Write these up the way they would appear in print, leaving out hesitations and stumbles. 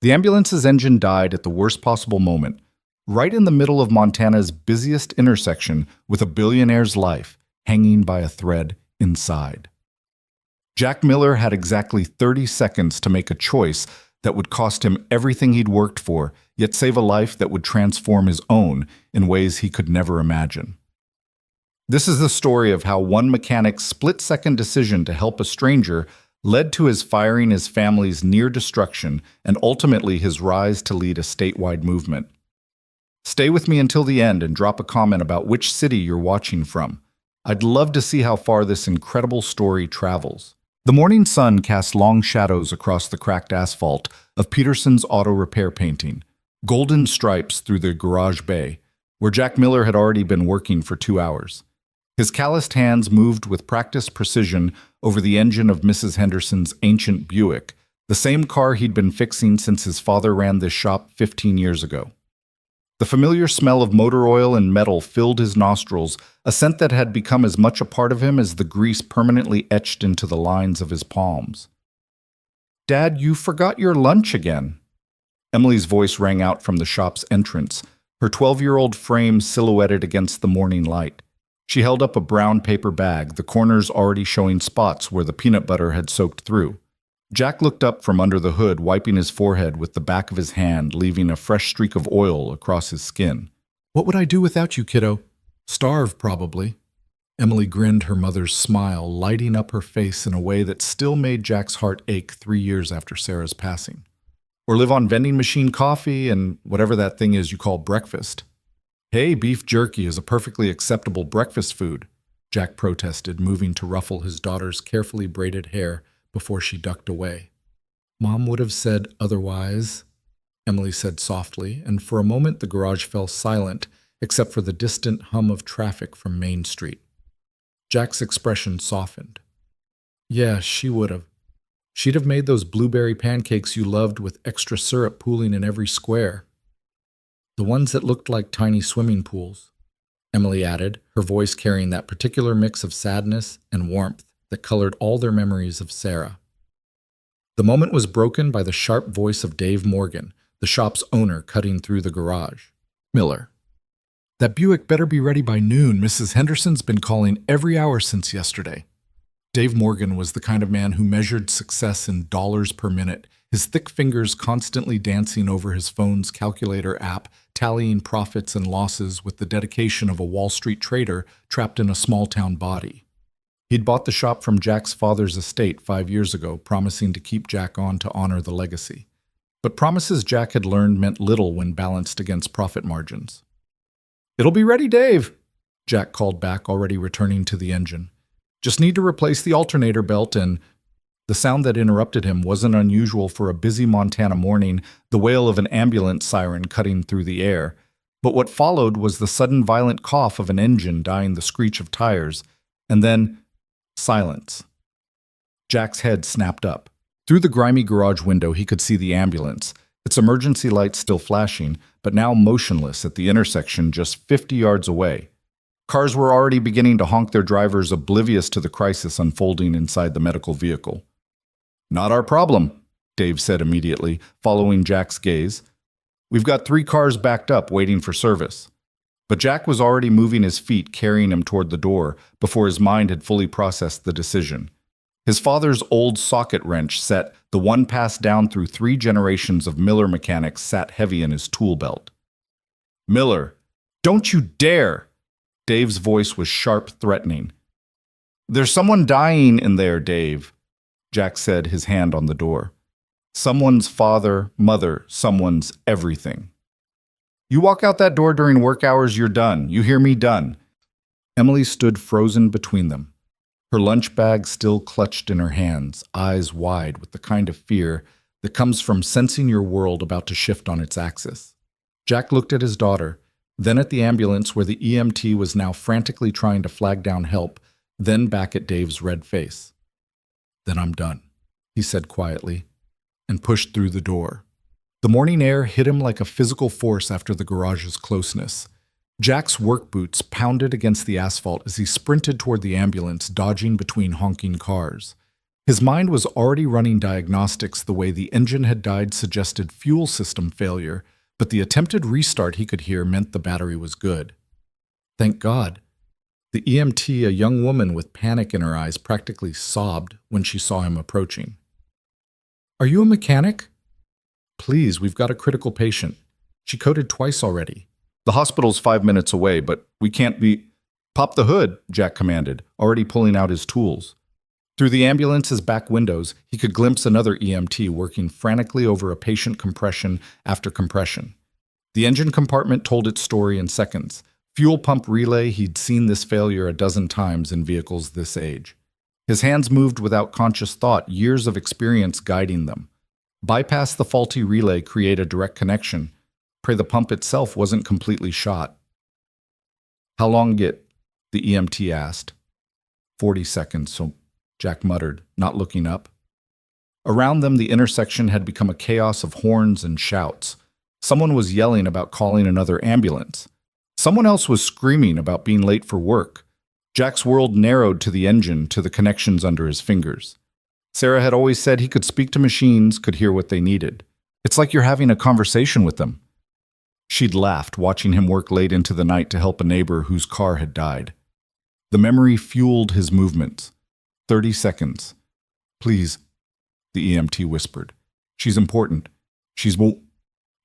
The ambulance's engine died at the worst possible moment, right in the middle of Montana's busiest intersection with a billionaire's life hanging by a thread inside. Jack Miller had exactly 30 seconds to make a choice that would cost him everything he'd worked for, yet save a life that would transform his own in ways he could never imagine. This is the story of how one mechanic's split-second decision to help a stranger led to his firing his family's near destruction and ultimately his rise to lead a statewide movement. Stay with me until the end and drop a comment about which city you're watching from. I'd love to see how far this incredible story travels. The morning sun cast long shadows across the cracked asphalt of Peterson's auto repair painting, golden stripes through the garage bay, where Jack Miller had already been working for 2 hours. His calloused hands moved with practiced precision over the engine of Mrs. Henderson's ancient Buick, the same car he'd been fixing since his father ran this shop 15 years ago. The familiar smell of motor oil and metal filled his nostrils, a scent that had become as much a part of him as the grease permanently etched into the lines of his palms. "Dad, you forgot your lunch again." Emily's voice rang out from the shop's entrance, her 12-year-old frame silhouetted against the morning light. She held up a brown paper bag, the corners already showing spots where the peanut butter had soaked through. Jack looked up from under the hood, wiping his forehead with the back of his hand, leaving a fresh streak of oil across his skin. "What would I do without you, kiddo? Starve, probably." Emily grinned her mother's smile, lighting up her face in a way that still made Jack's heart ache 3 years after Sarah's passing. "Or live on vending machine coffee and whatever that thing is you call breakfast." "Hey, beef jerky is a perfectly acceptable breakfast food," Jack protested, moving to ruffle his daughter's carefully braided hair before she ducked away. "Mom would have said otherwise," Emily said softly, and for a moment the garage fell silent, except for the distant hum of traffic from Main Street. Jack's expression softened. "Yeah, she would have. She'd have made those blueberry pancakes you loved with extra syrup pooling in every square. The ones that looked like tiny swimming pools," Emily added, her voice carrying that particular mix of sadness and warmth that colored all their memories of Sarah. The moment was broken by the sharp voice of Dave Morgan, the shop's owner, cutting through the garage. "Miller, that Buick better be ready by noon. Mrs. Henderson's been calling every hour since yesterday." Dave Morgan was the kind of man who measured success in dollars per minute, his thick fingers constantly dancing over his phone's calculator app, tallying profits and losses with the dedication of a Wall Street trader trapped in a small-town body. He'd bought the shop from Jack's father's estate 5 years ago, promising to keep Jack on to honor the legacy. But promises Jack had learned meant little when balanced against profit margins. "It'll be ready, Dave," Jack called back, already returning to the engine. "Just need to replace the alternator belt and—" The sound that interrupted him wasn't unusual for a busy Montana morning, the wail of an ambulance siren cutting through the air. But what followed was the sudden violent cough of an engine dying the screech of tires, and then silence. Jack's head snapped up. Through the grimy garage window he could see the ambulance, its emergency lights still flashing, but now motionless at the intersection just 50 yards away. Cars were already beginning to honk their drivers, oblivious to the crisis unfolding inside the medical vehicle. "Not our problem," Dave said immediately, following Jack's gaze. "We've got 3 cars backed up waiting for service." But Jack was already moving his feet, carrying him toward the door, before his mind had fully processed the decision. His father's old socket wrench set, the one passed down through 3 generations of Miller mechanics, sat heavy in his tool belt. "Miller, don't you dare!" Dave's voice was sharp, threatening. "There's someone dying in there, Dave," Jack said, his hand on the door. "Someone's father, mother, someone's everything. You walk out that door during work hours, you're done. You hear me? Done." Emily stood frozen between them, her lunch bag still clutched in her hands, eyes wide with the kind of fear that comes from sensing your world about to shift on its axis. Jack looked at his daughter, then at the ambulance where the EMT was now frantically trying to flag down help, then back at Dave's red face. "Then I'm done," he said quietly, and pushed through the door. The morning air hit him like a physical force after the garage's closeness. Jack's work boots pounded against the asphalt as he sprinted toward the ambulance, dodging between honking cars. His mind was already running diagnostics the way the engine had died suggested fuel system failure, but the attempted restart he could hear meant the battery was good. Thank God. The EMT, a young woman with panic in her eyes, practically sobbed when she saw him approaching. Are you a mechanic? Please, we've got a critical patient. She coded twice already. The hospital's 5 minutes away, but we can't be... Pop the hood, Jack commanded, already pulling out his tools. Through the ambulance's back windows, he could glimpse another EMT working frantically over a patient compression after compression. The engine compartment told its story in seconds. Fuel pump relay, he'd seen this failure a dozen times in vehicles this age. His hands moved without conscious thought, years of experience guiding them. Bypass the faulty relay, create a direct connection. Pray the pump itself wasn't completely shot. How long it? The EMT asked. 40 seconds, so Jack muttered, not looking up. Around them, the intersection had become a chaos of horns and shouts. Someone was yelling about calling another ambulance. Someone else was screaming about being late for work. Jack's world narrowed to the engine, to the connections under his fingers. Sarah had always said he could speak to machines, could hear what they needed. It's like you're having a conversation with them. She'd laughed, watching him work late into the night to help a neighbor whose car had died. The memory fueled his movements. 30 seconds. Please, the EMT whispered. She's important.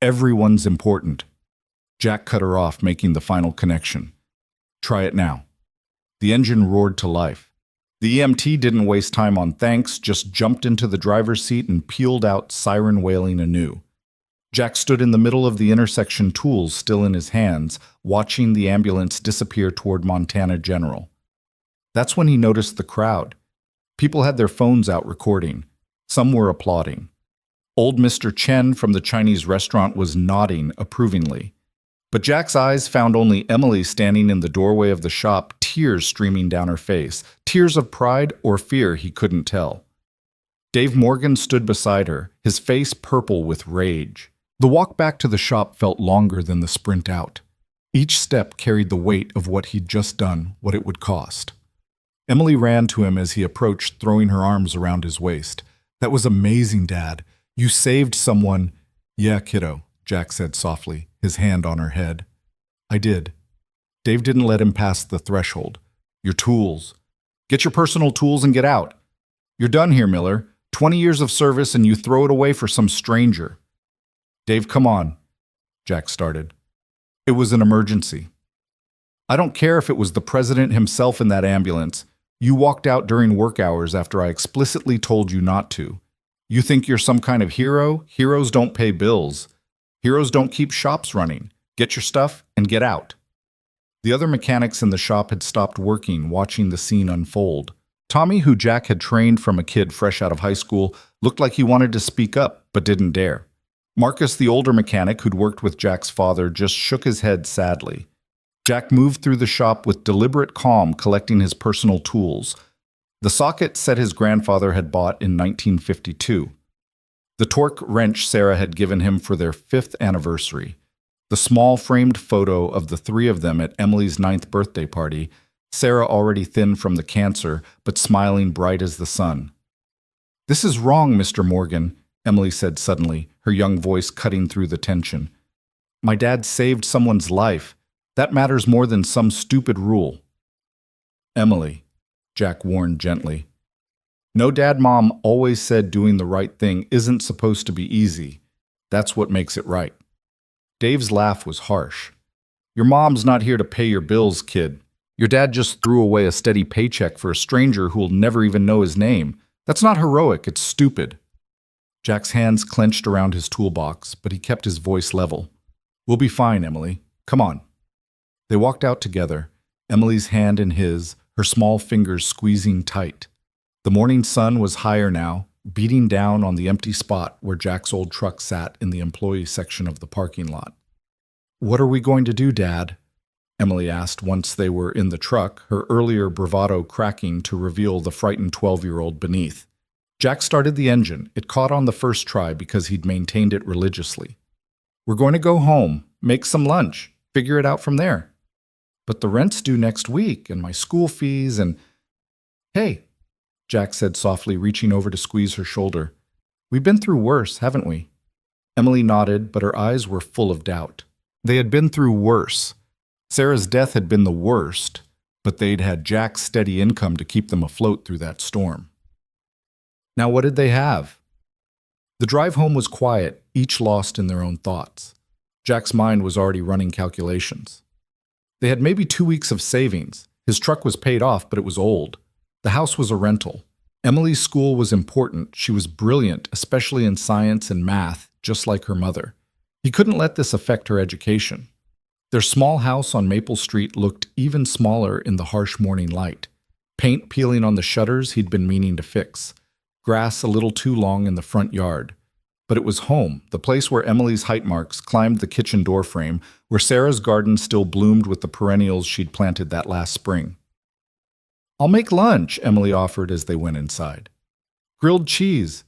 Everyone's important. Jack cut her off, making the final connection. Try it now. The engine roared to life. The EMT didn't waste time on thanks, just jumped into the driver's seat and peeled out, siren wailing anew. Jack stood in the middle of the intersection, tools still in his hands, watching the ambulance disappear toward Montana General. That's when he noticed the crowd. People had their phones out recording. Some were applauding. Old Mr. Chen from the Chinese restaurant was nodding approvingly. But Jack's eyes found only Emily standing in the doorway of the shop, tears streaming down her face, tears of pride or fear he couldn't tell. Dave Morgan stood beside her, his face purple with rage. The walk back to the shop felt longer than the sprint out. Each step carried the weight of what he'd just done, what it would cost. Emily ran to him as he approached, throwing her arms around his waist. That was amazing, Dad. You saved someone. Yeah, kiddo, Jack said softly, his hand on her head. I did. Dave didn't let him pass the threshold. Your tools. Get your personal tools and get out. You're done here, Miller. 20 years of service and you throw it away for some stranger. Dave, come on, Jack started. It was an emergency. I don't care if it was the president himself in that ambulance. You walked out during work hours after I explicitly told you not to. You think you're some kind of hero? Heroes don't pay bills. Heroes don't keep shops running. Get your stuff and get out. The other mechanics in the shop had stopped working, watching the scene unfold. Tommy, who Jack had trained from a kid fresh out of high school, looked like he wanted to speak up, but didn't dare. Marcus, the older mechanic who'd worked with Jack's father, just shook his head sadly. Jack moved through the shop with deliberate calm, collecting his personal tools. The socket set his grandfather had bought in 1952. The torque wrench Sarah had given him for their 5th anniversary. The small framed photo of the 3 of them at Emily's 9th birthday party, Sarah already thin from the cancer, but smiling bright as the sun. This is wrong, Mr. Morgan, Emily said suddenly, her young voice cutting through the tension. My dad saved someone's life. That matters more than some stupid rule. Emily, Jack warned gently. No, Dad-Mom always said doing the right thing isn't supposed to be easy. That's what makes it right. Dave's laugh was harsh. Your mom's not here to pay your bills, kid. Your dad just threw away a steady paycheck for a stranger who'll never even know his name. That's not heroic, it's stupid. Jack's hands clenched around his toolbox, but he kept his voice level. We'll be fine, Emily. Come on. They walked out together, Emily's hand in his, her small fingers squeezing tight. The morning sun was higher now, beating down on the empty spot where Jack's old truck sat in the employee section of the parking lot. What are we going to do, Dad? Emily asked once they were in the truck, her earlier bravado cracking to reveal the frightened 12-year-old beneath. Jack started the engine. It caught on the first try because he'd maintained it religiously. We're going to go home, make some lunch, figure it out from there. But the rent's due next week, and my school fees, and... Hey, Jack said softly, reaching over to squeeze her shoulder. We've been through worse, haven't we? Emily nodded, but her eyes were full of doubt. They had been through worse. Sarah's death had been the worst, but they'd had Jack's steady income to keep them afloat through that storm. Now what did they have? The drive home was quiet, each lost in their own thoughts. Jack's mind was already running calculations. They had maybe 2 weeks of savings. His truck was paid off, but it was old. The house was a rental. Emily's school was important. She was brilliant, especially in science and math, just like her mother. He couldn't let this affect her education. Their small house on Maple Street looked even smaller in the harsh morning light. Paint peeling on the shutters he'd been meaning to fix. Grass a little too long in the front yard. But it was home, the place where Emily's height marks climbed the kitchen doorframe, where Sarah's garden still bloomed with the perennials she'd planted that last spring. I'll make lunch, Emily offered as they went inside. Grilled cheese.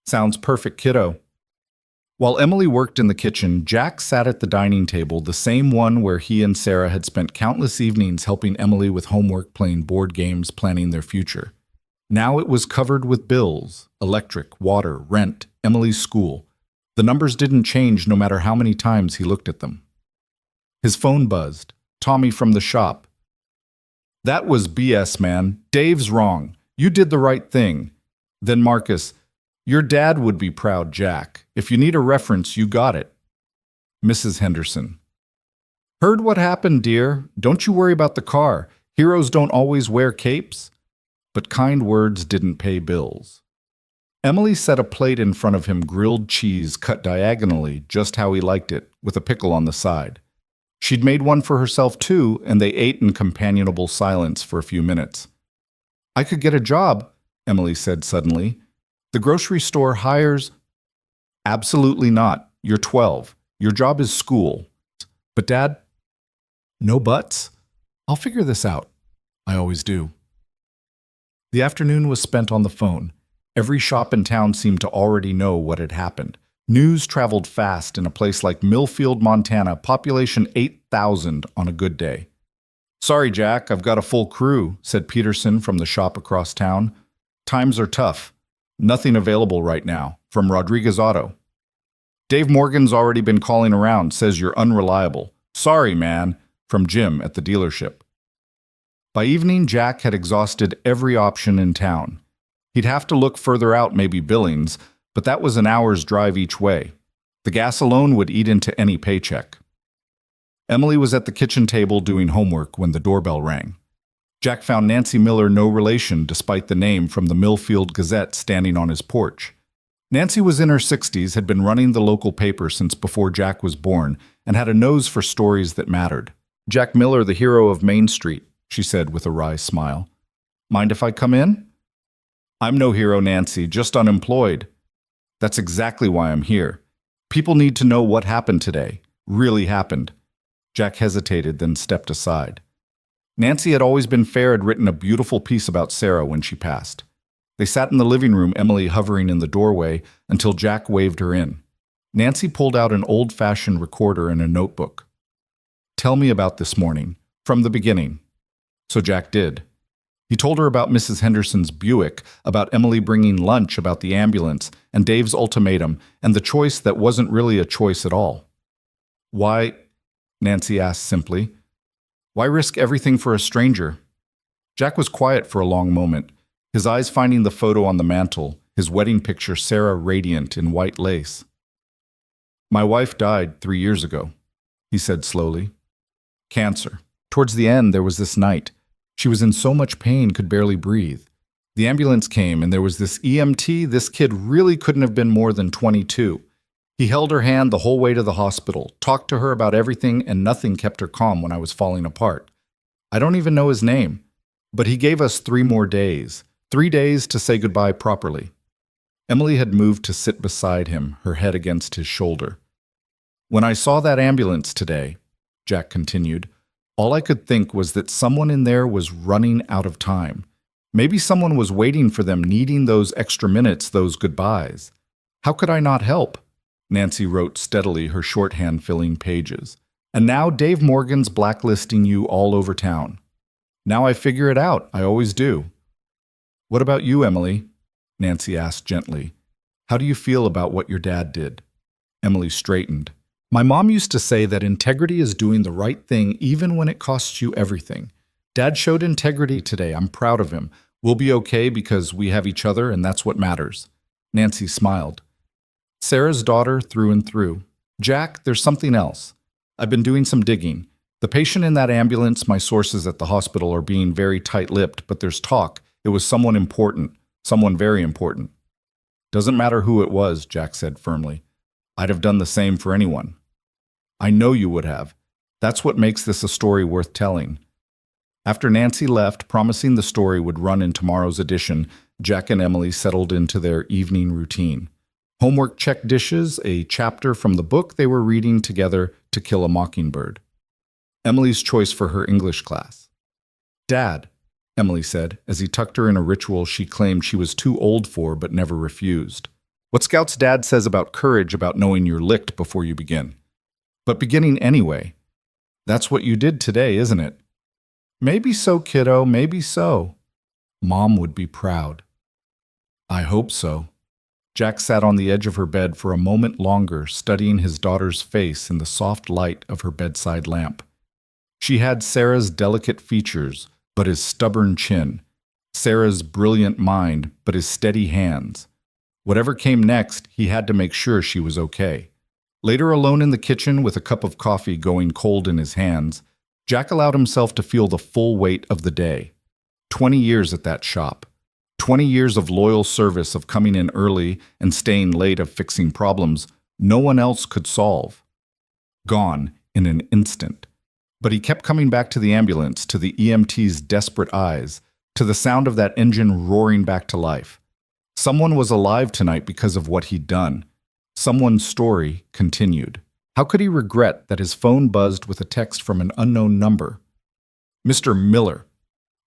Sounds perfect, kiddo. While Emily worked in the kitchen, Jack sat at the dining table, the same one where he and Sarah had spent countless evenings helping Emily with homework, playing board games, planning their future. Now it was covered with bills, electric, water, rent, Emily's school. The numbers didn't change no matter how many times he looked at them. His phone buzzed. Tommy from the shop. That was BS, man. Dave's wrong. You did the right thing. Then Marcus, your dad would be proud, Jack. If you need a reference, you got it. Mrs. Henderson. Heard what happened, dear. Don't you worry about the car. Heroes don't always wear capes. But kind words didn't pay bills. Emily set a plate in front of him, grilled cheese cut diagonally, just how he liked it, with a pickle on the side. She'd made one for herself too, and they ate in companionable silence for a few minutes. I could get a job, Emily said suddenly. The grocery store hires... Absolutely not. You're 12. Your job is school. But Dad? No buts? I'll figure this out. I always do. The afternoon was spent on the phone. Every shop in town seemed to already know what had happened. News traveled fast in a place like Millfield, Montana, population 8,000 on a good day. Sorry, Jack, I've got a full crew, said Peterson from the shop across town. Times are tough. Nothing available right now. From Rodriguez Auto. Dave Morgan's already been calling around, says you're unreliable. Sorry, man, from Jim at the dealership. By evening, Jack had exhausted every option in town. He'd have to look further out, maybe Billings, but that was an hour's drive each way. The gas alone would eat into any paycheck. Emily was at the kitchen table doing homework when the doorbell rang. Jack found Nancy Miller no relation despite the name from the Millfield Gazette standing on his porch. Nancy was in her 60s, had been running the local paper since before Jack was born, and had a nose for stories that mattered. Jack Miller, the hero of Main Street, she said with a wry smile. Mind if I come in? I'm no hero, Nancy, just unemployed. That's exactly why I'm here. People need to know what happened today. Really happened. Jack hesitated, then stepped aside. Nancy had always been fair, had written a beautiful piece about Sarah when she passed. They sat in the living room, Emily hovering in the doorway, until Jack waved her in. Nancy pulled out an old-fashioned recorder and a notebook. Tell me about this morning, from the beginning. So Jack did. He told her about Mrs. Henderson's Buick, about Emily bringing lunch, about the ambulance, and Dave's ultimatum, and the choice that wasn't really a choice at all. Why, Nancy asked simply, why risk everything for a stranger? Jack was quiet for a long moment, his eyes finding the photo on the mantel, his wedding picture Sarah radiant in white lace. My wife died 3 years ago, he said slowly. Cancer. Towards the end, there was this night. She was in so much pain, could barely breathe. The ambulance came, and there was this EMT. This kid really couldn't have been more than 22. He held her hand the whole way to the hospital, talked to her about everything, and nothing kept her calm when I was falling apart. I don't even know his name, but he gave us 3 more days. 3 days to say goodbye properly. Emily had moved to sit beside him, her head against his shoulder. When I saw that ambulance today, Jack continued, all I could think was that someone in there was running out of time. Maybe someone was waiting for them, needing those extra minutes, those goodbyes. How could I not help? Nancy wrote steadily, her shorthand filling pages. And now Dave Morgan's blacklisting you all over town. Now I figure it out. I always do. What about you, Emily? Nancy asked gently. How do you feel about what your dad did? Emily straightened. My mom used to say that integrity is doing the right thing even when it costs you everything. Dad showed integrity today. I'm proud of him. We'll be okay because we have each other and that's what matters. Nancy smiled. Sarah's daughter through and through. Jack, there's something else. I've been doing some digging. The patient in that ambulance, my sources at the hospital are being very tight-lipped, but there's talk. It was someone important, someone very important. Doesn't matter who it was, Jack said firmly. I'd have done the same for anyone. I know you would have. That's what makes this a story worth telling. After Nancy left, promising the story would run in tomorrow's edition, Jack and Emily settled into their evening routine. Homework check dishes, a chapter from the book they were reading together, To Kill a Mockingbird. Emily's choice for her English class. Dad, Emily said, as he tucked her in a ritual she claimed she was too old for but never refused. What Scout's dad says about courage, about knowing you're licked before you begin. But beginning anyway. That's what you did today, isn't it? Maybe so, kiddo, maybe so. Mom would be proud. I hope so. Jack sat on the edge of her bed for a moment longer, studying his daughter's face in the soft light of her bedside lamp. She had Sarah's delicate features, but his stubborn chin, Sarah's brilliant mind, but his steady hands. Whatever came next, he had to make sure she was okay. Later, alone in the kitchen with a cup of coffee going cold in his hands, Jack allowed himself to feel the full weight of the day. 20 years at that shop. 20 years of loyal service, of coming in early and staying late, of fixing problems no one else could solve. Gone in an instant. But he kept coming back to the ambulance, to the EMT's desperate eyes, to the sound of that engine roaring back to life. Someone was alive tonight because of what he'd done. Someone's story continued. How could he regret that his phone buzzed with a text from an unknown number? Mr. Miller,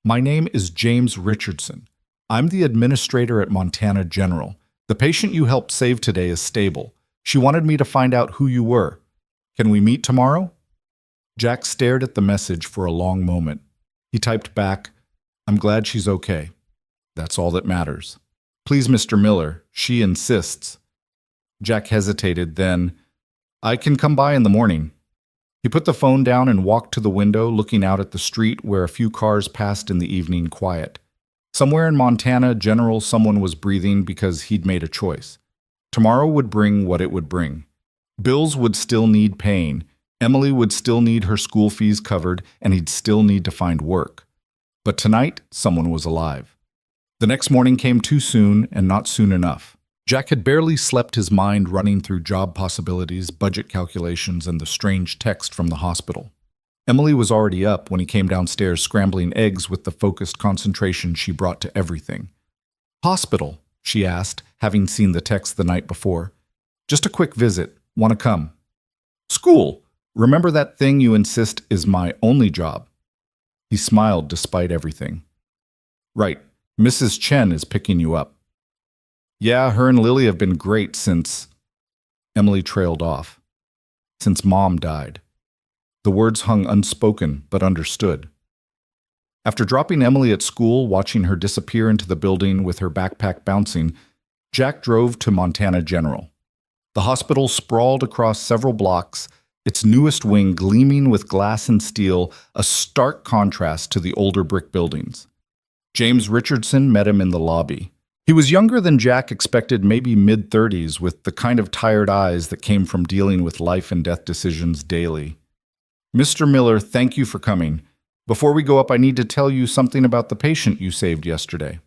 my name is James Richardson. I'm the administrator at Montana General. The patient you helped save today is stable. She wanted me to find out who you were. Can we meet tomorrow? Jack stared at the message for a long moment. He typed back, I'm glad she's okay. That's all that matters. Please, Mr. Miller, she insists. Jack hesitated, then, I can come by in the morning. He put the phone down and walked to the window, looking out at the street where a few cars passed in the evening quiet. Somewhere in Montana General, someone was breathing because he'd made a choice. Tomorrow would bring what it would bring. Bills would still need paying. Emily would still need her school fees covered, and he'd still need to find work. But tonight, someone was alive. The next morning came too soon and not soon enough. Jack had barely slept, his mind running through job possibilities, budget calculations, and the strange text from the hospital. Emily was already up when he came downstairs, scrambling eggs with the focused concentration she brought to everything. Hospital, she asked, having seen the text the night before. Just a quick visit. Want to come? School. Remember that thing you insist is my only job? He smiled despite everything. Right. Mrs. Chen is picking you up. Yeah, her and Lily have been great since... Emily trailed off. Since Mom died. The words hung unspoken, but understood. After dropping Emily at school, watching her disappear into the building with her backpack bouncing, Jack drove to Montana General. The hospital sprawled across several blocks, its newest wing gleaming with glass and steel, a stark contrast to the older brick buildings. James Richardson met him in the lobby. He was younger than Jack expected, maybe mid-30s, with the kind of tired eyes that came from dealing with life and death decisions daily. Mr. Miller, thank you for coming. Before we go up, I need to tell you something about the patient you saved yesterday.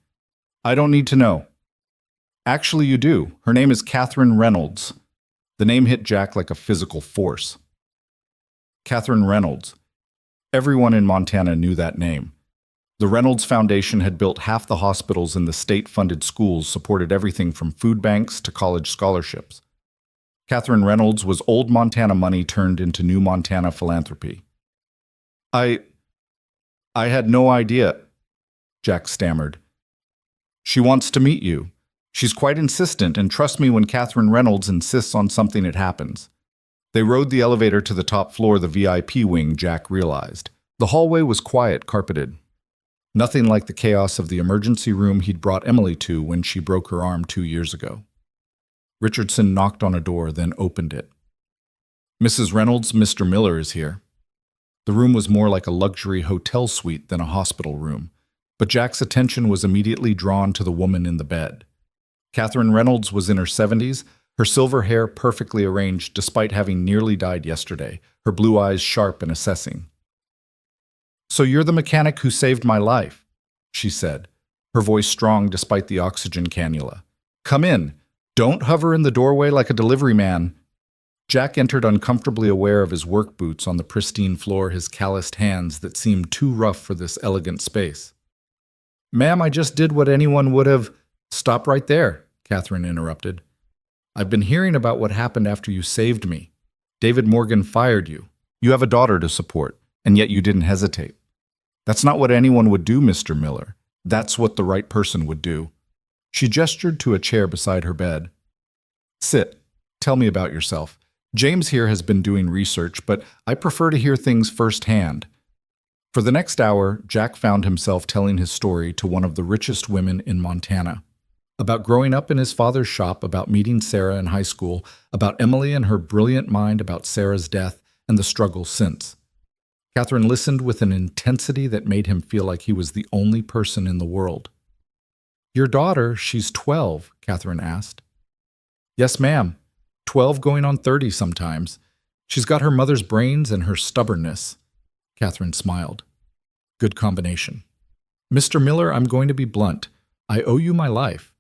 I don't need to know. Actually, you do. Her name is Catherine Reynolds. The name hit Jack like a physical force. Catherine Reynolds. Everyone in Montana knew that name. The Reynolds Foundation had built half the hospitals in the state-funded schools, supported everything from food banks to college scholarships. Catherine Reynolds was old Montana money turned into new Montana philanthropy. I had no idea, Jack stammered. She wants to meet you. She's quite insistent, and trust me when Catherine Reynolds insists on something, it happens. They rode the elevator to the top floor, the VIP wing, Jack realized. The hallway was quiet, carpeted. Nothing like the chaos of the emergency room he'd brought Emily to when she broke her arm 2 years ago. Richardson knocked on a door, then opened it. "Mrs. Reynolds, Mr. Miller is here." The room was more like a luxury hotel suite than a hospital room, but Jack's attention was immediately drawn to the woman in the bed. Catherine Reynolds was in her 70s, her silver hair perfectly arranged despite having nearly died yesterday, her blue eyes sharp and assessing. "So you're the mechanic who saved my life," she said, her voice strong despite the oxygen cannula. "Come in. Don't hover in the doorway like a delivery man." Jack entered uncomfortably aware of his work boots on the pristine floor, his calloused hands that seemed too rough for this elegant space. "Ma'am, I just did what anyone would have—" "Stop right there," Catherine interrupted. "I've been hearing about what happened after you saved me. David Morgan fired you. You have a daughter to support, and yet you didn't hesitate. That's not what anyone would do, Mr. Miller. That's what the right person would do." She gestured to a chair beside her bed. "Sit. Tell me about yourself. James here has been doing research, but I prefer to hear things firsthand." For the next hour, Jack found himself telling his story to one of the richest women in Montana. About growing up in his father's shop, about meeting Sarah in high school, about Emily and her brilliant mind, about Sarah's death, and the struggle since. Catherine listened with an intensity that made him feel like he was the only person in the world. "Your daughter, she's 12, Catherine asked. "Yes, ma'am. 12 going on 30 sometimes. She's got her mother's brains and her stubbornness." Catherine smiled. "Good combination." "Mr. Miller, I'm going to be blunt. I owe you my life.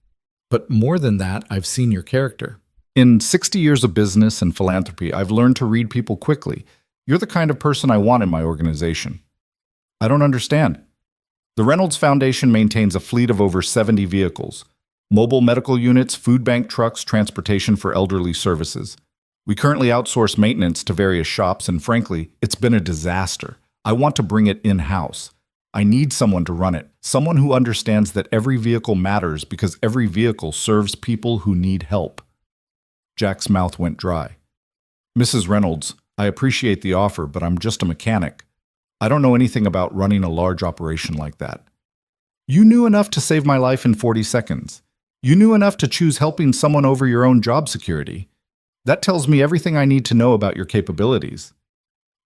But more than that, I've seen your character. In 60 years of business and philanthropy, I've learned to read people quickly. You're the kind of person I want in my organization." "I don't understand." "The Reynolds Foundation maintains a fleet of over 70 vehicles. Mobile medical units, food bank trucks, transportation for elderly services. We currently outsource maintenance to various shops, and frankly, it's been a disaster. I want to bring it in-house. I need someone to run it, someone who understands that every vehicle matters because every vehicle serves people who need help." Jack's mouth went dry. "Mrs. Reynolds, I appreciate the offer, but I'm just a mechanic. I don't know anything about running a large operation like that." "You knew enough to save my life in 40 seconds. You knew enough to choose helping someone over your own job security. That tells me everything I need to know about your capabilities."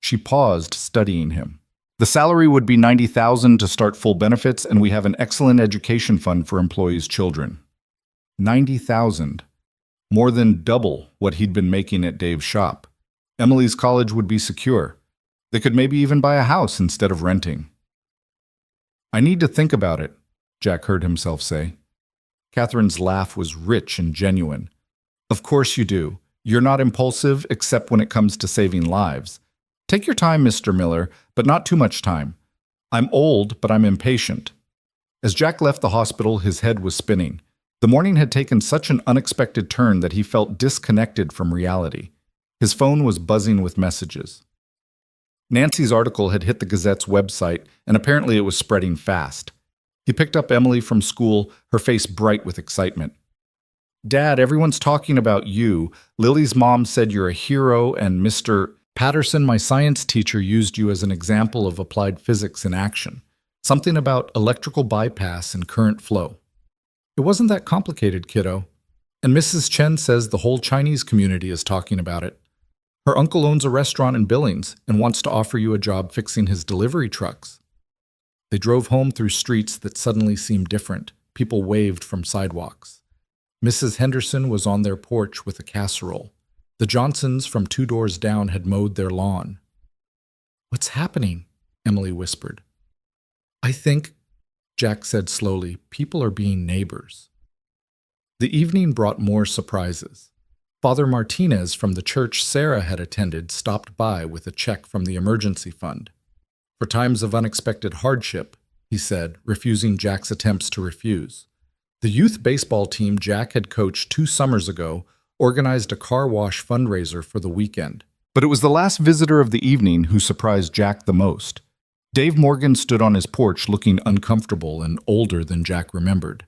She paused, studying him. "The salary would be $90,000 to start full benefits, and we have an excellent education fund for employees' children." $90,000. More than double what he'd been making at Dave's shop. Emily's college would be secure. They could maybe even buy a house instead of renting. "I need to think about it," Jack heard himself say. Catherine's laugh was rich and genuine. "Of course you do. You're not impulsive except when it comes to saving lives. Take your time, Mr. Miller, but not too much time. I'm old, but I'm impatient." As Jack left the hospital, his head was spinning. The morning had taken such an unexpected turn that he felt disconnected from reality. His phone was buzzing with messages. Nancy's article had hit the Gazette's website, and apparently it was spreading fast. He picked up Emily from school, her face bright with excitement. "Dad, everyone's talking about you. Lily's mom said you're a hero, and Mr. Patterson, my science teacher, used you as an example of applied physics in action. Something about electrical bypass and current flow." "It wasn't that complicated, kiddo. And Mrs. Chen says the whole Chinese community is talking about it. Her uncle owns a restaurant in Billings and wants to offer you a job fixing his delivery trucks." They drove home through streets that suddenly seemed different. People waved from sidewalks. Mrs. Henderson was on their porch with a casserole. The Johnsons from 2 doors down had mowed their lawn. "What's happening?" Emily whispered. "I think," Jack said slowly, "people are being neighbors." The evening brought more surprises. Father Martinez from the church Sarah had attended stopped by with a check from the emergency fund. "For times of unexpected hardship," he said, refusing Jack's attempts to refuse. The youth baseball team Jack had coached 2 summers ago organized a car wash fundraiser for the weekend. But it was the last visitor of the evening who surprised Jack the most. Dave Morgan stood on his porch looking uncomfortable and older than Jack remembered.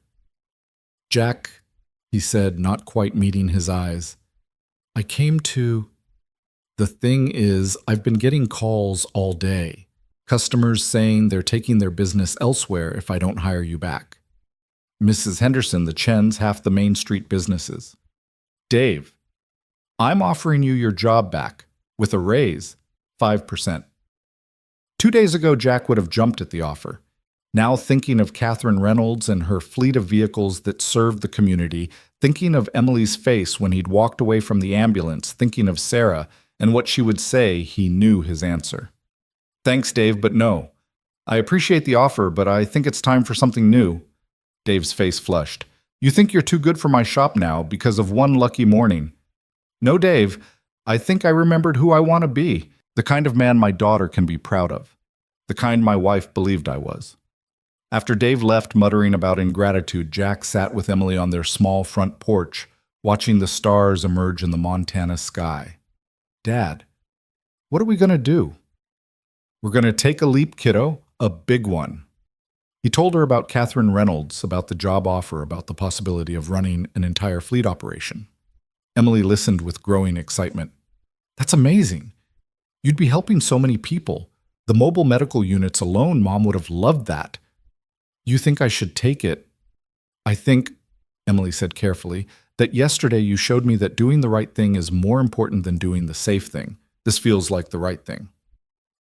"Jack," he said, not quite meeting his eyes, "I came to... The thing is, I've been getting calls all day. Customers saying they're taking their business elsewhere if I don't hire you back. Mrs. Henderson, the Chens, half the Main Street businesses. Dave, I'm offering you your job back, with a raise, 5%. 2 days ago, Jack would have jumped at the offer. Now thinking of Catherine Reynolds and her fleet of vehicles that served the community, thinking of Emily's face when he'd walked away from the ambulance, thinking of Sarah and what she would say, he knew his answer. Thanks, Dave, but no. I appreciate the offer, but I think it's time for something new. Dave's face flushed. You think you're too good for my shop now because of one lucky morning. No, Dave, I think I remembered who I want to be, the kind of man my daughter can be proud of, the kind my wife believed I was. After Dave left muttering about ingratitude, Jack sat with Emily on their small front porch, watching the stars emerge in the Montana sky. Dad, what are we going to do? We're going to take a leap, kiddo, a big one. He told her about Catherine Reynolds, about the job offer, about the possibility of running an entire fleet operation. Emily listened with growing excitement. That's amazing. You'd be helping so many people. The mobile medical units alone, Mom would have loved that. You think I should take it? I think, Emily said carefully, that yesterday you showed me that doing the right thing is more important than doing the safe thing. This feels like the right thing.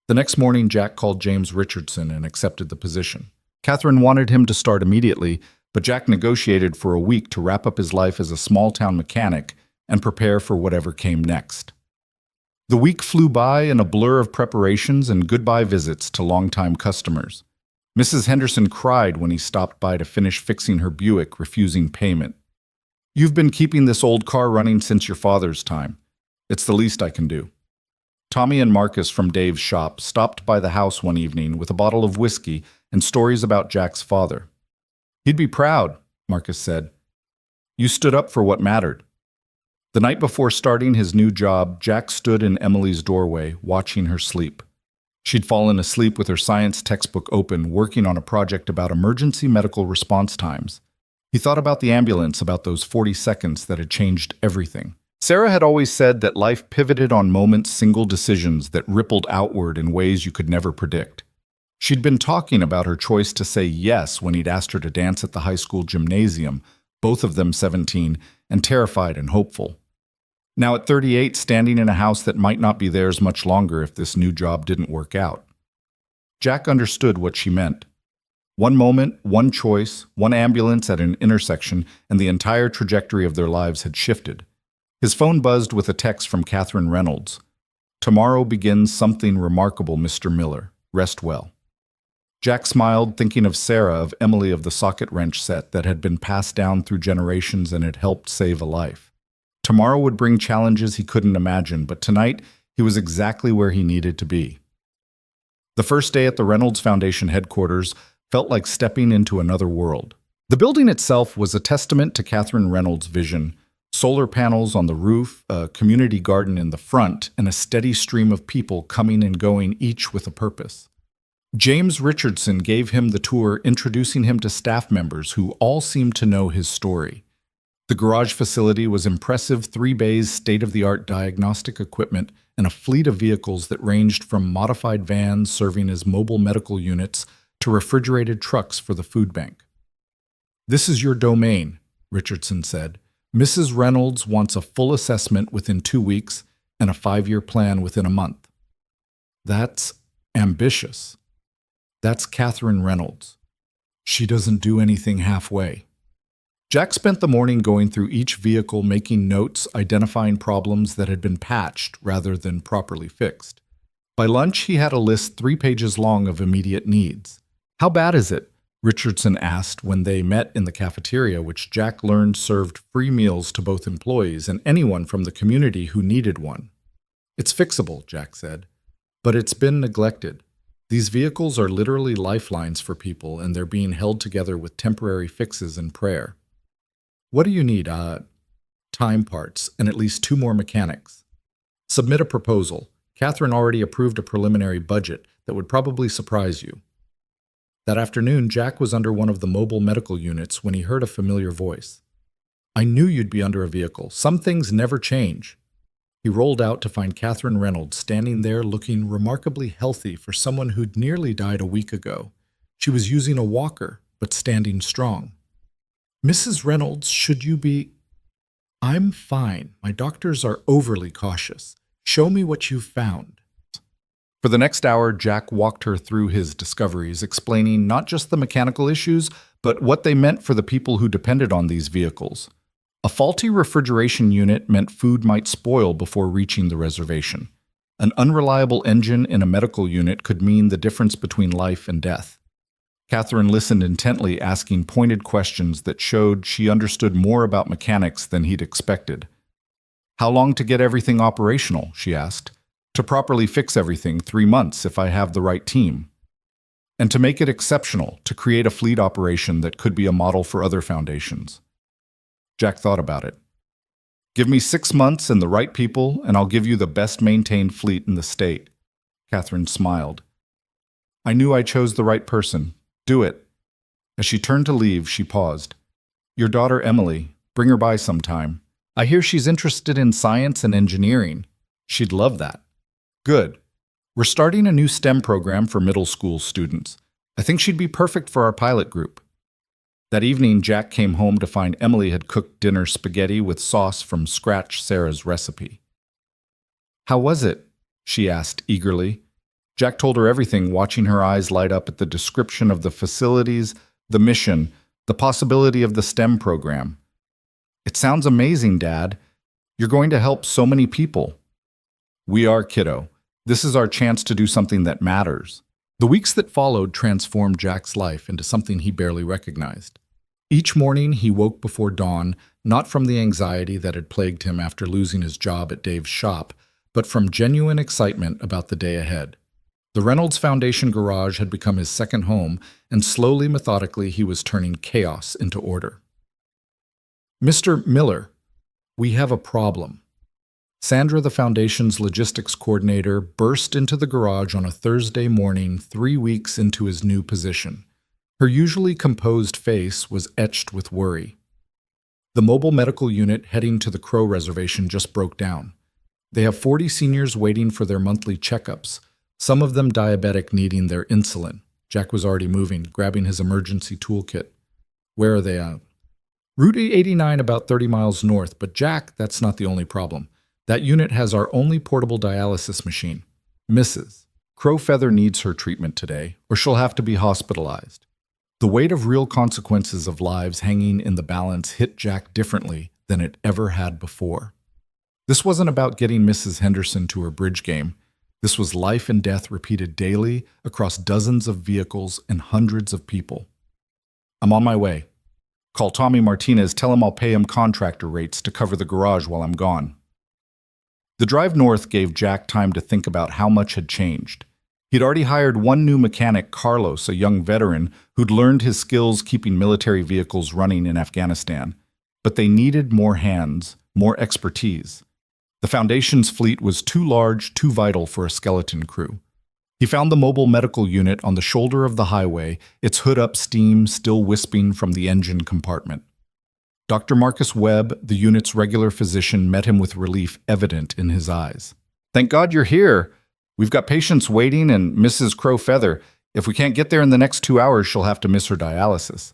The next morning, Jack called James Richardson and accepted the position. Catherine wanted him to start immediately, but Jack negotiated for a week to wrap up his life as a small-town mechanic and prepare for whatever came next. The week flew by in a blur of preparations and goodbye visits to longtime customers. Mrs. Henderson cried when he stopped by to finish fixing her Buick, refusing payment. You've been keeping this old car running since your father's time. It's the least I can do. Tommy and Marcus from Dave's shop stopped by the house one evening with a bottle of whiskey and stories about Jack's father. He'd be proud, Marcus said. You stood up for what mattered. The night before starting his new job, Jack stood in Emily's doorway, watching her sleep. She'd fallen asleep with her science textbook open, working on a project about emergency medical response times. He thought about the ambulance, about those 40 seconds that had changed everything. Sarah had always said that life pivoted on moments, single decisions that rippled outward in ways you could never predict. She'd been talking about her choice to say yes when he'd asked her to dance at the high school gymnasium, both of them 17, and terrified and hopeful. Now at 38, standing in a house that might not be theirs much longer if this new job didn't work out. Jack understood what she meant. One moment, one choice, one ambulance at an intersection, and the entire trajectory of their lives had shifted. His phone buzzed with a text from Catherine Reynolds. Tomorrow begins something remarkable, Mr. Miller. Rest well. Jack smiled, thinking of Sarah, of Emily, of the socket wrench set that had been passed down through generations and had helped save a life. Tomorrow would bring challenges he couldn't imagine, but tonight he was exactly where he needed to be. The first day at the Reynolds Foundation headquarters felt like stepping into another world. The building itself was a testament to Catherine Reynolds' vision. Solar panels on the roof, a community garden in the front, and a steady stream of people coming and going, each with a purpose. James Richardson gave him the tour, introducing him to staff members who all seemed to know his story. The garage facility was impressive, 3 bays, state-of-the-art diagnostic equipment, and a fleet of vehicles that ranged from modified vans serving as mobile medical units to refrigerated trucks for the food bank. This is your domain, Richardson said. Mrs. Reynolds wants a full assessment within 2 weeks and a 5-year plan within a month. That's ambitious. That's Catherine Reynolds. She doesn't do anything halfway. Jack spent the morning going through each vehicle, making notes, identifying problems that had been patched rather than properly fixed. By lunch, he had a list 3 pages long of immediate needs. How bad is it? Richardson asked when they met in the cafeteria, which Jack learned served free meals to both employees and anyone from the community who needed one. It's fixable, Jack said, but it's been neglected. These vehicles are literally lifelines for people, and they're being held together with temporary fixes and prayer. What do you need? Time parts and at least 2 more mechanics. Submit a proposal. Catherine already approved a preliminary budget that would probably surprise you. That afternoon, Jack was under one of the mobile medical units when he heard a familiar voice. I knew you'd be under a vehicle. Some things never change. He rolled out to find Catherine Reynolds standing there looking remarkably healthy for someone who'd nearly died a week ago. She was using a walker, but standing strong. "Mrs. Reynolds, should you be—" "I'm fine. My doctors are overly cautious. Show me what you've found." For the next hour, Jack walked her through his discoveries, explaining not just the mechanical issues, but what they meant for the people who depended on these vehicles. A faulty refrigeration unit meant food might spoil before reaching the reservation. An unreliable engine in a medical unit could mean the difference between life and death. Catherine listened intently, asking pointed questions that showed she understood more about mechanics than he'd expected. "How long to get everything operational?" she asked. "To properly fix everything, 3 months if I have the right team. And to make it exceptional, to create a fleet operation that could be a model for other foundations." Jack thought about it. "Give me 6 months and the right people, and I'll give you the best-maintained fleet in the state." Catherine smiled. "I knew I chose the right person. Do it." As she turned to leave, she paused. "Your daughter Emily, bring her by sometime. I hear she's interested in science and engineering. She'd love that." "Good. We're starting a new STEM program for middle school students. I think she'd be perfect for our pilot group." That evening, Jack came home to find Emily had cooked dinner spaghetti with sauce from scratch Sarah's recipe. "How was it?" she asked eagerly. Jack told her everything, watching her eyes light up at the description of the facilities, the mission, the possibility of the STEM program. "It sounds amazing, Dad. You're going to help so many people." "We are, kiddo. This is our chance to do something that matters." The weeks that followed transformed Jack's life into something he barely recognized. Each morning he woke before dawn, not from the anxiety that had plagued him after losing his job at Dave's shop, but from genuine excitement about the day ahead. The Reynolds Foundation garage had become his second home, and slowly, methodically, he was turning chaos into order. "Mr. Miller, we have a problem." Sandra, the Foundation's logistics coordinator, burst into the garage on a Thursday morning 3 weeks into his new position. Her usually composed face was etched with worry. "The mobile medical unit heading to the Crow Reservation just broke down. They have 40 seniors waiting for their monthly checkups, some of them diabetic needing their insulin." Jack was already moving, grabbing his emergency toolkit. "Where are they at?" "Route 89 about 30 miles north, but Jack, that's not the only problem. That unit has our only portable dialysis machine. Mrs. Crowfeather needs her treatment today, or she'll have to be hospitalized." The weight of real consequences of lives hanging in the balance hit Jack differently than it ever had before. This wasn't about getting Mrs. Henderson to her bridge game. This was life and death repeated daily across dozens of vehicles and hundreds of people. "I'm on my way. Call Tommy Martinez, tell him I'll pay him contractor rates to cover the garage while I'm gone." The drive north gave Jack time to think about how much had changed. He'd already hired one new mechanic, Carlos, a young veteran who'd learned his skills keeping military vehicles running in Afghanistan. But they needed more hands, more expertise. The Foundation's fleet was too large, too vital for a skeleton crew. He found the mobile medical unit on the shoulder of the highway, its hood-up steam still wisping from the engine compartment. Dr. Marcus Webb, the unit's regular physician, met him with relief evident in his eyes. "Thank God you're here. We've got patients waiting and Mrs. Crowfeather. If we can't get there in the next 2 hours, she'll have to miss her dialysis."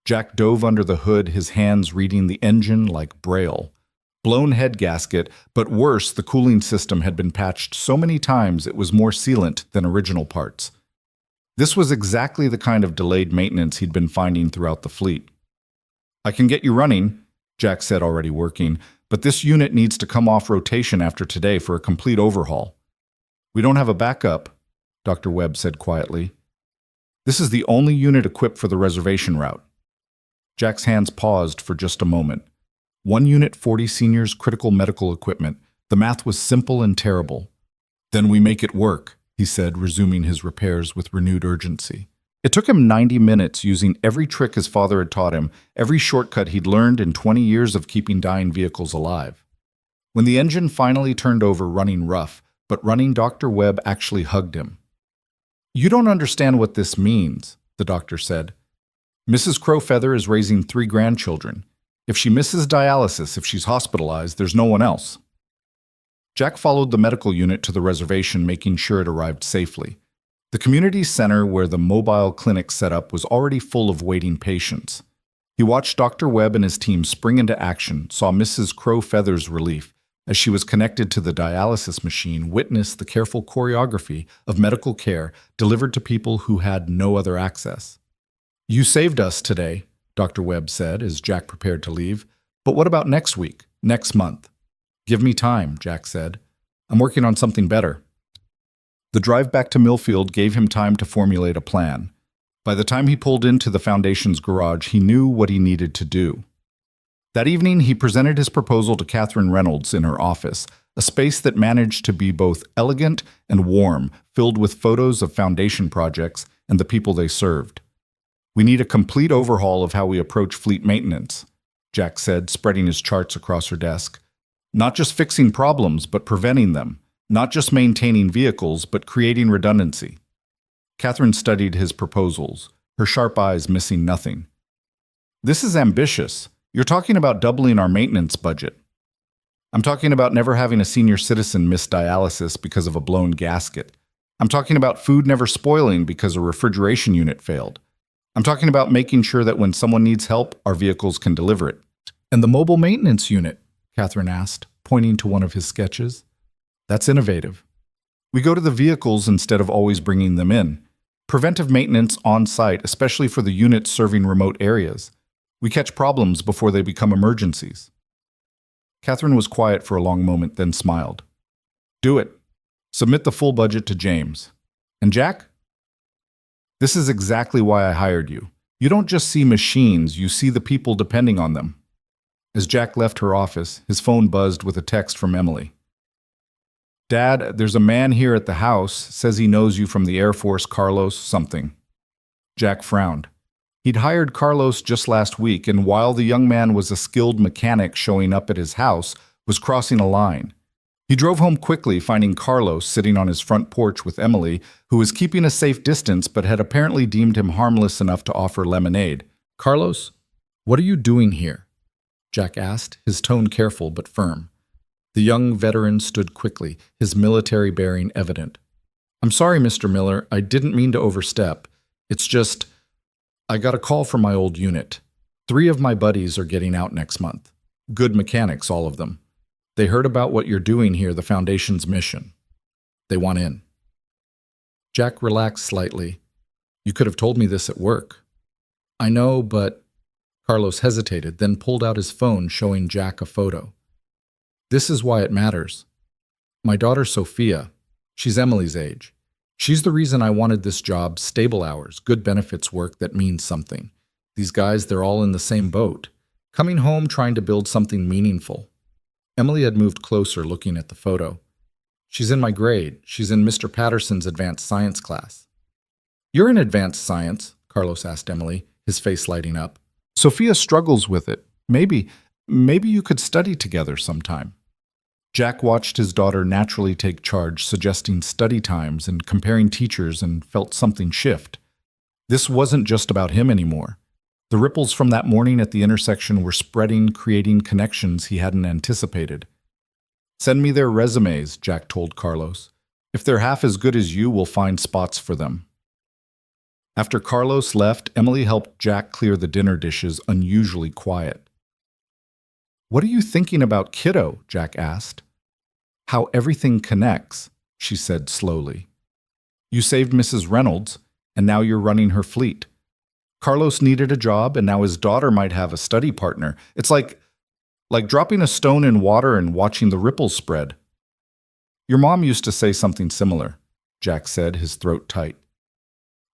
Jack dove under the hood, his hands reading the engine like Braille. Blown head gasket, but worse, the cooling system had been patched so many times it was more sealant than original parts. This was exactly the kind of delayed maintenance he'd been finding throughout the fleet. "I can get you running," Jack said, already working, "but this unit needs to come off rotation after today for a complete overhaul." "We don't have a backup," Dr. Webb said quietly. "This is the only unit equipped for the reservation route." Jack's hands paused for just a moment. 1 unit, 40 seniors, critical medical equipment. The math was simple and terrible. "Then we make it work," he said, resuming his repairs with renewed urgency. It took him 90 minutes, using every trick his father had taught him, every shortcut he'd learned in 20 years of keeping dying vehicles alive. When the engine finally turned over running rough, but running, Dr. Webb actually hugged him. "You don't understand what this means," the doctor said. "Mrs. Crowfeather is raising 3 grandchildren. If she misses dialysis, if she's hospitalized, there's no one else." Jack followed the medical unit to the reservation, making sure it arrived safely. The community center where the mobile clinic set up was already full of waiting patients. He watched Dr. Webb and his team spring into action, saw Mrs. Crow Feather's relief as she was connected to the dialysis machine, witnessed the careful choreography of medical care delivered to people who had no other access. "You saved us today," Dr. Webb said as Jack prepared to leave. "But what about next week, next month?" "Give me time," Jack said. "I'm working on something better." The drive back to Millfield gave him time to formulate a plan. By the time he pulled into the foundation's garage, he knew what he needed to do. That evening, he presented his proposal to Catherine Reynolds in her office, a space that managed to be both elegant and warm, filled with photos of foundation projects and the people they served. "We need a complete overhaul of how we approach fleet maintenance," Jack said, spreading his charts across her desk. "Not just fixing problems, but preventing them. Not just maintaining vehicles, but creating redundancy." Catherine studied his proposals, her sharp eyes missing nothing. "This is ambitious. You're talking about doubling our maintenance budget." "I'm talking about never having a senior citizen miss dialysis because of a blown gasket. I'm talking about food never spoiling because a refrigeration unit failed. I'm talking about making sure that when someone needs help, our vehicles can deliver it." "And the mobile maintenance unit?" Catherine asked, pointing to one of his sketches. "That's innovative. We go to the vehicles instead of always bringing them in. Preventive maintenance on-site, especially for the units serving remote areas. We catch problems before they become emergencies." Catherine was quiet for a long moment, then smiled. "Do it. Submit the full budget to James. And Jack? This is exactly why I hired you. You don't just see machines, you see the people depending on them." As Jack left her office, his phone buzzed with a text from Emily. "Dad, there's a man here at the house, says he knows you from the Air Force, Carlos something." Jack frowned. He'd hired Carlos just last week, and while the young man was a skilled mechanic showing up at his house, was crossing a line. He drove home quickly, finding Carlos sitting on his front porch with Emily, who was keeping a safe distance but had apparently deemed him harmless enough to offer lemonade. "Carlos, what are you doing here?" Jack asked, his tone careful but firm. The young veteran stood quickly, his military bearing evident. "I'm sorry, Mr. Miller, I didn't mean to overstep. It's just, I got a call from my old unit. 3 of my buddies are getting out next month. Good mechanics, all of them. They heard about what you're doing here, the Foundation's mission. They want in." Jack relaxed slightly. "You could have told me this at work." "I know, but..." Carlos hesitated, then pulled out his phone, showing Jack a photo. "This is why it matters. My daughter Sophia, she's Emily's age. She's the reason I wanted this job, stable hours, good benefits, work that means something. These guys, they're all in the same boat. Coming home trying to build something meaningful." Emily had moved closer, looking at the photo. "She's in my grade. She's in Mr. Patterson's advanced science class." "You're in advanced science?" Carlos asked Emily, his face lighting up. "Sophia struggles with it. Maybe you could study together sometime." Jack watched his daughter naturally take charge, suggesting study times and comparing teachers, and felt something shift. This wasn't just about him anymore. The ripples from that morning at the intersection were spreading, creating connections he hadn't anticipated. "Send me their resumes," Jack told Carlos. "If they're half as good as you, we'll find spots for them." After Carlos left, Emily helped Jack clear the dinner dishes, unusually quiet. "What are you thinking about, kiddo?" Jack asked. "How everything connects," she said slowly. "You saved Mrs. Reynolds, and now you're running her fleet. Carlos needed a job, and now his daughter might have a study partner. It's like dropping a stone in water and watching the ripples spread." "Your mom used to say something similar," Jack said, his throat tight.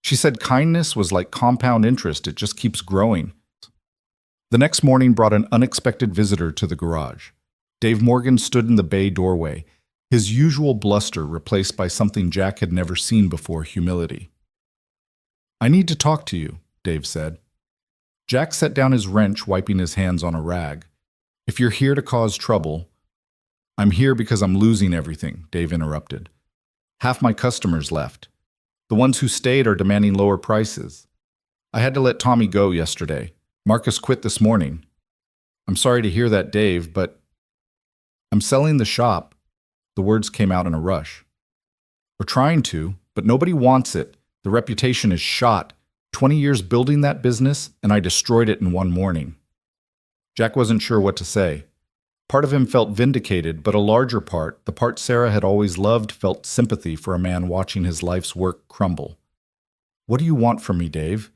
"She said kindness was like compound interest, it just keeps growing." The next morning brought an unexpected visitor to the garage. Dave Morgan stood in the bay doorway, his usual bluster replaced by something Jack had never seen before, humility. "I need to talk to you," Dave said. Jack set down his wrench, wiping his hands on a rag. "If you're here to cause trouble..." "I'm here because I'm losing everything," Dave interrupted. "Half my customers left. The ones who stayed are demanding lower prices. I had to let Tommy go yesterday. Marcus quit this morning." "I'm sorry to hear that, Dave, but..." "I'm selling the shop. The words came out in a rush. We're trying to, but nobody wants it. The reputation is shot. 20 years building that business, and I destroyed it in one morning. Jack wasn't sure what to say. Part of him felt vindicated, but a larger part, the part Sarah had always loved, felt sympathy for a man watching his life's work crumble. What do you want from me, Dave?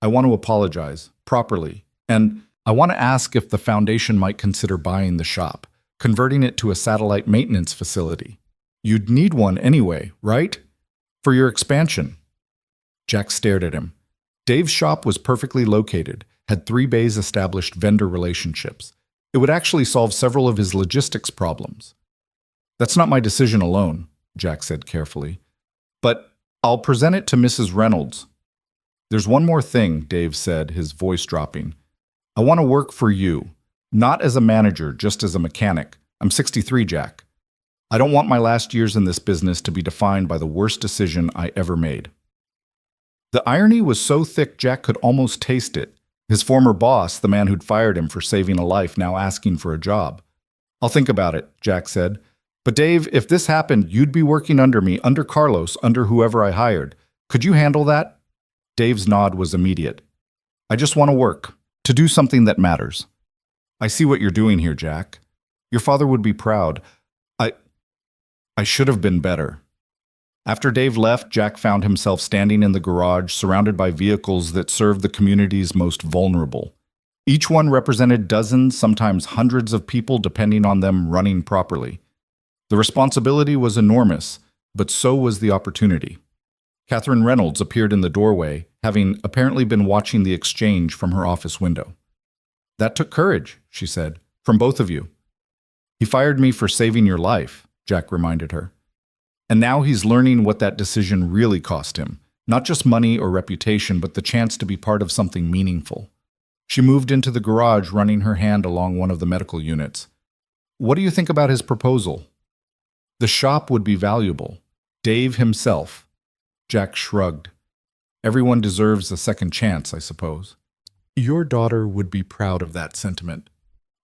I want to apologize, properly, and I want to ask if the foundation might consider buying the shop, converting it to a satellite maintenance facility. You'd need one anyway, right? For your expansion. Jack stared at him. Dave's shop was perfectly located, had 3 bays established vendor relationships. It would actually solve several of his logistics problems. That's not my decision alone, Jack said carefully. But I'll present it to Mrs. Reynolds. There's one more thing, Dave said, his voice dropping. I want to work for you, not as a manager, just as a mechanic. I'm 63, Jack. I don't want my last years in this business to be defined by the worst decision I ever made. The irony was so thick Jack could almost taste it. His former boss, the man who'd fired him for saving a life, now asking for a job. I'll think about it, Jack said. But Dave, if this happened, you'd be working under me, under Carlos, under whoever I hired. Could you handle that? Dave's nod was immediate. I just want to work, to do something that matters. I see what you're doing here, Jack. Your father would be proud. I should have been better. After Dave left, Jack found himself standing in the garage, surrounded by vehicles that served the community's most vulnerable. Each one represented dozens, sometimes hundreds of people, depending on them running properly. The responsibility was enormous, but so was the opportunity. Catherine Reynolds appeared in the doorway, having apparently been watching the exchange from her office window. That took courage, she said, from both of you. He fired me for saving your life, Jack reminded her. And now he's learning what that decision really cost him. Not just money or reputation, but the chance to be part of something meaningful. She moved into the garage, running her hand along one of the medical units. What do you think about his proposal? The shop would be valuable. Dave himself. Jack shrugged. Everyone deserves a second chance, I suppose. Your daughter would be proud of that sentiment.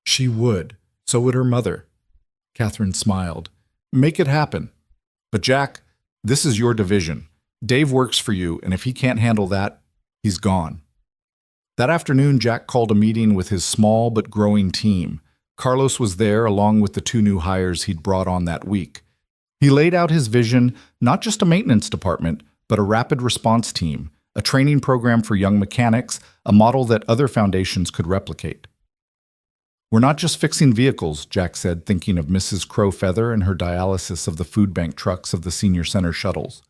She would. So would her mother. Catherine smiled. Make it happen. But Jack, this is your division. Dave works for you, and if he can't handle that, he's gone. That afternoon, Jack called a meeting with his small but growing team. Carlos was there, along with the 2 new hires he'd brought on that week. He laid out his vision, not just a maintenance department, but a rapid response team, a training program for young mechanics, a model that other foundations could replicate. We're not just fixing vehicles, Jack said, thinking of Mrs. Crow-Feather and her dialysis of the food bank trucks of the senior center shuttles.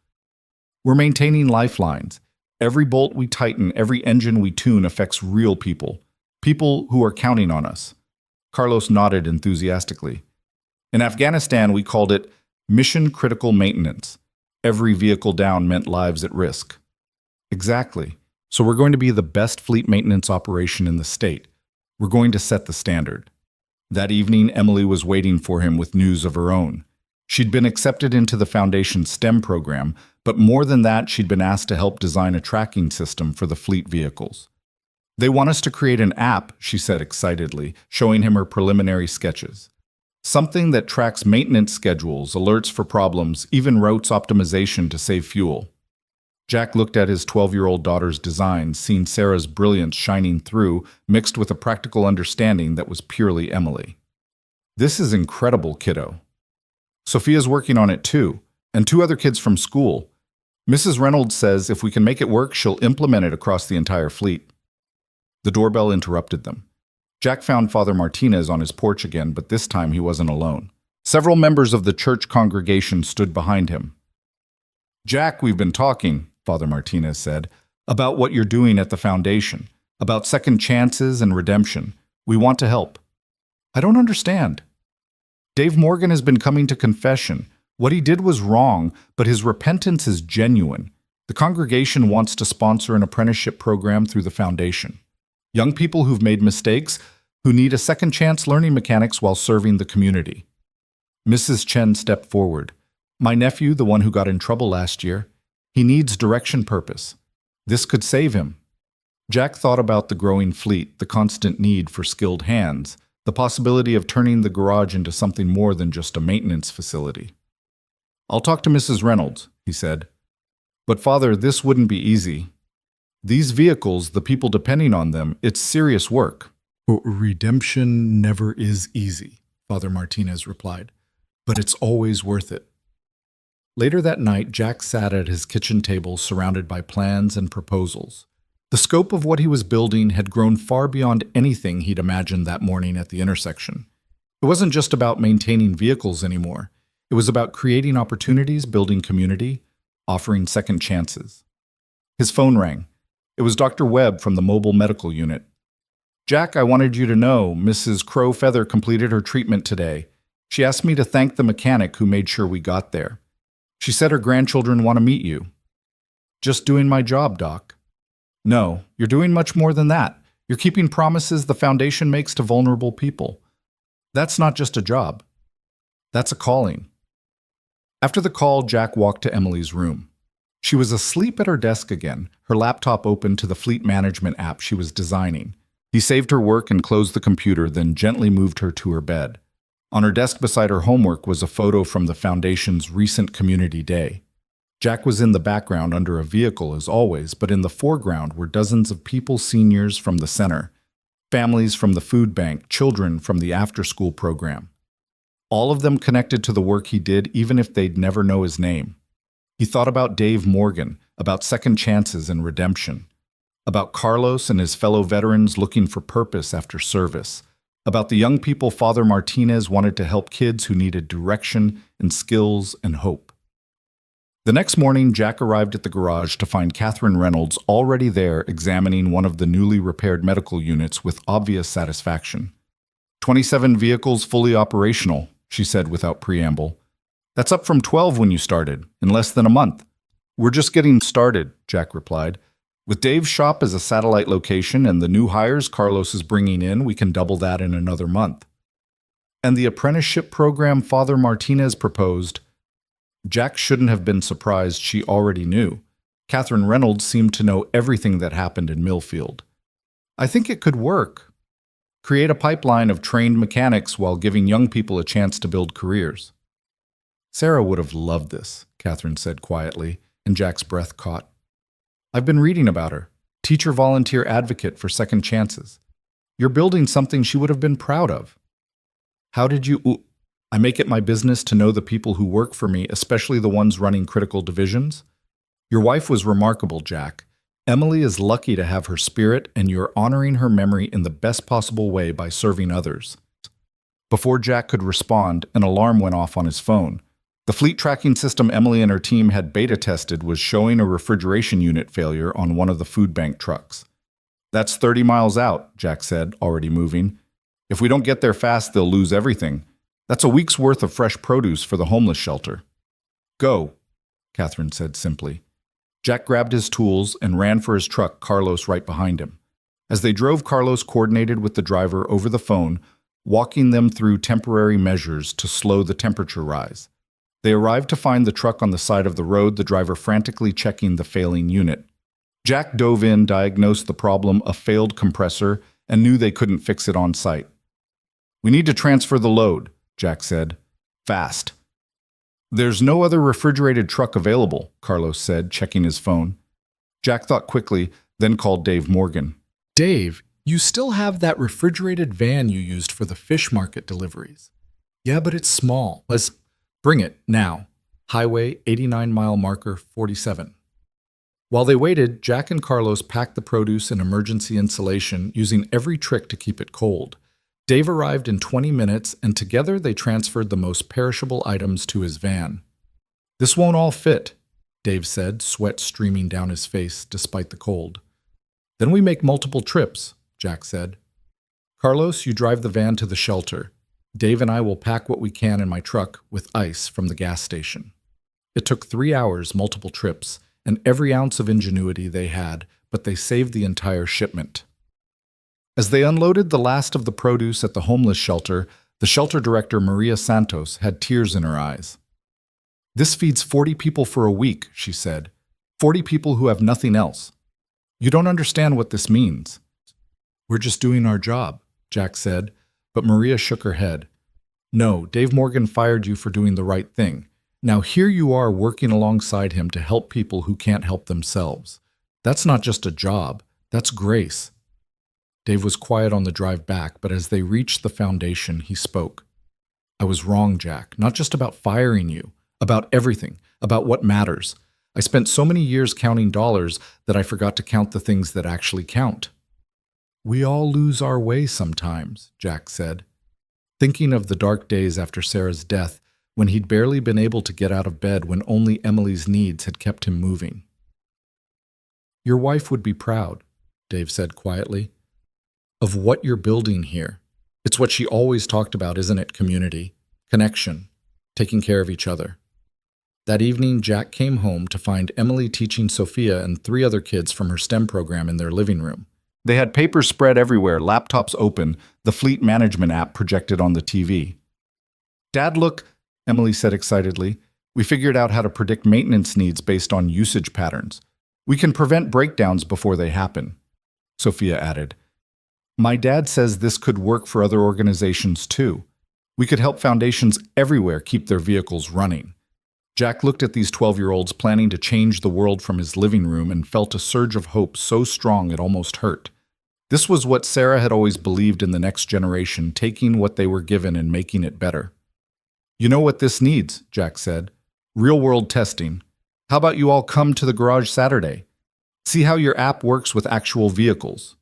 We're maintaining lifelines. Every bolt we tighten, every engine we tune affects real people, people who are counting on us. Carlos nodded enthusiastically. In Afghanistan, we called it mission-critical maintenance. Every vehicle down meant lives at risk. Exactly. So we're going to be the best fleet maintenance operation in the state. We're going to set the standard. That evening, Emily was waiting for him with news of her own. She'd been accepted into the Foundation's STEM program, but more than that, she'd been asked to help design a tracking system for the fleet vehicles. They want us to create an app, she said excitedly, showing him her preliminary sketches. Something that tracks maintenance schedules, alerts for problems, even routes optimization to save fuel. Jack looked at his 12-year-old daughter's design, seeing Sarah's brilliance shining through, mixed with a practical understanding that was purely Emily. This is incredible, kiddo. Sophia's working on it too, and 2 other kids from school. Mrs. Reynolds says if we can make it work, she'll implement it across the entire fleet. The doorbell interrupted them. Jack found Father Martinez on his porch again, but this time he wasn't alone. Several members of the church congregation stood behind him. Jack, we've been talking, Father Martinez said, about what you're doing at the Foundation, about second chances and redemption. We want to help. I don't understand. Dave Morgan has been coming to confession. What he did was wrong, but his repentance is genuine. The congregation wants to sponsor an apprenticeship program through the Foundation. Young people who've made mistakes, who need a second chance learning mechanics while serving the community. Mrs. Chen stepped forward. My nephew, the one who got in trouble last year, he needs direction purpose. This could save him. Jack thought about the growing fleet, the constant need for skilled hands, the possibility of turning the garage into something more than just a maintenance facility. "I'll talk to Mrs. Reynolds," he said. "But Father, this wouldn't be easy. These vehicles, the people depending on them, it's serious work." "Redemption never is easy," Father Martinez replied, "but it's always worth it." Later that night, Jack sat at his kitchen table surrounded by plans and proposals. The scope of what he was building had grown far beyond anything he'd imagined that morning at the intersection. It wasn't just about maintaining vehicles anymore. It was about creating opportunities, building community, offering second chances. His phone rang. It was Dr. Webb from the mobile medical unit. "Jack, I wanted you to know Mrs. Crow Feather completed her treatment today. She asked me to thank the mechanic who made sure we got there. She said her grandchildren want to meet you." "Just doing my job, Doc." "No, you're doing much more than that. You're keeping promises the foundation makes to vulnerable people. That's not just a job. That's a calling." After the call, Jack walked to Emily's room. She was asleep at her desk again, her laptop open to the fleet management app she was designing. He saved her work and closed the computer, then gently moved her to her bed. On her desk beside her homework was a photo from the foundation's recent community day. Jack was in the background under a vehicle as always, but in the foreground were dozens of people, seniors from the center, families from the food bank, children from the after-school program. All of them connected to the work he did, even if they'd never know his name. He thought about Dave Morgan, about second chances and redemption, about Carlos and his fellow veterans looking for purpose after service, about the young people Father Martinez wanted to help kids who needed direction and skills and hope. The next morning, Jack arrived at the garage to find Catherine Reynolds already there examining one of the newly repaired medical units with obvious satisfaction. 27 vehicles fully operational, she said without preamble. "That's up from 12 when you started, in less than a month." "We're just getting started," Jack replied. "With Dave's shop as a satellite location and the new hires Carlos is bringing in, we can double that in another month." "And the apprenticeship program Father Martinez proposed." Jack shouldn't have been surprised she already knew. Catherine Reynolds seemed to know everything that happened in Millfield. "I think it could work. Create a pipeline of trained mechanics while giving young people a chance to build careers." "Sarah would have loved this," Catherine said quietly, and Jack's breath caught. "I've been reading about her. Teacher volunteer advocate for second chances. You're building something she would have been proud of." "How did you—" "I make it my business to know the people who work for me, especially the ones running critical divisions. Your wife was remarkable, Jack. Emily is lucky to have her spirit, and you're honoring her memory in the best possible way by serving others." Before Jack could respond, an alarm went off on his phone. The fleet tracking system Emily and her team had beta tested was showing a refrigeration unit failure on one of the food bank trucks. "That's 30 miles out," Jack said, already moving. "If we don't get there fast, they'll lose everything. That's a week's worth of fresh produce for the homeless shelter." "Go," Catherine said simply. Jack grabbed his tools and ran for his truck, Carlos right behind him. As they drove, Carlos coordinated with the driver over the phone, walking them through temporary measures to slow the temperature rise. They arrived to find the truck on the side of the road, the driver frantically checking the failing unit. Jack dove in, diagnosed the problem, a failed compressor, and knew they couldn't fix it on site. "We need to transfer the load," Jack said. "Fast." "There's no other refrigerated truck available," Carlos said, checking his phone. Jack thought quickly, then called Dave Morgan. "Dave, you still have that refrigerated van you used for the fish market deliveries." "Yeah, but it's small." "Let's bring it now. Highway 89-mile marker 47. While they waited, Jack and Carlos packed the produce in emergency insulation, using every trick to keep it cold. Dave arrived in 20 minutes, and together they transferred the most perishable items to his van. "This won't all fit," Dave said, sweat streaming down his face despite the cold. "Then we make multiple trips," Jack said. "Carlos, you drive the van to the shelter. Dave and I will pack what we can in my truck with ice from the gas station." It took 3 hours, multiple trips, and every ounce of ingenuity they had, but they saved the entire shipment. As they unloaded the last of the produce at the homeless shelter, the shelter director, Maria Santos, had tears in her eyes. "This feeds 40 people for a week," she said. 40 people who have nothing else. You don't understand what this means." "We're just doing our job," Jack said, but Maria shook her head. No, Dave Morgan fired you for doing the right thing. Now here you are working alongside him to help people who can't help themselves. That's not just a job, that's grace. Dave was quiet on the drive back, but as they reached the foundation, he spoke. I was wrong, Jack, not just about firing you, about everything, about what matters. I spent so many years counting dollars that I forgot to count the things that actually count. We all lose our way sometimes, Jack said, thinking of the dark days after Sarah's death when he'd barely been able to get out of bed when only Emily's needs had kept him moving. Your wife would be proud, Dave said quietly, of what you're building here. It's what she always talked about, isn't it? Community, connection, taking care of each other. That evening, Jack came home to find Emily teaching Sophia and 3 other kids from her STEM program in their living room. They had papers spread everywhere, laptops open, the fleet management app projected on the TV. Dad, look, Emily said excitedly. We figured out how to predict maintenance needs based on usage patterns. We can prevent breakdowns before they happen. Sophia added, my dad says this could work for other organizations too. We could help foundations everywhere keep their vehicles running. Jack looked at these 12-year-olds planning to change the world from his living room and felt a surge of hope so strong it almost hurt. This was what Sarah had always believed in the next generation, taking what they were given and making it better. You know what this needs, Jack said. Real-world testing. How about you all come to the garage Saturday? See how your app works with actual vehicles.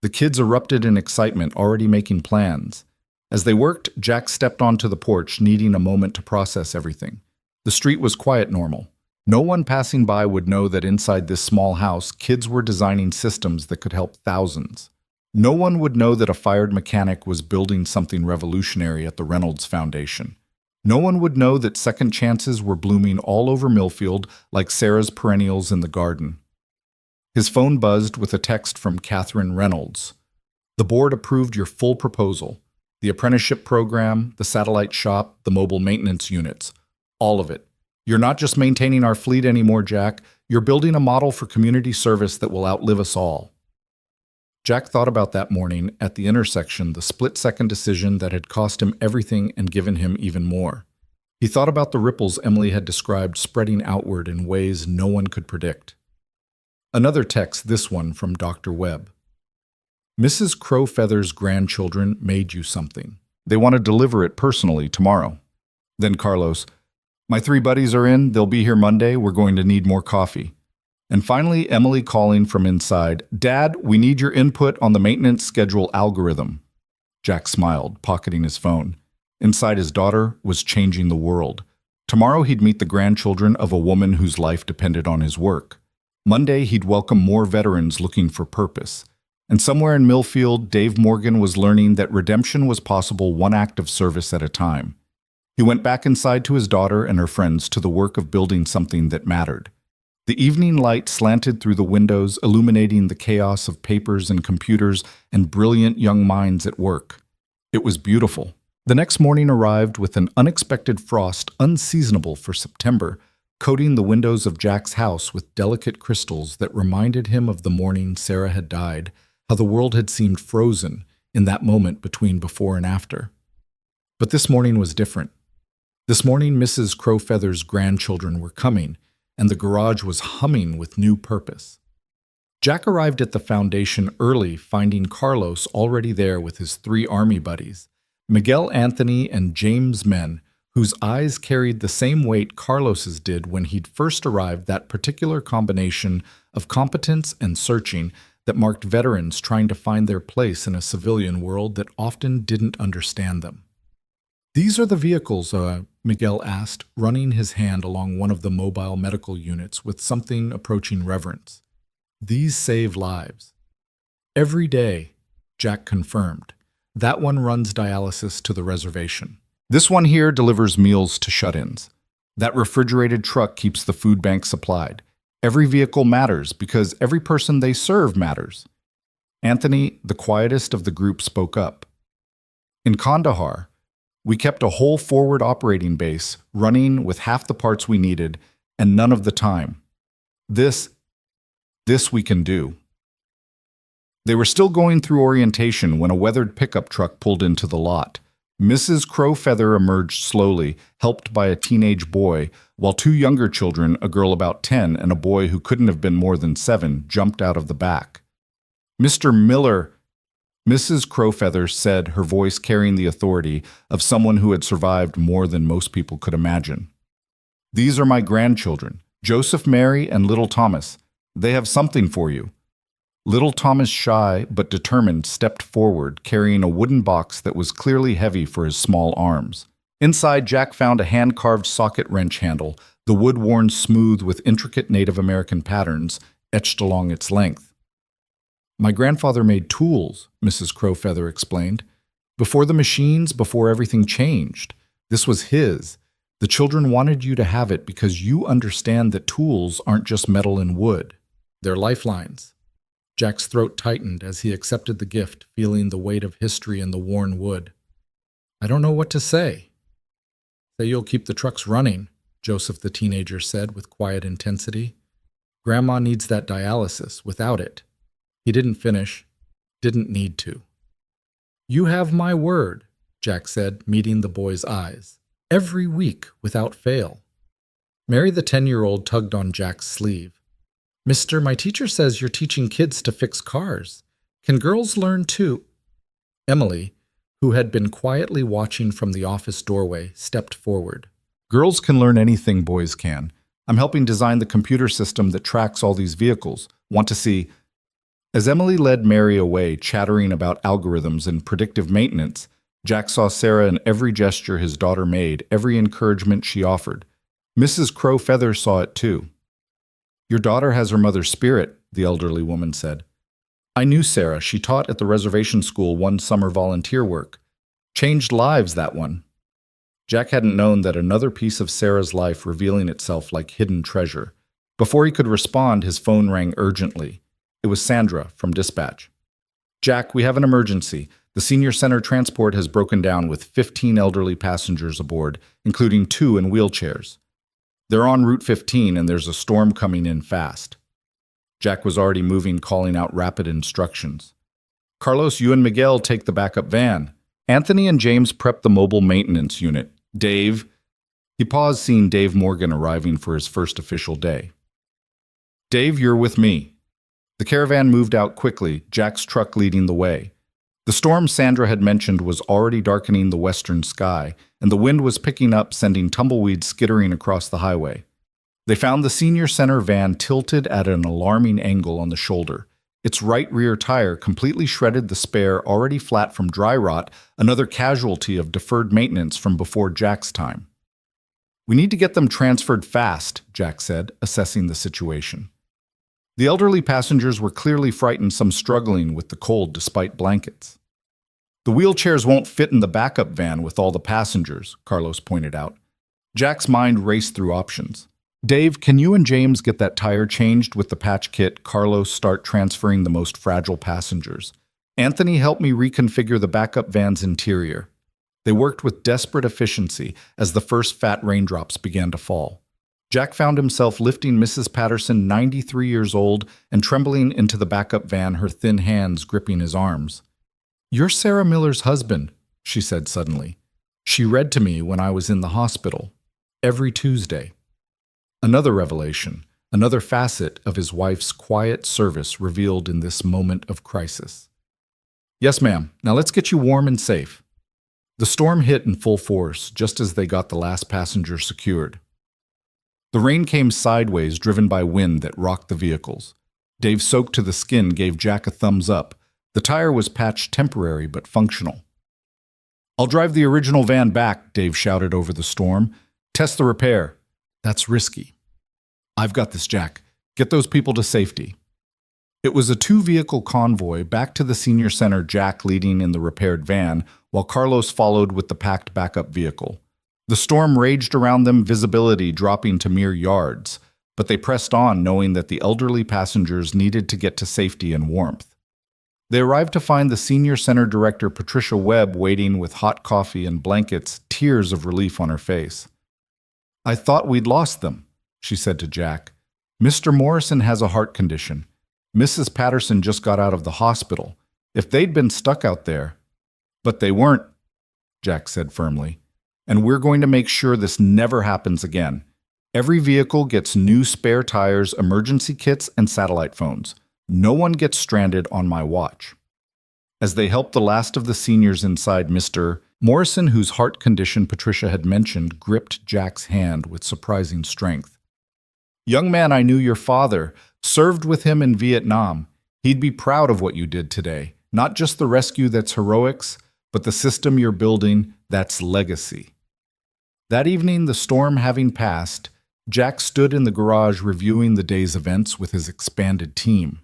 The kids erupted in excitement, already making plans. As they worked, Jack stepped onto the porch, needing a moment to process everything. The street was quiet normal. No one passing by would know that inside this small house, kids were designing systems that could help thousands. No one would know that a fired mechanic was building something revolutionary at the Reynolds Foundation. No one would know that second chances were blooming all over Millfield like Sarah's perennials in the garden. His phone buzzed with a text from Catherine Reynolds. The board approved your full proposal. The apprenticeship program, the satellite shop, the mobile maintenance units. All of it. You're not just maintaining our fleet anymore, Jack. You're building a model for community service that will outlive us all. Jack thought about that morning at the intersection, the split-second decision that had cost him everything and given him even more. He thought about the ripples Emily had described spreading outward in ways no one could predict. Another text, this one from Dr. Webb. Mrs. Crowfeather's grandchildren made you something. They want to deliver it personally tomorrow. Then Carlos, my 3 buddies are in. They'll be here Monday. We're going to need more coffee. And finally, Emily calling from inside. Dad, we need your input on the maintenance schedule algorithm. Jack smiled, pocketing his phone. Inside, his daughter was changing the world. Tomorrow he'd meet the grandchildren of a woman whose life depended on his work. Monday, he'd welcome more veterans looking for purpose. And somewhere in Millfield, Dave Morgan was learning that redemption was possible one act of service at a time. He went back inside to his daughter and her friends to the work of building something that mattered. The evening light slanted through the windows, illuminating the chaos of papers and computers and brilliant young minds at work. It was beautiful. The next morning arrived with an unexpected frost unseasonable for September, coating the windows of Jack's house with delicate crystals that reminded him of the morning Sarah had died, how the world had seemed frozen in that moment between before and after. But this morning was different. This morning, Mrs. Crowfeather's grandchildren were coming, and the garage was humming with new purpose. Jack arrived at the foundation early, finding Carlos already there with his 3 army buddies, Miguel Anthony and James Men, whose eyes carried the same weight Carlos's did when he'd first arrived, that particular combination of competence and searching that marked veterans trying to find their place in a civilian world that often didn't understand them. These are the vehicles, Miguel asked, running his hand along one of the mobile medical units with something approaching reverence. These save lives. Every day, Jack confirmed. That one runs dialysis to the reservation. This one here delivers meals to shut-ins. That refrigerated truck keeps the food bank supplied. Every vehicle matters because every person they serve matters. Anthony, the quietest of the group, spoke up. In Kandahar, we kept a whole forward operating base running with half the parts we needed and none of the time. This we can do. They were still going through orientation when a weathered pickup truck pulled into the lot. Mrs. Crowfeather emerged slowly, helped by a teenage boy, while two younger children, a girl about 10 and a boy who couldn't have been more than 7, jumped out of the back. "Mr. Miller," Mrs. Crowfeather said, her voice carrying the authority of someone who had survived more than most people could imagine. "These are my grandchildren, Joseph, Mary, and little Thomas. They have something for you." Little Thomas, shy but determined, stepped forward, carrying a wooden box that was clearly heavy for his small arms. Inside, Jack found a hand-carved socket wrench handle, the wood worn smooth with intricate Native American patterns etched along its length. "My grandfather made tools," Mrs. Crowfeather explained. "Before the machines, before everything changed. This was his. The children wanted you to have it because you understand that tools aren't just metal and wood. They're lifelines." Jack's throat tightened as he accepted the gift, feeling the weight of history in the worn wood. "I don't know what to say." "Say you'll keep the trucks running," Joseph the teenager said with quiet intensity. "Grandma needs that dialysis. Without it." He didn't finish. Didn't need to. "You have my word," Jack said, meeting the boy's eyes. "Every week, without fail." Mary, the 10-year-old, tugged on Jack's sleeve. "Mister, my teacher says you're teaching kids to fix cars. Can girls learn too?" Emily, who had been quietly watching from the office doorway, stepped forward. "Girls can learn anything boys can. I'm helping design the computer system that tracks all these vehicles. Want to see?" As Emily led Mary away, chattering about algorithms and predictive maintenance, Jack saw Sarah in every gesture his daughter made, every encouragement she offered. Mrs. Crowfeather saw it too. "Your daughter has her mother's spirit," the elderly woman said. "I knew Sarah. She taught at the reservation school one summer volunteer work. Changed lives, that one." Jack hadn't known that another piece of Sarah's life revealing itself like hidden treasure. Before he could respond, his phone rang urgently. It was Sandra from dispatch. "Jack, we have an emergency. The senior center transport has broken down with 15 elderly passengers aboard, including 2 in wheelchairs. They're on Route 15 and there's a storm coming in fast." Jack was already moving, calling out rapid instructions. "Carlos, you and Miguel take the backup van. Anthony and James prep the mobile maintenance unit. Dave..." He paused, seeing Dave Morgan arriving for his first official day. "Dave, you're with me." The caravan moved out quickly, Jack's truck leading the way. The storm Sandra had mentioned was already darkening the western sky, and the wind was picking up, sending tumbleweeds skittering across the highway. They found the senior center van tilted at an alarming angle on the shoulder. Its right rear tire completely shredded the spare, already flat from dry rot, another casualty of deferred maintenance from before Jack's time. "We need to get them transferred fast," Jack said, assessing the situation. The elderly passengers were clearly frightened, some struggling with the cold despite blankets. "The wheelchairs won't fit in the backup van with all the passengers," Carlos pointed out. Jack's mind raced through options. "Dave, can you and James get that tire changed with the patch kit? Carlos, start transferring the most fragile passengers. Anthony, help me reconfigure the backup van's interior." They worked with desperate efficiency as the first fat raindrops began to fall. Jack found himself lifting Mrs. Patterson, 93 years old, and trembling into the backup van, her thin hands gripping his arms. "You're Sarah Miller's husband," she said suddenly. "She read to me when I was in the hospital. Every Tuesday." Another revelation, another facet of his wife's quiet service revealed in this moment of crisis. "Yes, ma'am. Now let's get you warm and safe." The storm hit in full force just as they got the last passenger secured. The rain came sideways, driven by wind that rocked the vehicles. Dave, soaked to the skin, gave Jack a thumbs up. The tire was patched temporary but functional. "I'll drive the original van back," Dave shouted over the storm. "Test the repair." "That's risky." "I've got this, Jack. Get those people to safety." It was a 2-vehicle convoy back to the senior center, Jack leading in the repaired van, while Carlos followed with the packed backup vehicle. The storm raged around them, visibility dropping to mere yards, but they pressed on, knowing that the elderly passengers needed to get to safety and warmth. They arrived to find the senior center director, Patricia Webb, waiting with hot coffee and blankets, tears of relief on her face. "I thought we'd lost them," she said to Jack. "Mr. Morrison has a heart condition. Mrs. Patterson just got out of the hospital. If they'd been stuck out there— But they weren't, Jack said firmly. And we're going to make sure this never happens again. Every vehicle gets new spare tires, emergency kits, and satellite phones. No one gets stranded on my watch. As they helped the last of the seniors inside, Mr. Morrison, whose heart condition Patricia had mentioned, gripped Jack's hand with surprising strength. Young man, I knew your father, served with him in Vietnam. He'd be proud of what you did today. Not just the rescue that's heroics, but the system you're building that's legacy. That evening, the storm having passed, Jack stood in the garage reviewing the day's events with his expanded team.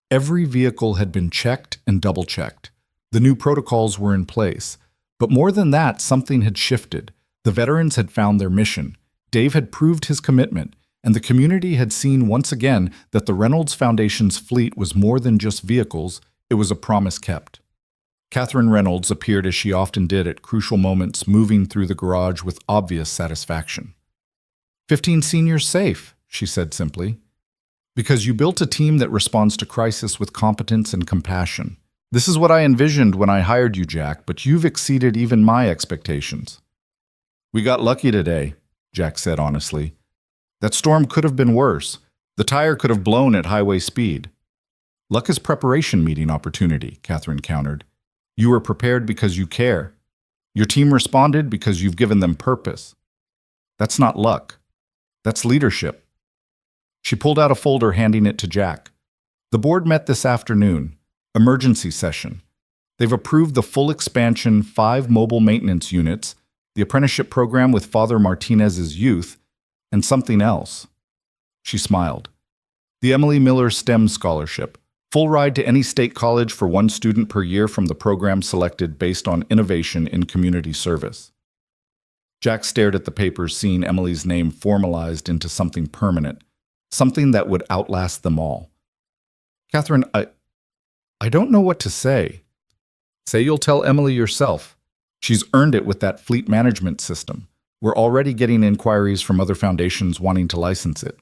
Every vehicle had been checked and double-checked. The new protocols were in place. But more than that, something had shifted. The veterans had found their mission. Dave had proved his commitment, and the community had seen once again that the Reynolds Foundation's fleet was more than just vehicles, it was a promise kept. Catherine Reynolds appeared as she often did at crucial moments, moving through the garage with obvious satisfaction. 15 seniors safe, she said simply. Because you built a team that responds to crisis with competence and compassion. This is what I envisioned when I hired you, Jack, but you've exceeded even my expectations. We got lucky today, Jack said honestly. That storm could have been worse. The tire could have blown at highway speed. Luck is preparation meeting opportunity, Catherine countered. You were prepared because you care. Your team responded because you've given them purpose. That's not luck. That's leadership. She pulled out a folder, handing it to Jack. The board met this afternoon. Emergency session. They've approved the full expansion 5 mobile maintenance units, the apprenticeship program with Father Martinez's youth, and something else. She smiled. The Emily Miller STEM Scholarship. Full ride to any state college for 1 student per year from the program selected based on innovation in community service. Jack stared at the papers, seeing Emily's name formalized into something permanent, something that would outlast them all. Catherine, I don't know what to say. Say you'll tell Emily yourself. She's earned it with that fleet management system. We're already getting inquiries from other foundations wanting to license it.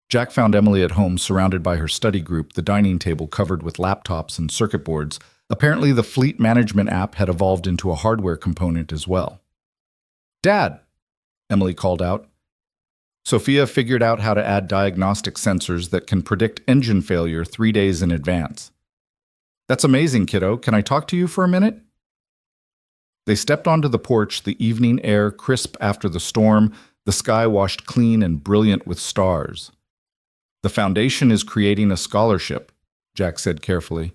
Jack found Emily at home, surrounded by her study group, the dining table covered with laptops and circuit boards. Apparently, the fleet management app had evolved into a hardware component as well. Dad, Emily called out. Sophia figured out how to add diagnostic sensors that can predict engine failure 3 days in advance. That's amazing, kiddo. Can I talk to you for a minute? They stepped onto the porch, the evening air crisp after the storm, the sky washed clean and brilliant with stars. The foundation is creating a scholarship, Jack said carefully,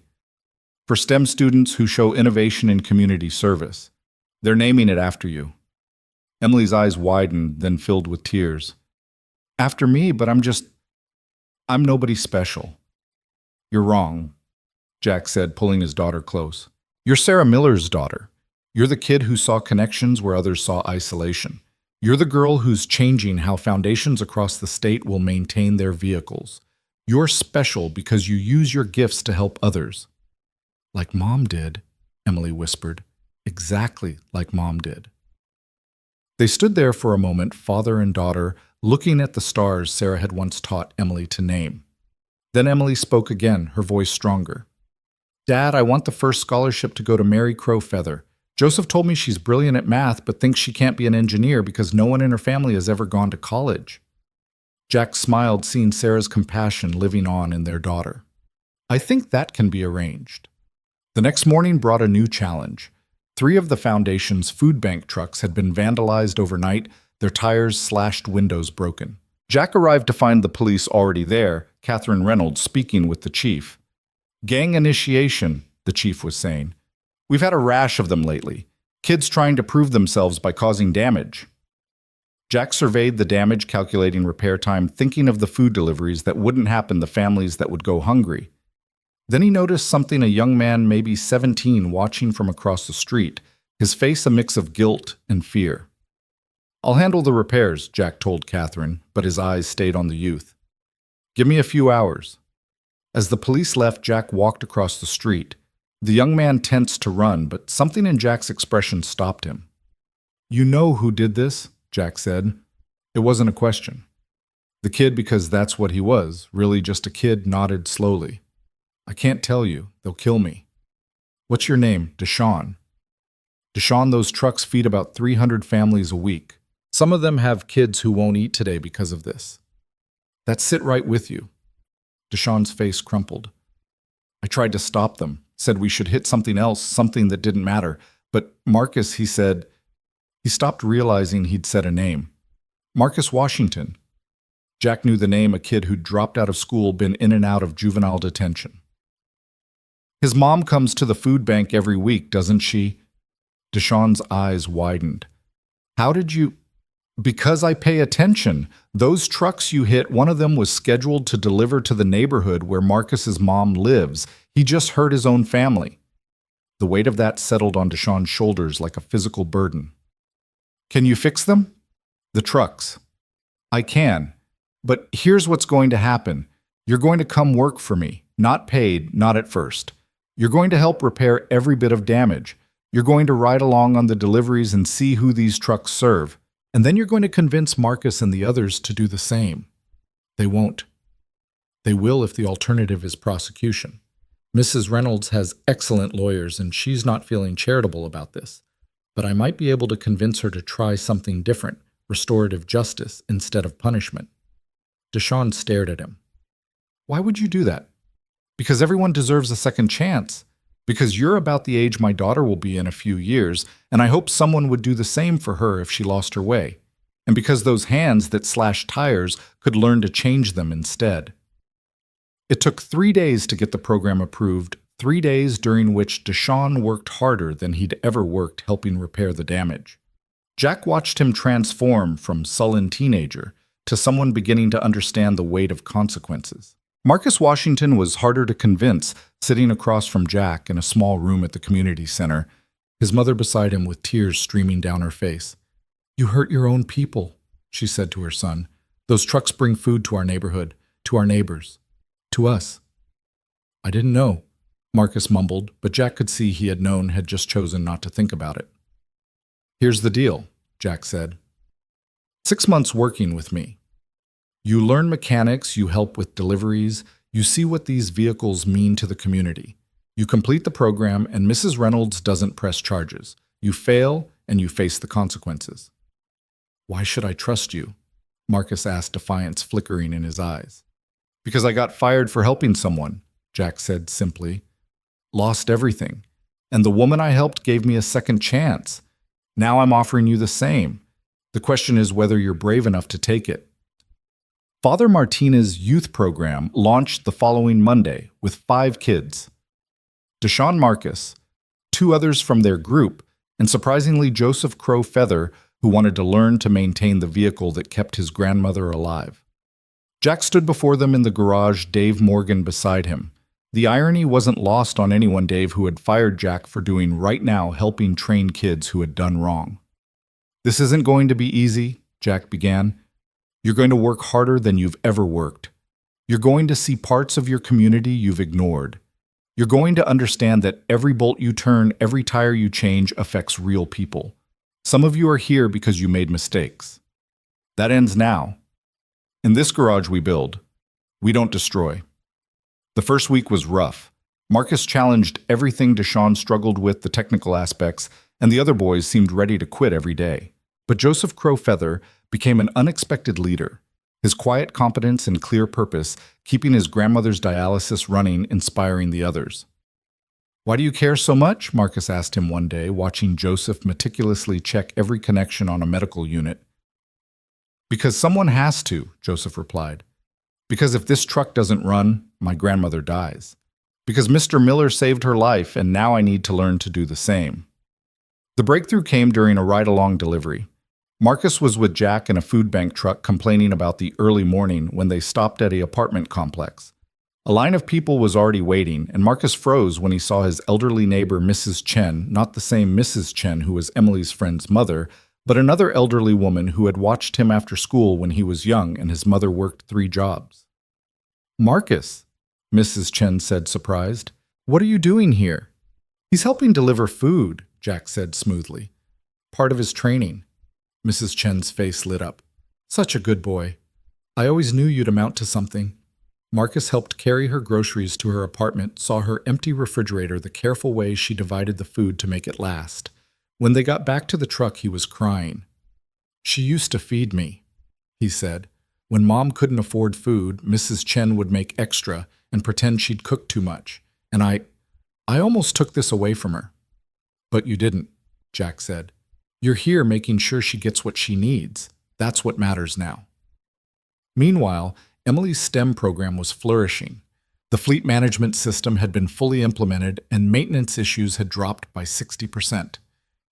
for STEM students who show innovation in community service. They're naming it after you. Emily's eyes widened, then filled with tears. After me, but I'm nobody special. You're wrong, Jack said, pulling his daughter close. You're Sarah Miller's daughter. You're the kid who saw connections where others saw isolation. You're the girl who's changing how foundations across the state will maintain their vehicles. You're special because you use your gifts to help others. Like Mom did, Emily whispered. Exactly like Mom did. They stood there for a moment, father and daughter, looking at the stars Sarah had once taught Emily to name. Then Emily spoke again, her voice stronger. Dad, I want the first scholarship to go to Mary Crowfeather. Joseph told me she's brilliant at math, but thinks she can't be an engineer because no one in her family has ever gone to college. Jack smiled, seeing Sarah's compassion living on in their daughter. I think that can be arranged. The next morning brought a new challenge. 3 of the foundation's food bank trucks had been vandalized overnight, their tires slashed, windows broken. Jack arrived to find the police already there, Catherine Reynolds speaking with the chief. Gang initiation, the chief was saying. We've had a rash of them lately. Kids trying to prove themselves by causing damage. Jack surveyed the damage, calculating repair time, thinking of the food deliveries that wouldn't happen, the families that would go hungry. Then he noticed something, a young man, maybe 17, watching from across the street, his face a mix of guilt and fear. I'll handle the repairs, Jack told Catherine, but his eyes stayed on the youth. Give me a few hours. As the police left, Jack walked across the street. The young man tensed to run, but something in Jack's expression stopped him. You know who did this, Jack said. It wasn't a question. The kid, because that's what he was, really just a kid, nodded slowly. I can't tell you. They'll kill me. What's your name? Deshawn. Deshawn, those trucks feed about 300 families a week. Some of them have kids who won't eat today because of this. That sit right with you. Deshawn's face crumpled. I tried to stop them, said we should hit something else, something that didn't matter. But Marcus, he said, he stopped realizing he'd said a name. Marcus Washington. Jack knew the name, a kid who'd dropped out of school, been in and out of juvenile detention. His mom comes to the food bank every week, doesn't she? Deshawn's eyes widened. How did you... Because I pay attention. Those trucks you hit, one of them was scheduled to deliver to the neighborhood where Marcus's mom lives. He just hurt his own family. The weight of that settled on Deshawn's shoulders like a physical burden. Can you fix them? The trucks. I can. But here's what's going to happen. You're going to come work for me. Not paid, not at first. You're going to help repair every bit of damage. You're going to ride along on the deliveries and see who these trucks serve. And then you're going to convince Marcus and the others to do the same. They won't. They will if the alternative is prosecution. Mrs. Reynolds has excellent lawyers, and she's not feeling charitable about this. But I might be able to convince her to try something different, restorative justice instead of punishment. Deshawn stared at him. Why would you do that? Because everyone deserves a second chance. Because you're about the age my daughter will be in a few years, and I hope someone would do the same for her if she lost her way. And because those hands that slash tires could learn to change them instead. It took 3 days to get the program approved, 3 days during which Deshawn worked harder than he'd ever worked helping repair the damage. Jack watched him transform from sullen teenager to someone beginning to understand the weight of consequences. Marcus Washington was harder to convince, sitting across from Jack in a small room at the community center, his mother beside him with tears streaming down her face. You hurt your own people, she said to her son. Those trucks bring food to our neighborhood, to our neighbors, to us. I didn't know, Marcus mumbled, but Jack could see he had known, had just chosen not to think about it. Here's the deal, Jack said. 6 months working with me. You learn mechanics, you help with deliveries, you see what these vehicles mean to the community. You complete the program, and Mrs. Reynolds doesn't press charges. You fail, and you face the consequences. Why should I trust you? Marcus asked, defiance flickering in his eyes. Because I got fired for helping someone, Jack said simply. Lost everything. And the woman I helped gave me a second chance. Now I'm offering you the same. The question is whether you're brave enough to take it. Father Martinez's youth program launched the following Monday with 5 kids. Deshawn Marcus, 2 others from their group, and surprisingly Joseph Crow Feather, who wanted to learn to maintain the vehicle that kept his grandmother alive. Jack stood before them in the garage, Dave Morgan beside him. The irony wasn't lost on anyone, Dave, who had fired Jack for doing right now helping train kids who had done wrong. This isn't going to be easy, Jack began. You're going to work harder than you've ever worked. You're going to see parts of your community you've ignored. You're going to understand that every bolt you turn, every tire you change affects real people. Some of you are here because you made mistakes. That ends now. In this garage we build. We don't destroy. The first week was rough. Marcus challenged everything Deshawn struggled with, the technical aspects, and the other boys seemed ready to quit every day. But Joseph Crow Feather became an unexpected leader, his quiet competence and clear purpose keeping his grandmother's dialysis running, inspiring the others. Why do you care so much? Marcus asked him one day, watching Joseph meticulously check every connection on a medical unit. Because someone has to, Joseph replied. Because if this truck doesn't run, my grandmother dies. Because Mr. Miller saved her life, and now I need to learn to do the same. The breakthrough came during a ride-along delivery. Marcus was with Jack in a food bank truck complaining about the early morning when they stopped at an apartment complex. A line of people was already waiting, and Marcus froze when he saw his elderly neighbor, Mrs. Chen, not the same Mrs. Chen who was Emily's friend's mother, but another elderly woman who had watched him after school when he was young and his mother worked 3 jobs. Marcus, Mrs. Chen said, surprised. What are you doing here? He's helping deliver food, Jack said smoothly. Part of his training. Mrs. Chen's face lit up. Such a good boy. I always knew you'd amount to something. Marcus helped carry her groceries to her apartment, saw her empty refrigerator, the careful way she divided the food to make it last. When they got back to the truck, he was crying. "She used to feed me," he said. "When Mom couldn't afford food, Mrs. Chen would make extra and pretend she'd cooked too much. And I almost took this away from her." "But you didn't," Jack said. "You're here making sure she gets what she needs. That's what matters now." Meanwhile, Emily's STEM program was flourishing. The fleet management system had been fully implemented and maintenance issues had dropped by 60%.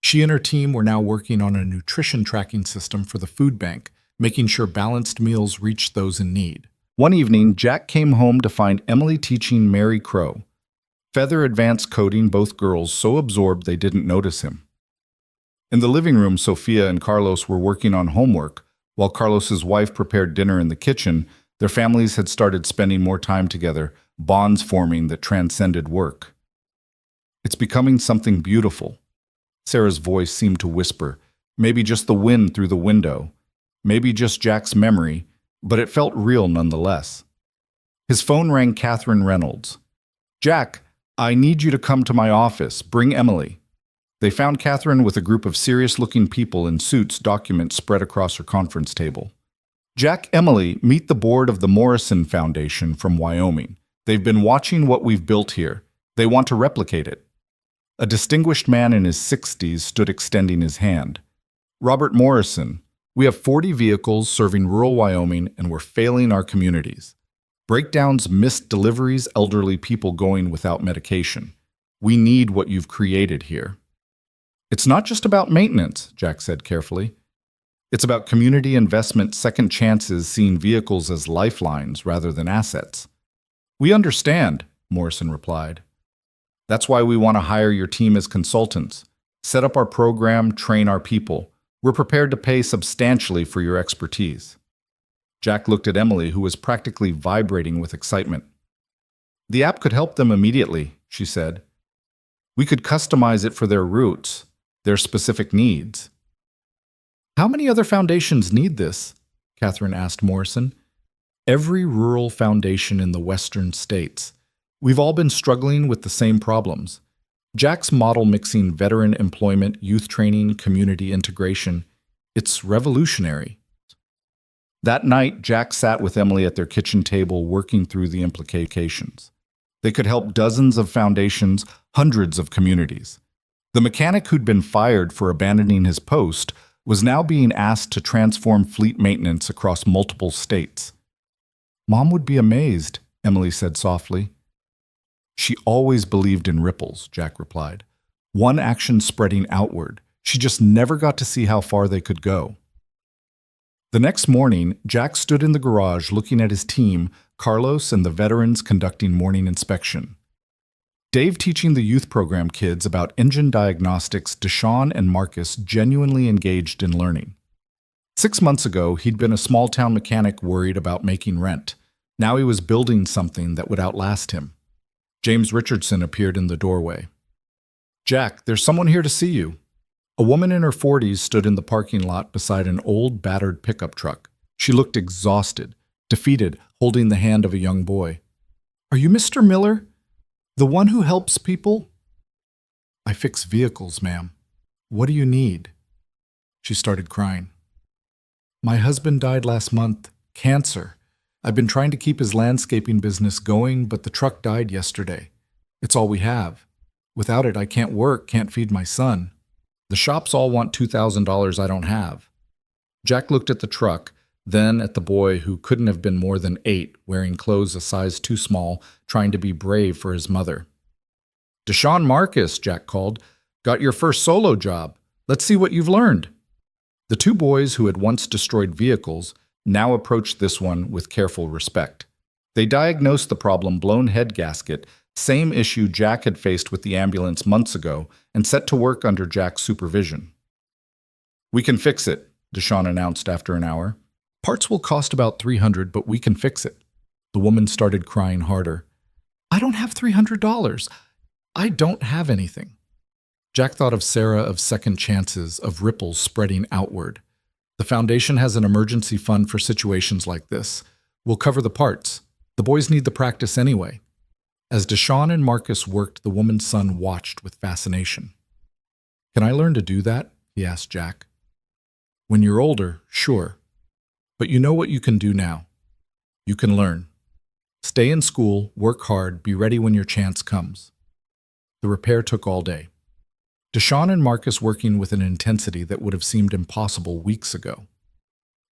She and her team were now working on a nutrition tracking system for the food bank, making sure balanced meals reached those in need. One evening, Jack came home to find Emily teaching Mary Crow. Feather advanced coding, both girls so absorbed they didn't notice him. In the living room, Sophia and Carlos were working on homework. While Carlos's wife prepared dinner in the kitchen, their families had started spending more time together, bonds forming that transcended work. "It's becoming something beautiful." Sarah's voice seemed to whisper, maybe just the wind through the window, maybe just Jack's memory, but it felt real nonetheless. His phone rang. Catherine Reynolds. "Jack, I need you to come to my office. Bring Emily." They found Catherine with a group of serious-looking people in suits, documents spread across her conference table. "Jack, Emily, meet the board of the Morrison Foundation from Wyoming. They've been watching what we've built here. They want to replicate it." A distinguished man in his 60s stood extending his hand. "Robert Morrison, we have 40 vehicles serving rural Wyoming and we're failing our communities. Breakdowns, missed deliveries, elderly people going without medication. We need what you've created here." "It's not just about maintenance," Jack said carefully. "It's about community investment, second chances, seeing vehicles as lifelines rather than assets." "We understand," Morrison replied. "That's why we want to hire your team as consultants. Set up our program, train our people. We're prepared to pay substantially for your expertise." Jack looked at Emily, who was practically vibrating with excitement. "The app could help them immediately," she said. "We could customize it for their routes, their specific needs." "How many other foundations need this?" Catherine asked Morrison. "Every rural foundation in the western states. We've all been struggling with the same problems." Jack's model, mixing veteran employment, youth training, community integration, it's revolutionary. That night, Jack sat with Emily at their kitchen table, working through the implications. They could help dozens of foundations, hundreds of communities. The mechanic who'd been fired for abandoning his post was now being asked to transform fleet maintenance across multiple states. "Mom would be amazed," Emily said softly. "She always believed in ripples," Jack replied. "One action spreading outward. She just never got to see how far they could go." The next morning, Jack stood in the garage looking at his team, Carlos and the veterans conducting morning inspection. Dave teaching the youth program kids about engine diagnostics, Deshaun and Marcus genuinely engaged in learning. 6 months ago, he'd been a small-town mechanic worried about making rent. Now he was building something that would outlast him. James Richardson appeared in the doorway. "Jack, there's someone here to see you." A woman in her 40s stood in the parking lot beside an old, battered pickup truck. She looked exhausted, defeated, holding the hand of a young boy. "Are you Mr. Miller? The one who helps people?" "I fix vehicles, ma'am. What do you need?" She started crying. "My husband died last month. Cancer. I've been trying to keep his landscaping business going, but the truck died yesterday. It's all we have. Without it, I can't work, can't feed my son. The shops all want $2,000 I don't have." Jack looked at the truck, then at the boy who couldn't have been more than 8, wearing clothes a size too small, trying to be brave for his mother. "Deshaun Marcus," Jack called. "Got your first solo job. Let's see what you've learned." The two boys who had once destroyed vehicles now approached this one with careful respect. They diagnosed the problem, blown head gasket, same issue Jack had faced with the ambulance months ago, and set to work under Jack's supervision. "We can fix it," Deshaun announced after an hour. "Parts will cost about $300, but we can fix it." The woman started crying harder. "I don't have $300. I don't have anything." Jack thought of Sarah, of second chances, of ripples spreading outward. The foundation has an emergency fund for situations like this. We'll cover the parts. The boys need the practice anyway. As Deshaun and Marcus worked, the woman's son watched with fascination. Can I learn to do that? He asked Jack. When you're older, sure. But you know what you can do now. You can learn. Stay in school, work hard, be ready when your chance comes. The repair took all day. Deshaun and Marcus working with an intensity that would have seemed impossible weeks ago.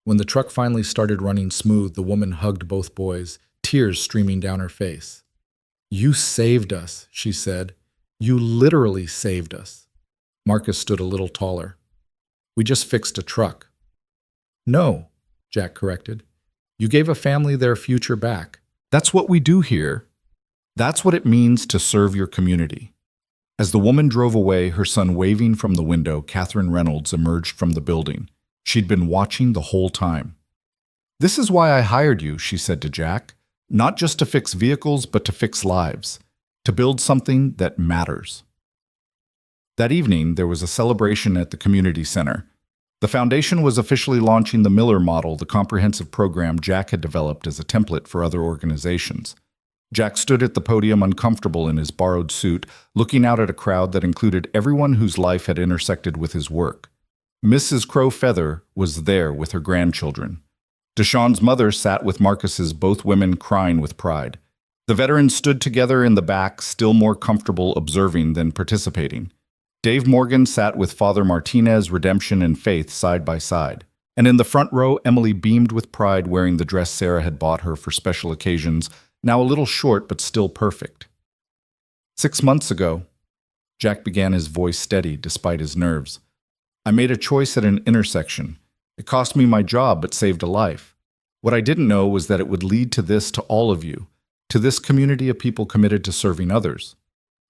When the truck finally started running smooth, the woman hugged both boys, tears streaming down her face. You saved us, she said. You literally saved us. Marcus stood a little taller. We just fixed a truck. No, Jack corrected. You gave a family their future back. That's what we do here. That's what it means to serve your community. As the woman drove away, her son waving from the window, Catherine Reynolds emerged from the building. She'd been watching the whole time. This is why I hired you, she said to Jack. Not just to fix vehicles, but to fix lives. To build something that matters. That evening, there was a celebration at the community center. The foundation was officially launching the Miller Model, the comprehensive program Jack had developed as a template for other organizations. Jack stood at the podium uncomfortable in his borrowed suit, looking out at a crowd that included everyone whose life had intersected with his work. Mrs. Crow Feather was there with her grandchildren. Deshaun's mother sat with Marcus's, both women crying with pride. The veterans stood together in the back, still more comfortable observing than participating. Dave Morgan sat with Father Martinez, Redemption, and Faith side by side. And in the front row, Emily beamed with pride wearing the dress Sarah had bought her for special occasions, now a little short but still perfect. 6 months ago, Jack began, his voice steady despite his nerves. I made a choice at an intersection. It cost me my job but saved a life. What I didn't know was that it would lead to this, to all of you, to this community of people committed to serving others.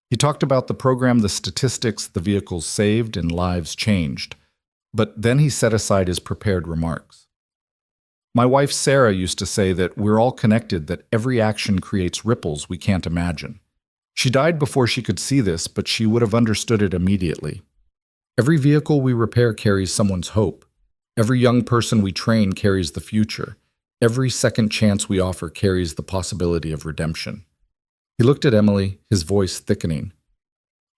He talked about the program, the statistics, the vehicles saved, and lives changed. But then he set aside his prepared remarks. My wife Sarah used to say that we're all connected, that every action creates ripples we can't imagine. She died before she could see this, but she would have understood it immediately. Every vehicle we repair carries someone's hope. Every young person we train carries the future. Every second chance we offer carries the possibility of redemption. He looked at Emily, his voice thickening.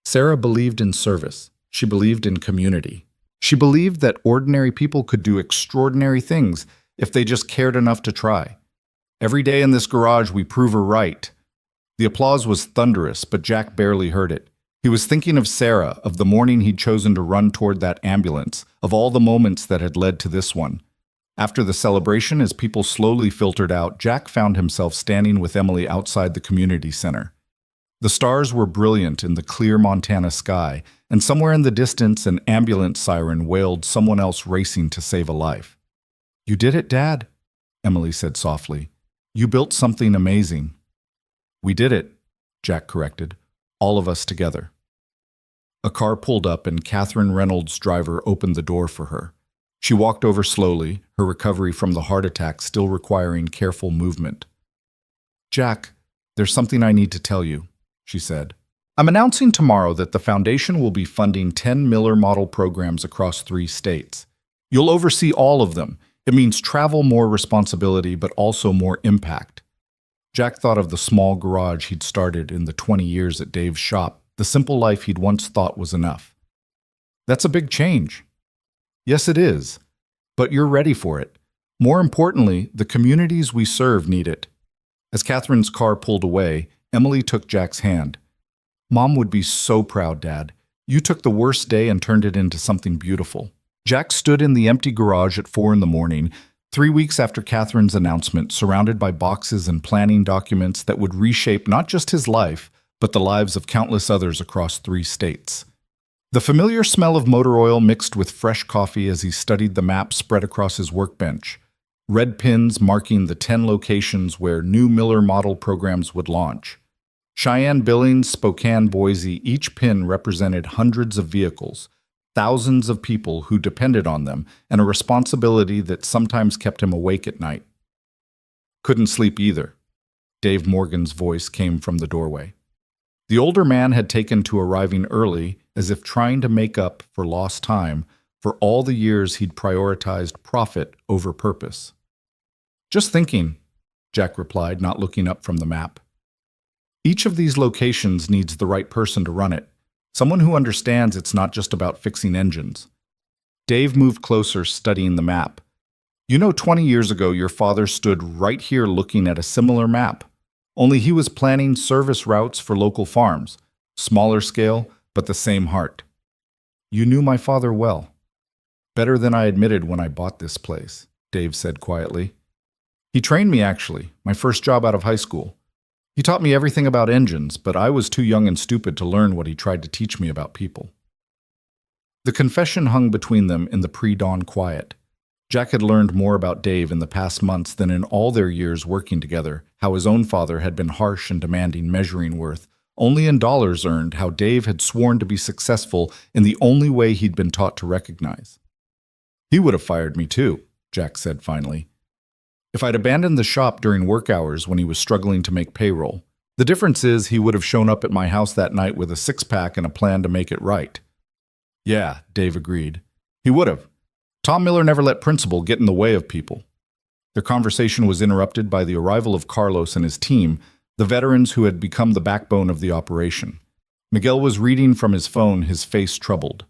Sarah believed in service. She believed in community. She believed that ordinary people could do extraordinary things if they just cared enough to try. Every day in this garage, we prove her right. The applause was thunderous, but Jack barely heard it. He was thinking of Sarah, of the morning he'd chosen to run toward that ambulance, of all the moments that had led to this one. After the celebration, as people slowly filtered out, Jack found himself standing with Emily outside the community center. The stars were brilliant in the clear Montana sky, and somewhere in the distance an ambulance siren wailed someone else racing to save a life. You did it, Dad, Emily said softly. You built something amazing. We did it, Jack corrected, all of us together. A car pulled up and Catherine Reynolds' driver opened the door for her. She walked over slowly, her recovery from the heart attack still requiring careful movement. Jack, there's something I need to tell you, she said. I'm announcing tomorrow that the foundation will be funding 10 Miller Model programs across 3 states. You'll oversee all of them. It means travel, more responsibility, but also more impact. Jack thought of the small garage he'd started in the 20 years at Dave's shop, the simple life he'd once thought was enough. That's a big change. Yes, it is. But you're ready for it. More importantly, the communities we serve need it. As Catherine's car pulled away, Emily took Jack's hand. Mom would be so proud, Dad. You took the worst day and turned it into something beautiful. Jack stood in the empty garage at 4 a.m, 3 weeks after Catherine's announcement, surrounded by boxes and planning documents that would reshape not just his life, but the lives of countless others across 3 states. The familiar smell of motor oil mixed with fresh coffee as he studied the map spread across his workbench. Red pins marking the 10 locations where new Miller Model programs would launch. Cheyenne, Billings, Spokane, Boise, each pin represented hundreds of vehicles, thousands of people who depended on them, and a responsibility that sometimes kept him awake at night. Couldn't sleep either. Dave Morgan's voice came from the doorway. The older man had taken to arriving early, as if trying to make up for lost time, For all the years he'd prioritized profit over purpose. "Just thinking," Jack replied, not looking up from the map. "Each of these locations needs the right person to run it, someone who understands it's not just about fixing engines." Dave moved closer, studying the map. "You know, 20 years ago, your father stood right here looking at a similar map. Only he was planning service routes for local farms, smaller scale, but the same heart. You knew my father well." "Better than I admitted when I bought this place," Dave said quietly. "He trained me, actually, my first job out of high school. He taught me everything about engines, but I was too young and stupid to learn what he tried to teach me about people." The confession hung between them in the pre-dawn quiet. Jack had learned more about Dave in the past months than in all their years working together, how his own father had been harsh and demanding, measuring worth only in dollars earned, how Dave had sworn to be successful in the only way he'd been taught to recognize. "He would have fired me too," Jack said finally. "If I'd abandoned the shop during work hours when he was struggling to make payroll. The difference is he would have shown up at my house that night with a six-pack and a plan to make it right." "Yeah," Dave agreed. "He would have. Tom Miller never let principle get in the way of people." Their conversation was interrupted by the arrival of Carlos and his team, the veterans who had become the backbone of the operation. Miguel was reading from his phone, his face troubled.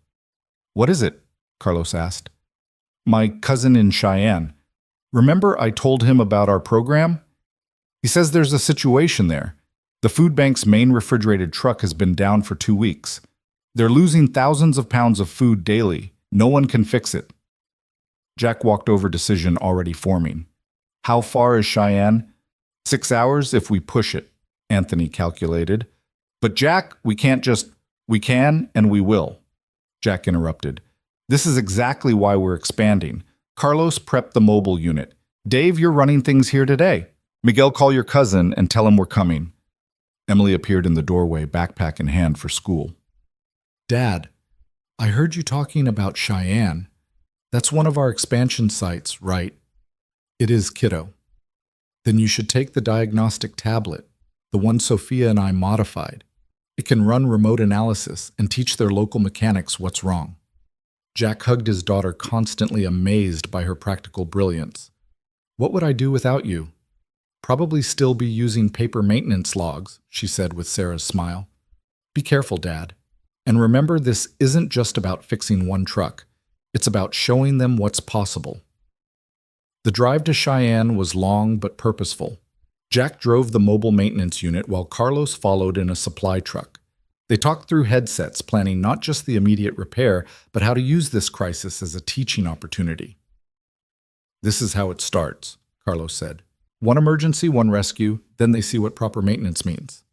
"What is it?" Carlos asked. "My cousin in Cheyenne. Remember I told him about our program? He says there's a situation there. The food bank's main refrigerated truck has been down for 2 weeks. They're losing thousands of pounds of food daily. No one can fix it." Jack walked over, decision already forming. "How far is Cheyenne?" 6 hours if we push it," Anthony calculated. "But Jack, we can't just—" "We can and we will," Jack interrupted. "This is exactly why we're expanding. Carlos prepped the mobile unit. Dave, you're running things here today. Miguel, call your cousin and tell him we're coming." Emily appeared in the doorway, backpack in hand for school. "Dad, I heard you talking about Cheyenne. That's one of our expansion sites, right?" "It is, kiddo." "Then you should take the diagnostic tablet, the one Sophia and I modified. It can run remote analysis and teach their local mechanics what's wrong." Jack hugged his daughter, constantly amazed by her practical brilliance. "What would I do without you?" "Probably still be using paper maintenance logs," she said with Sarah's smile. "Be careful, Dad. And remember, this isn't just about fixing one truck. It's about showing them what's possible." The drive to Cheyenne was long but purposeful. Jack drove the mobile maintenance unit while Carlos followed in a supply truck. They talked through headsets, planning not just the immediate repair, but how to use this crisis as a teaching opportunity. "This is how it starts," Carlos said. "One emergency, one rescue, then they see what proper maintenance means."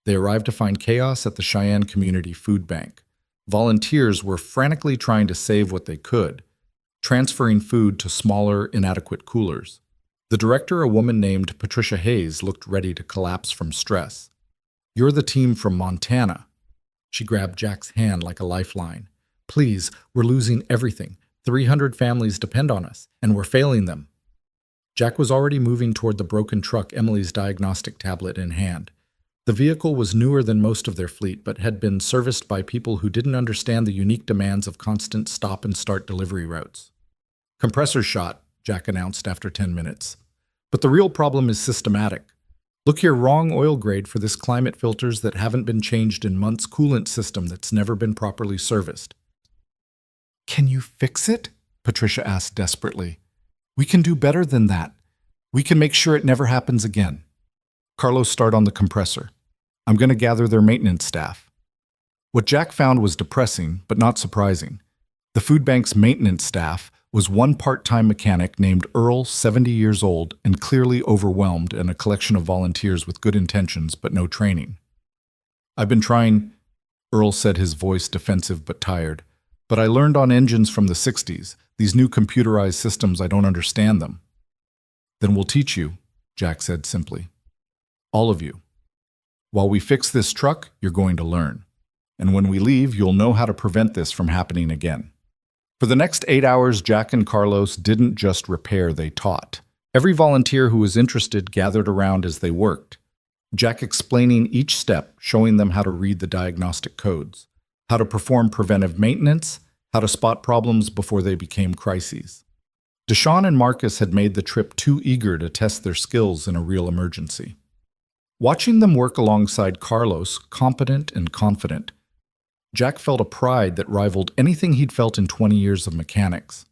They arrived to find chaos at the Cheyenne Community Food Bank. Volunteers were frantically trying to save what they could, transferring food to smaller, inadequate coolers. The director, a woman named Patricia Hayes, looked ready to collapse from stress. "You're the team from Montana." She grabbed Jack's hand like a lifeline. "Please, we're losing everything. 300 families depend on us, and we're failing them." Jack was already moving toward the broken truck, Emily's diagnostic tablet in hand. The vehicle was newer than most of their fleet, but had been serviced by people who didn't understand the unique demands of constant stop-and-start delivery routes. "Compressor shot," Jack announced after 10 minutes. "But the real problem is systematic. Look here, wrong oil grade for this climate, filters that haven't been changed in months, coolant system that's never been properly serviced." "Can you fix it?" Patricia asked desperately. "We can do better than that. We can make sure it never happens again." Carlos started on the compressor. "I'm going to gather their maintenance staff." What Jack found was depressing, but not surprising. The food bank's maintenance staff was one part-time mechanic named Earl, 70 years old, and clearly overwhelmed, and a collection of volunteers with good intentions but no training. "I've been trying," Earl said, his voice defensive but tired. "But I learned on engines from the 60s. These new computerized systems, I don't understand them." "Then we'll teach you," Jack said simply. "All of you. While we fix this truck, you're going to learn. And when we leave, you'll know how to prevent this from happening again." For the next 8 hours, Jack and Carlos didn't just repair, they taught. Every volunteer who was interested gathered around as they worked. Jack explaining each step, showing them how to read the diagnostic codes, how to perform preventive maintenance, how to spot problems before they became crises. Deshaun and Marcus had made the trip too eager to test their skills in a real emergency. Watching them work alongside Carlos, competent and confident, Jack felt a pride that rivaled anything he'd felt in 20 years of mechanics.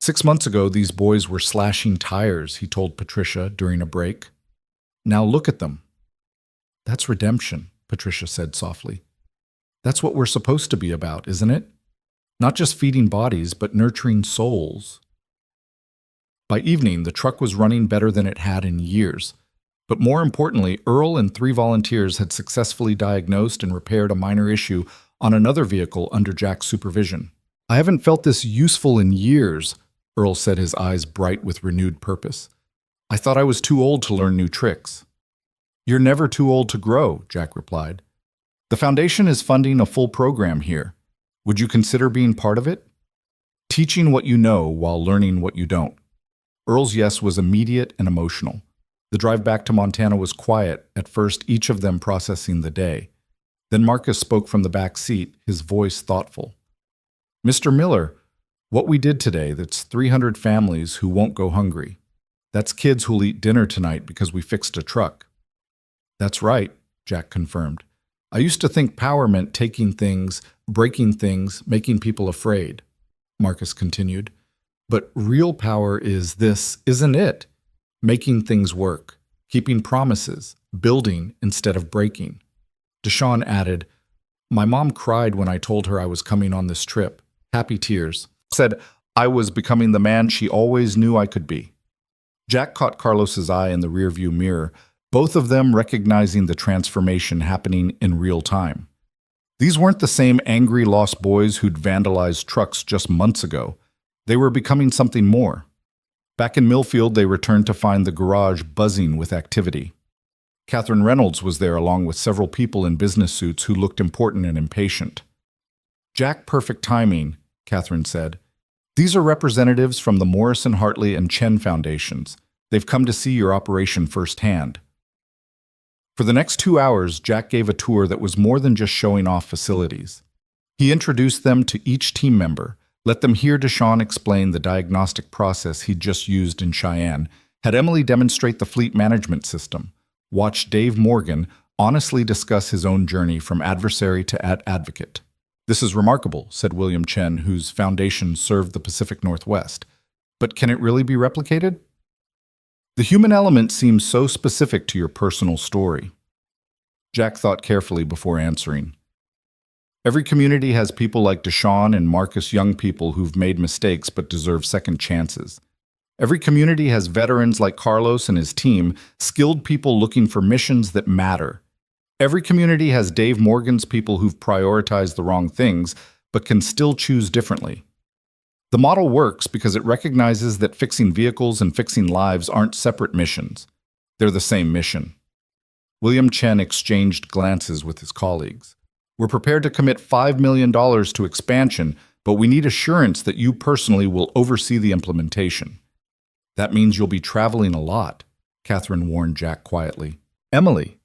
6 months ago, these boys were slashing tires, he told Patricia during a break. Now look at them. That's redemption, Patricia said softly. That's what we're supposed to be about, isn't it? Not just feeding bodies, but nurturing souls. By evening, the truck was running better than it had in years. But more importantly, Earl and 3 volunteers had successfully diagnosed and repaired a minor issue on another vehicle under Jack's supervision. I haven't felt this useful in years, Earl said, his eyes bright with renewed purpose. I thought I was too old to learn new tricks. You're never too old to grow, Jack replied. The foundation is funding a full program here. Would you consider being part of it? Teaching what you know while learning what you don't. Earl's yes was immediate and emotional. The drive back to Montana was quiet, at first each of them processing the day. Then Marcus spoke from the back seat, his voice thoughtful. Mr. Miller, what we did today, that's 300 families who won't go hungry. That's kids who'll eat dinner tonight because we fixed a truck. That's right, Jack confirmed. I used to think power meant taking things, breaking things, making people afraid, Marcus continued. But real power is this, isn't it? Making things work, keeping promises, building instead of breaking. Deshaun added, My mom cried when I told her I was coming on this trip. Happy tears. Said I was becoming the man she always knew I could be. Jack caught Carlos's eye in the rearview mirror, both of them recognizing the transformation happening in real time. These weren't the same angry lost boys who'd vandalized trucks just months ago. They were becoming something more. Back in Millfield, they returned to find the garage buzzing with activity. Catherine Reynolds was there along with several people in business suits who looked important and impatient. Jack, perfect timing, Catherine said. These are representatives from the Morrison, Hartley, and Chen Foundations. They've come to see your operation firsthand. For the next 2 hours, Jack gave a tour that was more than just showing off facilities. He introduced them to each team member, let them hear Deshaun explain the diagnostic process he'd just used in Cheyenne, had Emily demonstrate the fleet management system, watched Dave Morgan honestly discuss his own journey from adversary to advocate. This is remarkable, said William Chen, whose foundation served the Pacific Northwest. But can it really be replicated? The human element seems so specific to your personal story. Jack thought carefully before answering. Every community has people like Deshaun and Marcus, young people who've made mistakes but deserve second chances. Every community has veterans like Carlos and his team, skilled people looking for missions that matter. Every community has Dave Morgan's people who've prioritized the wrong things but can still choose differently. The model works because it recognizes that fixing vehicles and fixing lives aren't separate missions. They're the same mission. William Chen exchanged glances with his colleagues. We're prepared to commit $5 million to expansion, but we need assurance that you personally will oversee the implementation. That means you'll be traveling a lot, Catherine warned Jack quietly. Emily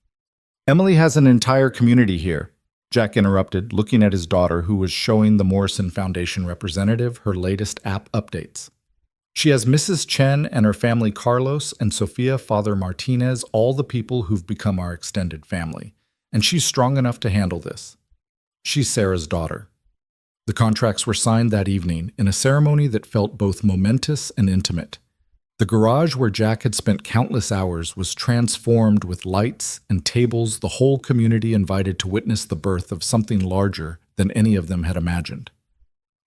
has an entire community here, Jack interrupted, looking at his daughter, who was showing the Morrison Foundation representative her latest app updates. She has Mrs. Chen and her family Carlos and Sophia Father Martinez, all the people who've become our extended family, and she's strong enough to handle this. She's Sarah's daughter. The contracts were signed that evening in a ceremony that felt both momentous and intimate. The garage where Jack had spent countless hours was transformed with lights and tables, the whole community invited to witness the birth of something larger than any of them had imagined.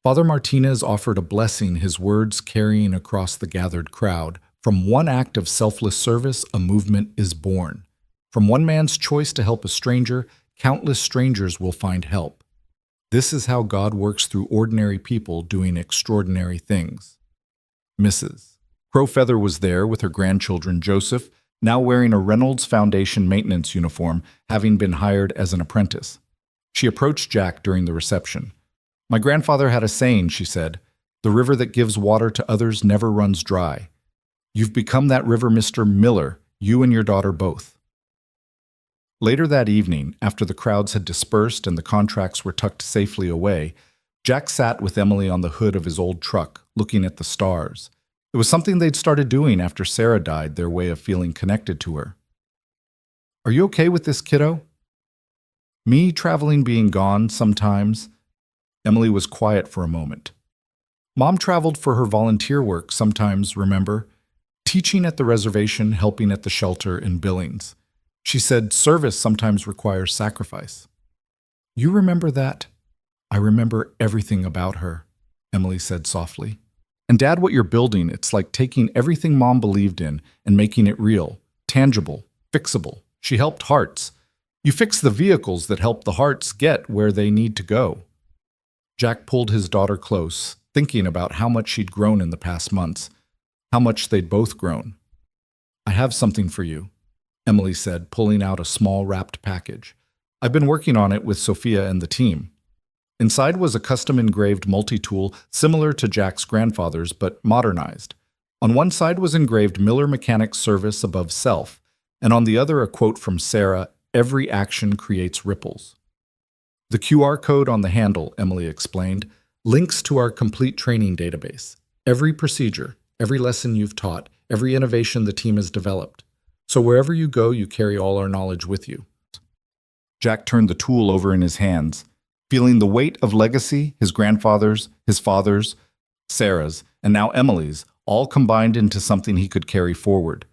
Father Martinez offered a blessing, his words carrying across the gathered crowd. From one act of selfless service, a movement is born. From one man's choice to help a stranger, countless strangers will find help. This is how God works through ordinary people doing extraordinary things. Mrs. Crowfeather was there with her grandchildren Joseph, now wearing a Reynolds Foundation maintenance uniform, having been hired as an apprentice. She approached Jack during the reception. My grandfather had a saying, she said, the river that gives water to others never runs dry. You've become that river, Mr. Miller, you and your daughter both. Later that evening, after the crowds had dispersed and the contracts were tucked safely away, Jack sat with Emily on the hood of his old truck, looking at the stars. It was something they'd started doing after Sarah died, their way of feeling connected to her. "Are you okay with this, kiddo?" "Me traveling being gone sometimes." Emily was quiet for a moment. "Mom traveled for her volunteer work sometimes, remember? Teaching at the reservation, helping at the shelter in Billings. She said service sometimes requires sacrifice." "You remember that?" "I remember everything about her," Emily said softly. "And Dad, what you're building, it's like taking everything Mom believed in and making it real, tangible, fixable. She helped hearts. You fix the vehicles that help the hearts get where they need to go." Jack pulled his daughter close, thinking about how much she'd grown in the past months, how much they'd both grown. "I have something for you," Emily said, pulling out a small wrapped package. "I've been working on it with Sophia and the team." Inside was a custom-engraved multi-tool similar to Jack's grandfather's, but modernized. On one side was engraved Miller Mechanics Service above self, and on the other a quote from Sarah, "Every action creates ripples." "The QR code on the handle," Emily explained, "links to our complete training database. Every procedure, every lesson you've taught, every innovation the team has developed. So wherever you go, you carry all our knowledge with you." Jack turned the tool over in his hands, feeling the weight of legacy, his grandfather's, his father's, Sarah's, and now Emily's, all combined into something he could carry forward.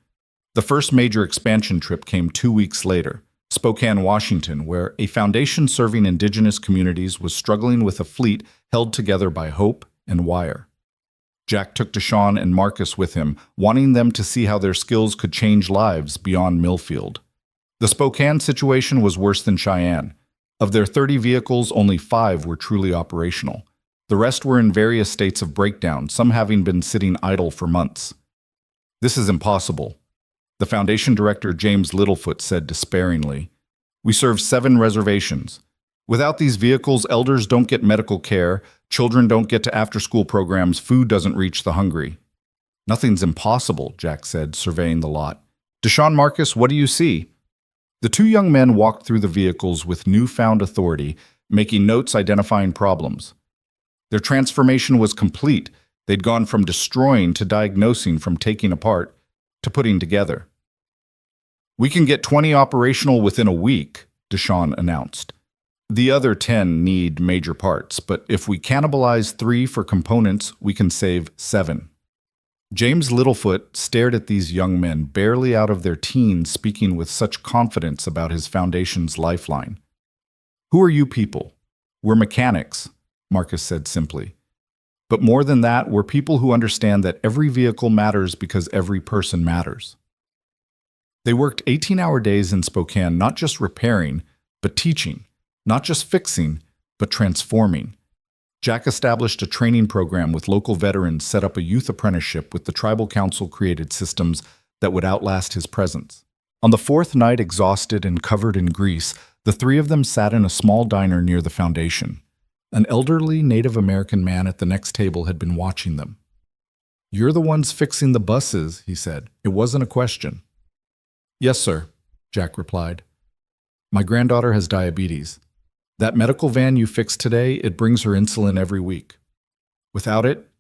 The first major expansion trip came 2 weeks later, Spokane, Washington, where a foundation serving indigenous communities was struggling with a fleet held together by hope and wire. Jack took Deshawn and Marcus with him, wanting them to see how their skills could change lives beyond Millfield. The Spokane situation was worse than Cheyenne. Of their 30 vehicles, only 5 were truly operational. The rest were in various states of breakdown, some having been sitting idle for months. "This is impossible," the Foundation director James Littlefoot said despairingly. "We serve 7 reservations. Without these vehicles, elders don't get medical care, children don't get to after-school programs, food doesn't reach the hungry." "Nothing's impossible," Jack said, surveying the lot. "Deshawn, Marcus, what do you see?" The 2 young men walked through the vehicles with newfound authority, making notes identifying problems. Their transformation was complete. They'd gone from destroying to diagnosing, from taking apart to putting together. "We can get 20 operational within a week," Deshawn announced. "The other 10 need major parts, but if we cannibalize 3 for components, we can save 7. James Littlefoot stared at these young men, barely out of their teens, speaking with such confidence about his foundation's lifeline. "Who are you people?" "We're mechanics," Marcus said simply. "But more than that, we're people who understand that every vehicle matters because every person matters." They worked 18-hour days in Spokane, not just repairing, but teaching, not just fixing, but transforming. Jack established a training program with local veterans, set up a youth apprenticeship with the tribal council, created systems that would outlast his presence. On the 4th night, exhausted and covered in grease, the 3 of them sat in a small diner near the foundation. An elderly Native American man at the next table had been watching them. "You're the ones fixing the buses," he said. "It wasn't a question." "Yes, sir," Jack replied. "My granddaughter has diabetes. That medical van you fixed today, it brings her insulin every week. Without it..."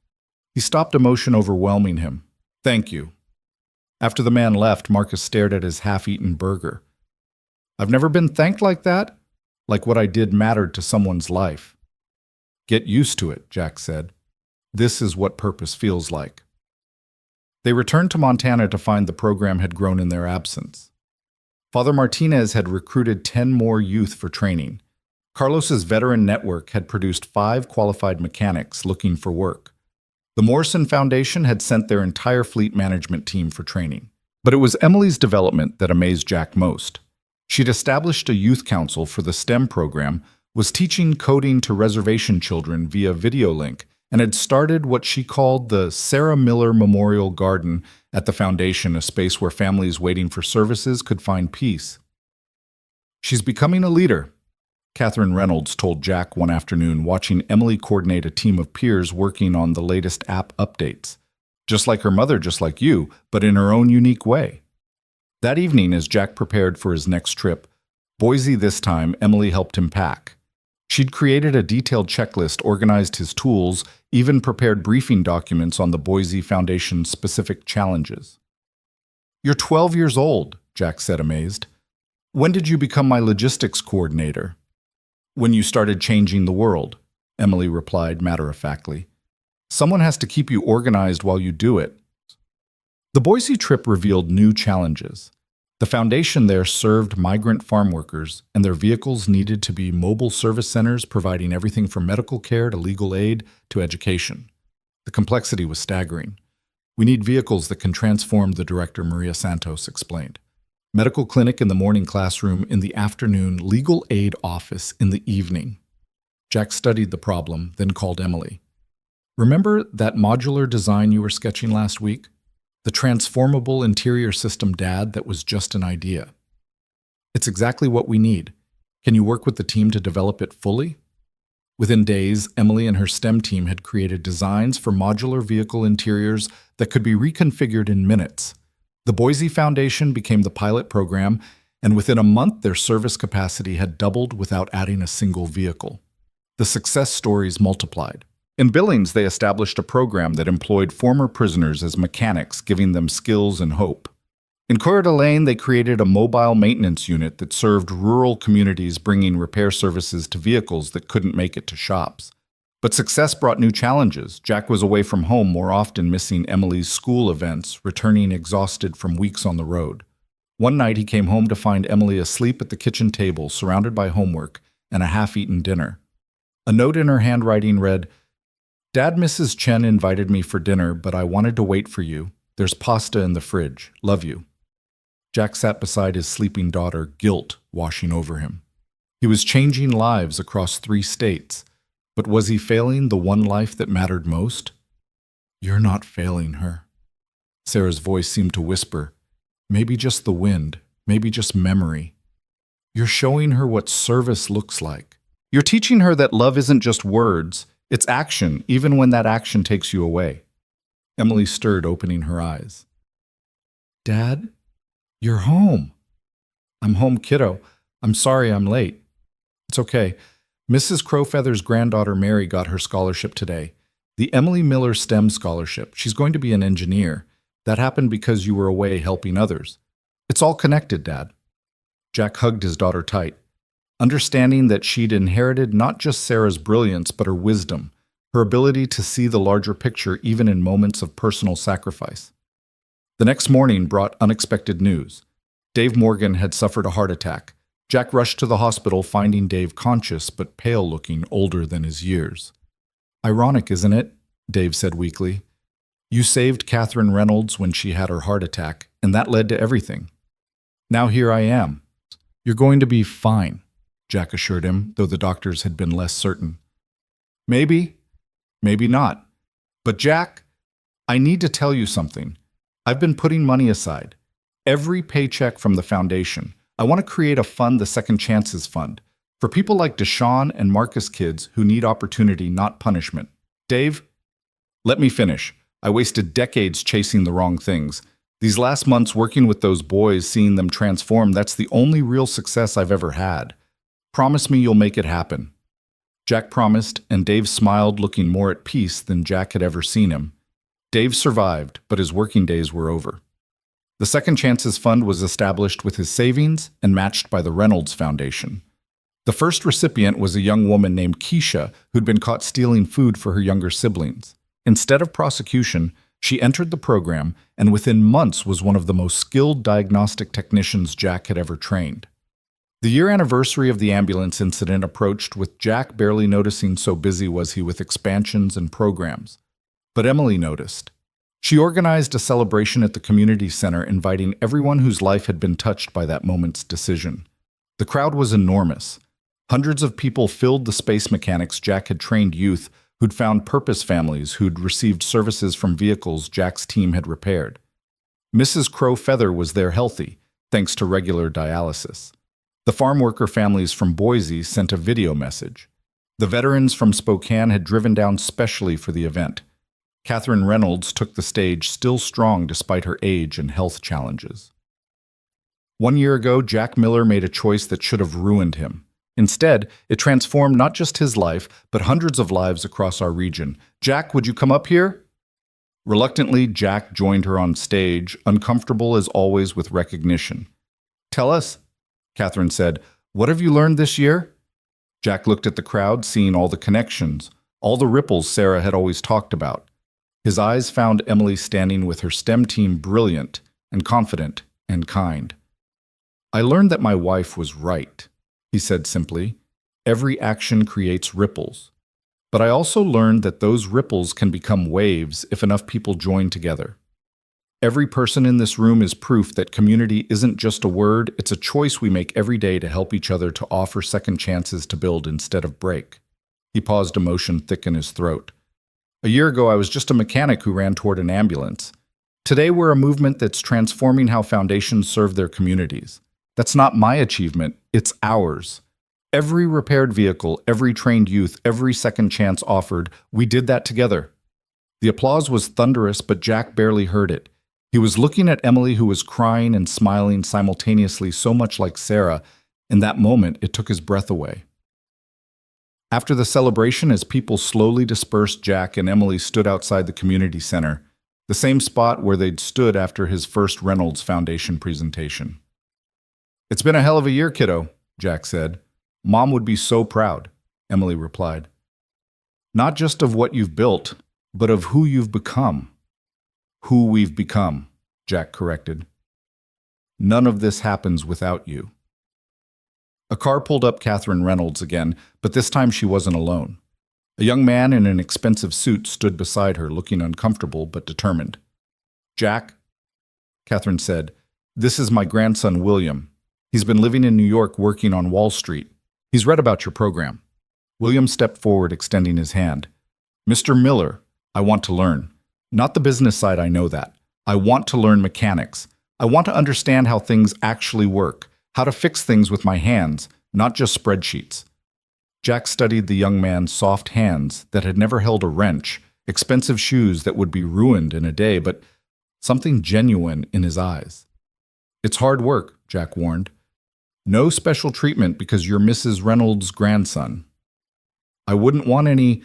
He stopped, emotion overwhelming him. "Thank you." After the man left, Marcus stared at his half-eaten burger. "I've never been thanked like that, like what I did mattered to someone's life." "Get used to it," Jack said. "This is what purpose feels like." They returned to Montana to find the program had grown in their absence. Father Martinez had recruited 10 more youth for training. Carlos's veteran network had produced 5 qualified mechanics looking for work. The Morrison Foundation had sent their entire fleet management team for training. But it was Emily's development that amazed Jack most. She'd established a youth council for the STEM program, was teaching coding to reservation children via video link, and had started what she called the Sarah Miller Memorial Garden at the foundation, a space where families waiting for services could find peace. "She's becoming a leader," Catherine Reynolds told Jack one afternoon, watching Emily coordinate a team of peers working on the latest app updates. "Just like her mother, just like you, but in her own unique way." That evening, as Jack prepared for his next trip, Boise this time, Emily helped him pack. She'd created a detailed checklist, organized his tools, even prepared briefing documents on the Boise Foundation's specific challenges. "You're 12 years old," Jack said, amazed. "When did you become my logistics coordinator?" "When you started changing the world," Emily replied matter-of-factly. "Someone has to keep you organized while you do it." The Boise trip revealed new challenges. The foundation there served migrant farm workers, and their vehicles needed to be mobile service centers providing everything from medical care to legal aid to education. The complexity was staggering. "We need vehicles that can transform," the director Maria Santos explained. "Medical clinic in the morning, classroom in the afternoon, legal aid office in the evening." Jack studied the problem, then called Emily. "Remember that modular design you were sketching last week? The transformable interior system, Dad, that was just an idea. It's exactly what we need. Can you work with the team to develop it fully?" Within days, Emily and her STEM team had created designs for modular vehicle interiors that could be reconfigured in minutes. The Boise Foundation became the pilot program, and within a month their service capacity had doubled without adding a single vehicle. The success stories multiplied. In Billings, they established a program that employed former prisoners as mechanics, giving them skills and hope. In Coeur d'Alene, they created a mobile maintenance unit that served rural communities, bringing repair services to vehicles that couldn't make it to shops. But success brought new challenges. Jack was away from home more often, missing Emily's school events, returning exhausted from weeks on the road. One night, he came home to find Emily asleep at the kitchen table, surrounded by homework and a half-eaten dinner. A note in her handwriting read, "Dad, Mrs. Chen invited me for dinner, but I wanted to wait for you. There's pasta in the fridge. Love you." Jack sat beside his sleeping daughter, guilt washing over him. He was changing lives across 3 states, but was he failing the one life that mattered most? "You're not failing her." Sarah's voice seemed to whisper, "Maybe just the wind, maybe just memory. You're showing her what service looks like. You're teaching her that love isn't just words, it's action, even when that action takes you away." Emily stirred, opening her eyes. "Dad, you're home." "I'm home, kiddo. I'm sorry I'm late." "It's okay. Mrs. Crowfeather's granddaughter Mary got her scholarship today. The Emily Miller STEM Scholarship. She's going to be an engineer. That happened because you were away helping others. It's all connected, Dad." Jack hugged his daughter tight, understanding that she'd inherited not just Sarah's brilliance, but her wisdom, her ability to see the larger picture even in moments of personal sacrifice. The next morning brought unexpected news. Dave Morgan had suffered a heart attack. Jack rushed to the hospital, finding Dave conscious but pale-looking, older than his years. "Ironic, isn't it?" Dave said weakly. "You saved Catherine Reynolds when she had her heart attack, and that led to everything. Now here I am." "You're going to be fine," Jack assured him, though the doctors had been less certain. "Maybe, maybe not. But Jack, I need to tell you something. I've been putting money aside. Every paycheck from the foundation. I want to create a fund, the Second Chances Fund, for people like Deshaun and Marcus kids who need opportunity, not punishment. Dave, let me finish. I wasted decades chasing the wrong things. These last months working with those boys, seeing them transform, that's the only real success I've ever had. Promise me you'll make it happen." Jack promised, and Dave smiled, looking more at peace than Jack had ever seen him. Dave survived, but his working days were over. The Second Chances Fund was established with his savings and matched by the Reynolds Foundation. The first recipient was a young woman named Keisha who'd been caught stealing food for her younger siblings. Instead of prosecution, she entered the program and within months was one of the most skilled diagnostic technicians Jack had ever trained. The year anniversary of the ambulance incident approached, with Jack barely noticing, so busy was he with expansions and programs. But Emily noticed. She organized a celebration at the community center, inviting everyone whose life had been touched by that moment's decision. The crowd was enormous. Hundreds of people filled the space mechanics Jack had trained, youth who'd found purpose, families who'd received services from vehicles Jack's team had repaired. Mrs. Crowfeather was there, healthy, thanks to regular dialysis. The farm worker families from Boise sent a video message. The veterans from Spokane had driven down specially for the event. Catherine Reynolds took the stage, still strong despite her age and health challenges. 1 year ago, Jack Miller made a choice that should have ruined him. Instead, it transformed not just his life, but hundreds of lives across our region. Jack, would you come up here? Reluctantly, Jack joined her on stage, uncomfortable as always with recognition. Tell us, Catherine said, what have you learned this year? Jack looked at the crowd, seeing all the connections, all the ripples Sarah had always talked about. His eyes found Emily standing with her STEM team, brilliant and confident and kind. I learned that my wife was right, he said simply. Every action creates ripples. But I also learned that those ripples can become waves if enough people join together. Every person in this room is proof that community isn't just a word, it's a choice we make every day to help each other, to offer second chances, to build instead of break. He paused, emotion thick in his throat. A year ago, I was just a mechanic who ran toward an ambulance. Today, we're a movement that's transforming how foundations serve their communities. That's not my achievement, it's ours. Every repaired vehicle, every trained youth, every second chance offered, we did that together. The applause was thunderous, but Jack barely heard it. He was looking at Emily, who was crying and smiling simultaneously, so much like Sarah. In that moment, it took his breath away. After the celebration, as people slowly dispersed, Jack and Emily stood outside the community center, the same spot where they'd stood after his first Reynolds Foundation presentation. It's been a hell of a year, kiddo, Jack said. Mom would be so proud, Emily replied. Not just of what you've built, but of who you've become. Who we've become, Jack corrected. None of this happens without you. A car pulled up Catherine Reynolds again, but this time she wasn't alone. A young man in an expensive suit stood beside her, looking uncomfortable but determined. Jack, Catherine said, this is my grandson, William. He's been living in New York working on Wall Street. He's read about your program. William stepped forward, extending his hand. Mr. Miller, I want to learn. Not the business side, I know that. I want to learn mechanics. I want to understand how things actually work, how to fix things with my hands, not just spreadsheets. Jack studied the young man's soft hands that had never held a wrench, expensive shoes that would be ruined in a day, but something genuine in his eyes. It's hard work, Jack warned. No special treatment because you're Mrs. Reynolds' grandson. I wouldn't want any,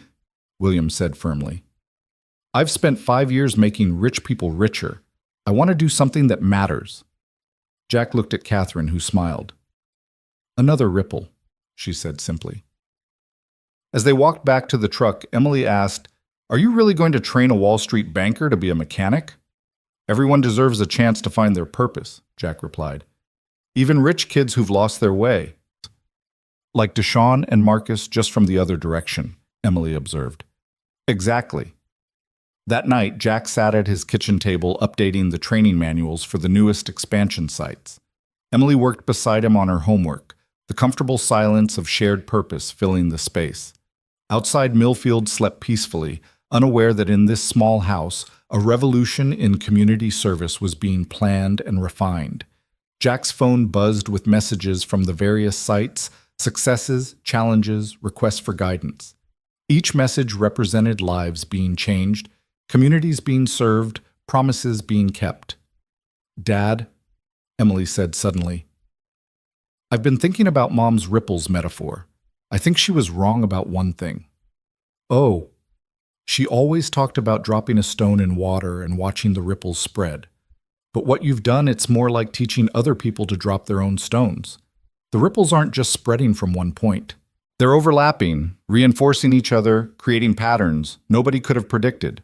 William said firmly. I've spent 5 years making rich people richer. I want to do something that matters. Jack looked at Catherine, who smiled. Another ripple, she said simply. As they walked back to the truck, Emily asked, Are you really going to train a Wall Street banker to be a mechanic? Everyone deserves a chance to find their purpose, Jack replied. Even rich kids who've lost their way. Like Deshaun and Marcus, just from the other direction, Emily observed. Exactly. That night, Jack sat at his kitchen table updating the training manuals for the newest expansion sites. Emily worked beside him on her homework, the comfortable silence of shared purpose filling the space. Outside, Millfield slept peacefully, unaware that in this small house, a revolution in community service was being planned and refined. Jack's phone buzzed with messages from the various sites, successes, challenges, requests for guidance. Each message represented lives being changed, communities being served, promises being kept. Dad, Emily said suddenly, I've been thinking about Mom's ripples metaphor. I think she was wrong about one thing. Oh, she always talked about dropping a stone in water and watching the ripples spread. But what you've done, it's more like teaching other people to drop their own stones. The ripples aren't just spreading from one point. They're overlapping, reinforcing each other, creating patterns nobody could have predicted.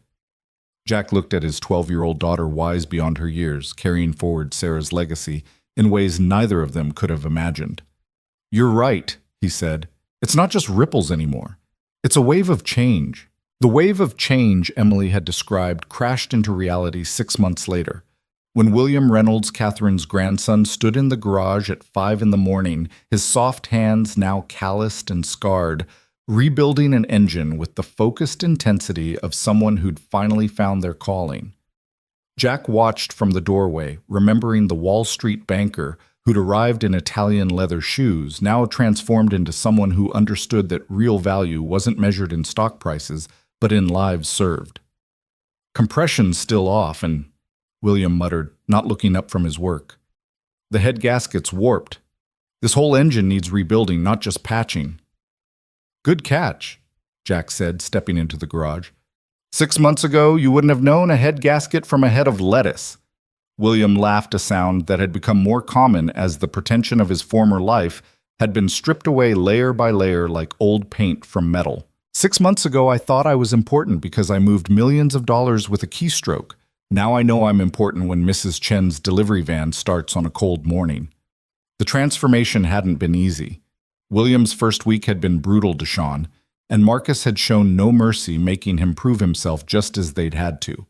Jack looked at his 12-year-old daughter, wise beyond her years, carrying forward Sarah's legacy in ways neither of them could have imagined. You're right, he said. It's not just ripples anymore. It's a wave of change. The wave of change Emily had described crashed into reality 6 months later. When William Reynolds, Catherine's grandson, stood in the garage at 5 a.m, his soft hands now calloused and scarred, rebuilding an engine with the focused intensity of someone who'd finally found their calling. Jack watched from the doorway, remembering the Wall Street banker who'd arrived in Italian leather shoes, now transformed into someone who understood that real value wasn't measured in stock prices, but in lives served. Compression's still off, and William muttered, not looking up from his work. The head gasket's warped. This whole engine needs rebuilding, not just patching. Good catch, Jack said, stepping into the garage. 6 months ago, you wouldn't have known a head gasket from a head of lettuce. William laughed, a sound that had become more common as the pretension of his former life had been stripped away layer by layer like old paint from metal. 6 months ago, I thought I was important because I moved millions of dollars with a keystroke. Now I know I'm important when Mrs. Chen's delivery van starts on a cold morning. The transformation hadn't been easy. William's first week had been brutal to Sean, and Marcus had shown no mercy, making him prove himself just as they'd had to.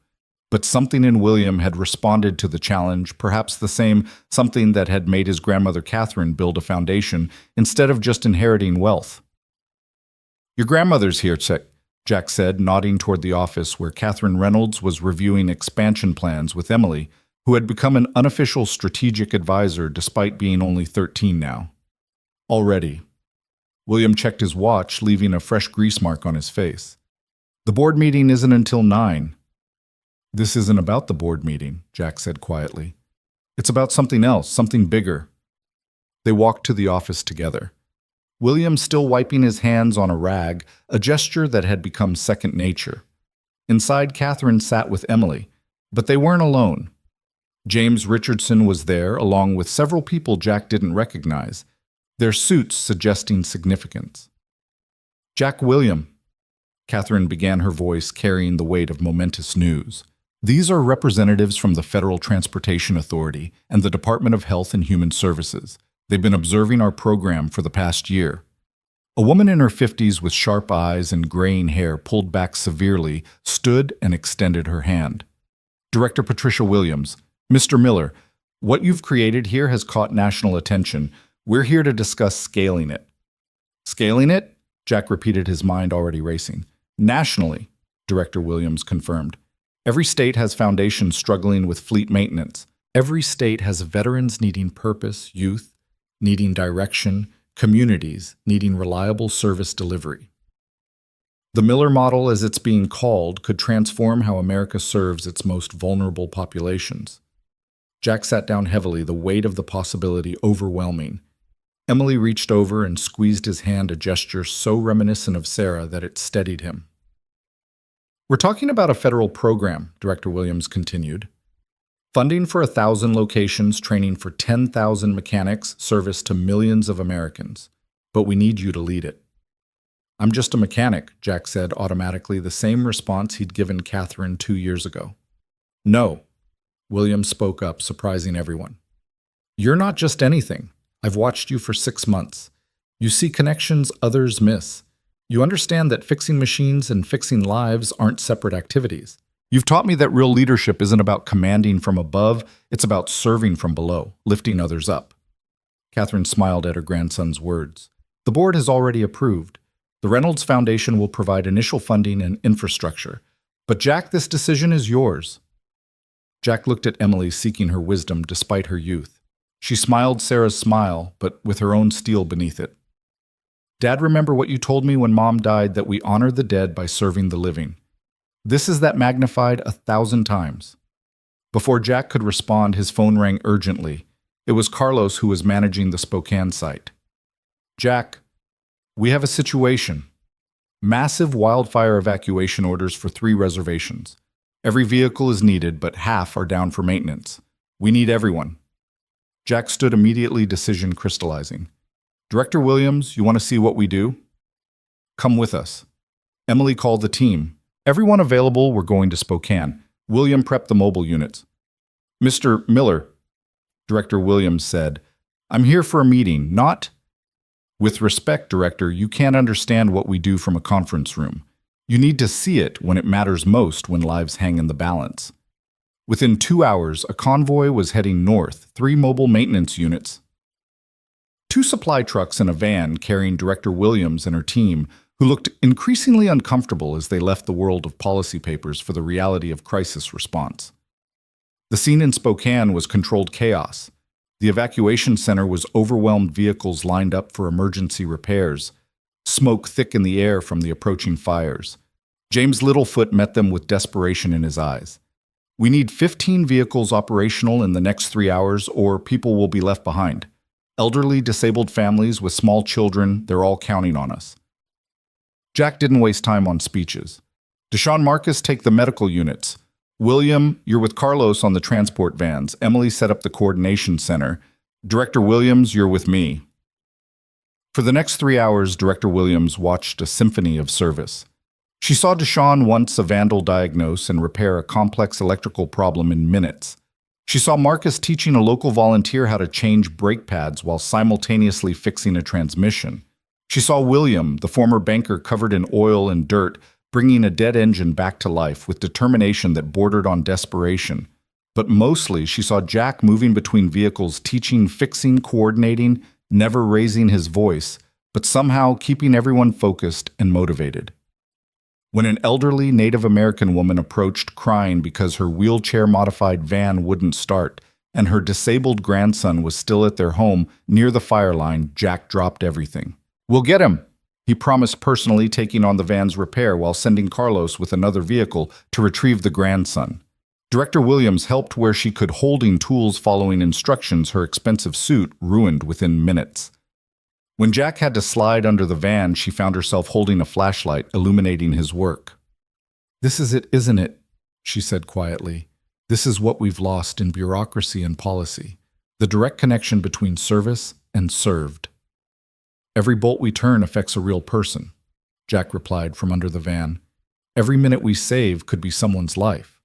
But something in William had responded to the challenge, perhaps the same something that had made his grandmother Catherine build a foundation instead of just inheriting wealth. Your grandmother's here, Jack said, nodding toward the office where Catherine Reynolds was reviewing expansion plans with Emily, who had become an unofficial strategic advisor despite being only 13 now. Already. William checked his watch, leaving a fresh grease mark on his face. The board meeting isn't until 9. This isn't about the board meeting, Jack said quietly. It's about something else, something bigger. They walked to the office together. William still wiping his hands on a rag, a gesture that had become second nature. Inside, Catherine sat with Emily, but they weren't alone. James Richardson was there, along with several people Jack didn't recognize, their suits suggesting significance. Jack William, Catherine began, her voice carrying the weight of momentous news. These are representatives from the Federal Transportation Authority and the Department of Health and Human Services. They've been observing our program for the past year. A woman in her 50s with sharp eyes and graying hair pulled back severely stood and extended her hand. Director Patricia Williams, Mr. Miller, what you've created here has caught national attention. We're here to discuss scaling it. Scaling it? Jack repeated, his mind already racing. Nationally, Director Williams confirmed. Every state has foundations struggling with fleet maintenance. Every state has veterans needing purpose, youth needing direction, communities needing reliable service delivery. The Miller model, as it's being called, could transform how America serves its most vulnerable populations. Jack sat down heavily, the weight of the possibility overwhelming. Emily reached over and squeezed his hand, a gesture so reminiscent of Sarah that it steadied him. We're talking about a federal program, Director Williams continued. Funding for 1,000 locations, training for 10,000 mechanics, service to millions of Americans. But we need you to lead it. I'm just a mechanic, Jack said automatically, the same response he'd given Catherine 2 years ago. No, Williams spoke up, surprising everyone. You're not just anything. I've watched you for 6 months. You see connections others miss. You understand that fixing machines and fixing lives aren't separate activities. You've taught me that real leadership isn't about commanding from above, it's about serving from below, lifting others up. Catherine smiled at her grandson's words. The board has already approved. The Reynolds Foundation will provide initial funding and infrastructure. But Jack, this decision is yours. Jack looked at Emily, seeking her wisdom despite her youth. She smiled Sarah's smile, but with her own steel beneath it. Dad, remember what you told me when Mom died, that we honor the dead by serving the living. This is that magnified 1,000 times. Before Jack could respond, his phone rang urgently. It was Carlos, who was managing the Spokane site. Jack, we have a situation. Massive wildfire evacuation orders for 3 reservations. Every vehicle is needed, but half are down for maintenance. We need everyone. Jack stood immediately, decision crystallizing. Director Williams, you want to see what we do? Come with us. Emily called the team. Everyone available, we're going to Spokane. William prepped the mobile units. Mr. Miller, Director Williams said, I'm here for a meeting, not... With respect, Director, you can't understand what we do from a conference room. You need to see it when it matters most, when lives hang in the balance. Within 2 hours, a convoy was heading north, 3 mobile maintenance units, 2 supply trucks and a van carrying Director Williams and her team, who looked increasingly uncomfortable as they left the world of policy papers for the reality of crisis response. The scene in Spokane was controlled chaos. The evacuation center was overwhelmed, vehicles lined up for emergency repairs, smoke thick in the air from the approaching fires. James Littlefoot met them with desperation in his eyes. We need 15 vehicles operational in the next 3 hours, or people will be left behind. Elderly, disabled families with small children, they're all counting on us. Jack didn't waste time on speeches. Deshaun, Marcus, take the medical units. William, you're with Carlos on the transport vans. Emily set up the coordination center. Director Williams, you're with me. For the next 3 hours, Director Williams watched a symphony of service. She saw Deshaun once a vandal diagnose and repair a complex electrical problem in minutes. She saw Marcus teaching a local volunteer how to change brake pads while simultaneously fixing a transmission. She saw William, the former banker covered in oil and dirt, bringing a dead engine back to life with determination that bordered on desperation. But mostly, she saw Jack moving between vehicles, teaching, fixing, coordinating, never raising his voice, but somehow keeping everyone focused and motivated. When an elderly Native American woman approached crying because her wheelchair-modified van wouldn't start and her disabled grandson was still at their home near the fire line, Jack dropped everything. "We'll get him," he promised, personally taking on the van's repair while sending Carlos with another vehicle to retrieve the grandson. Director Williams helped where she could, holding tools, following instructions, her expensive suit ruined within minutes. When Jack had to slide under the van, she found herself holding a flashlight, illuminating his work. "This is it, isn't it?" she said quietly. "This is what we've lost in bureaucracy and policy, the direct connection between service and served." "Every bolt we turn affects a real person," Jack replied from under the van. "Every minute we save could be someone's life."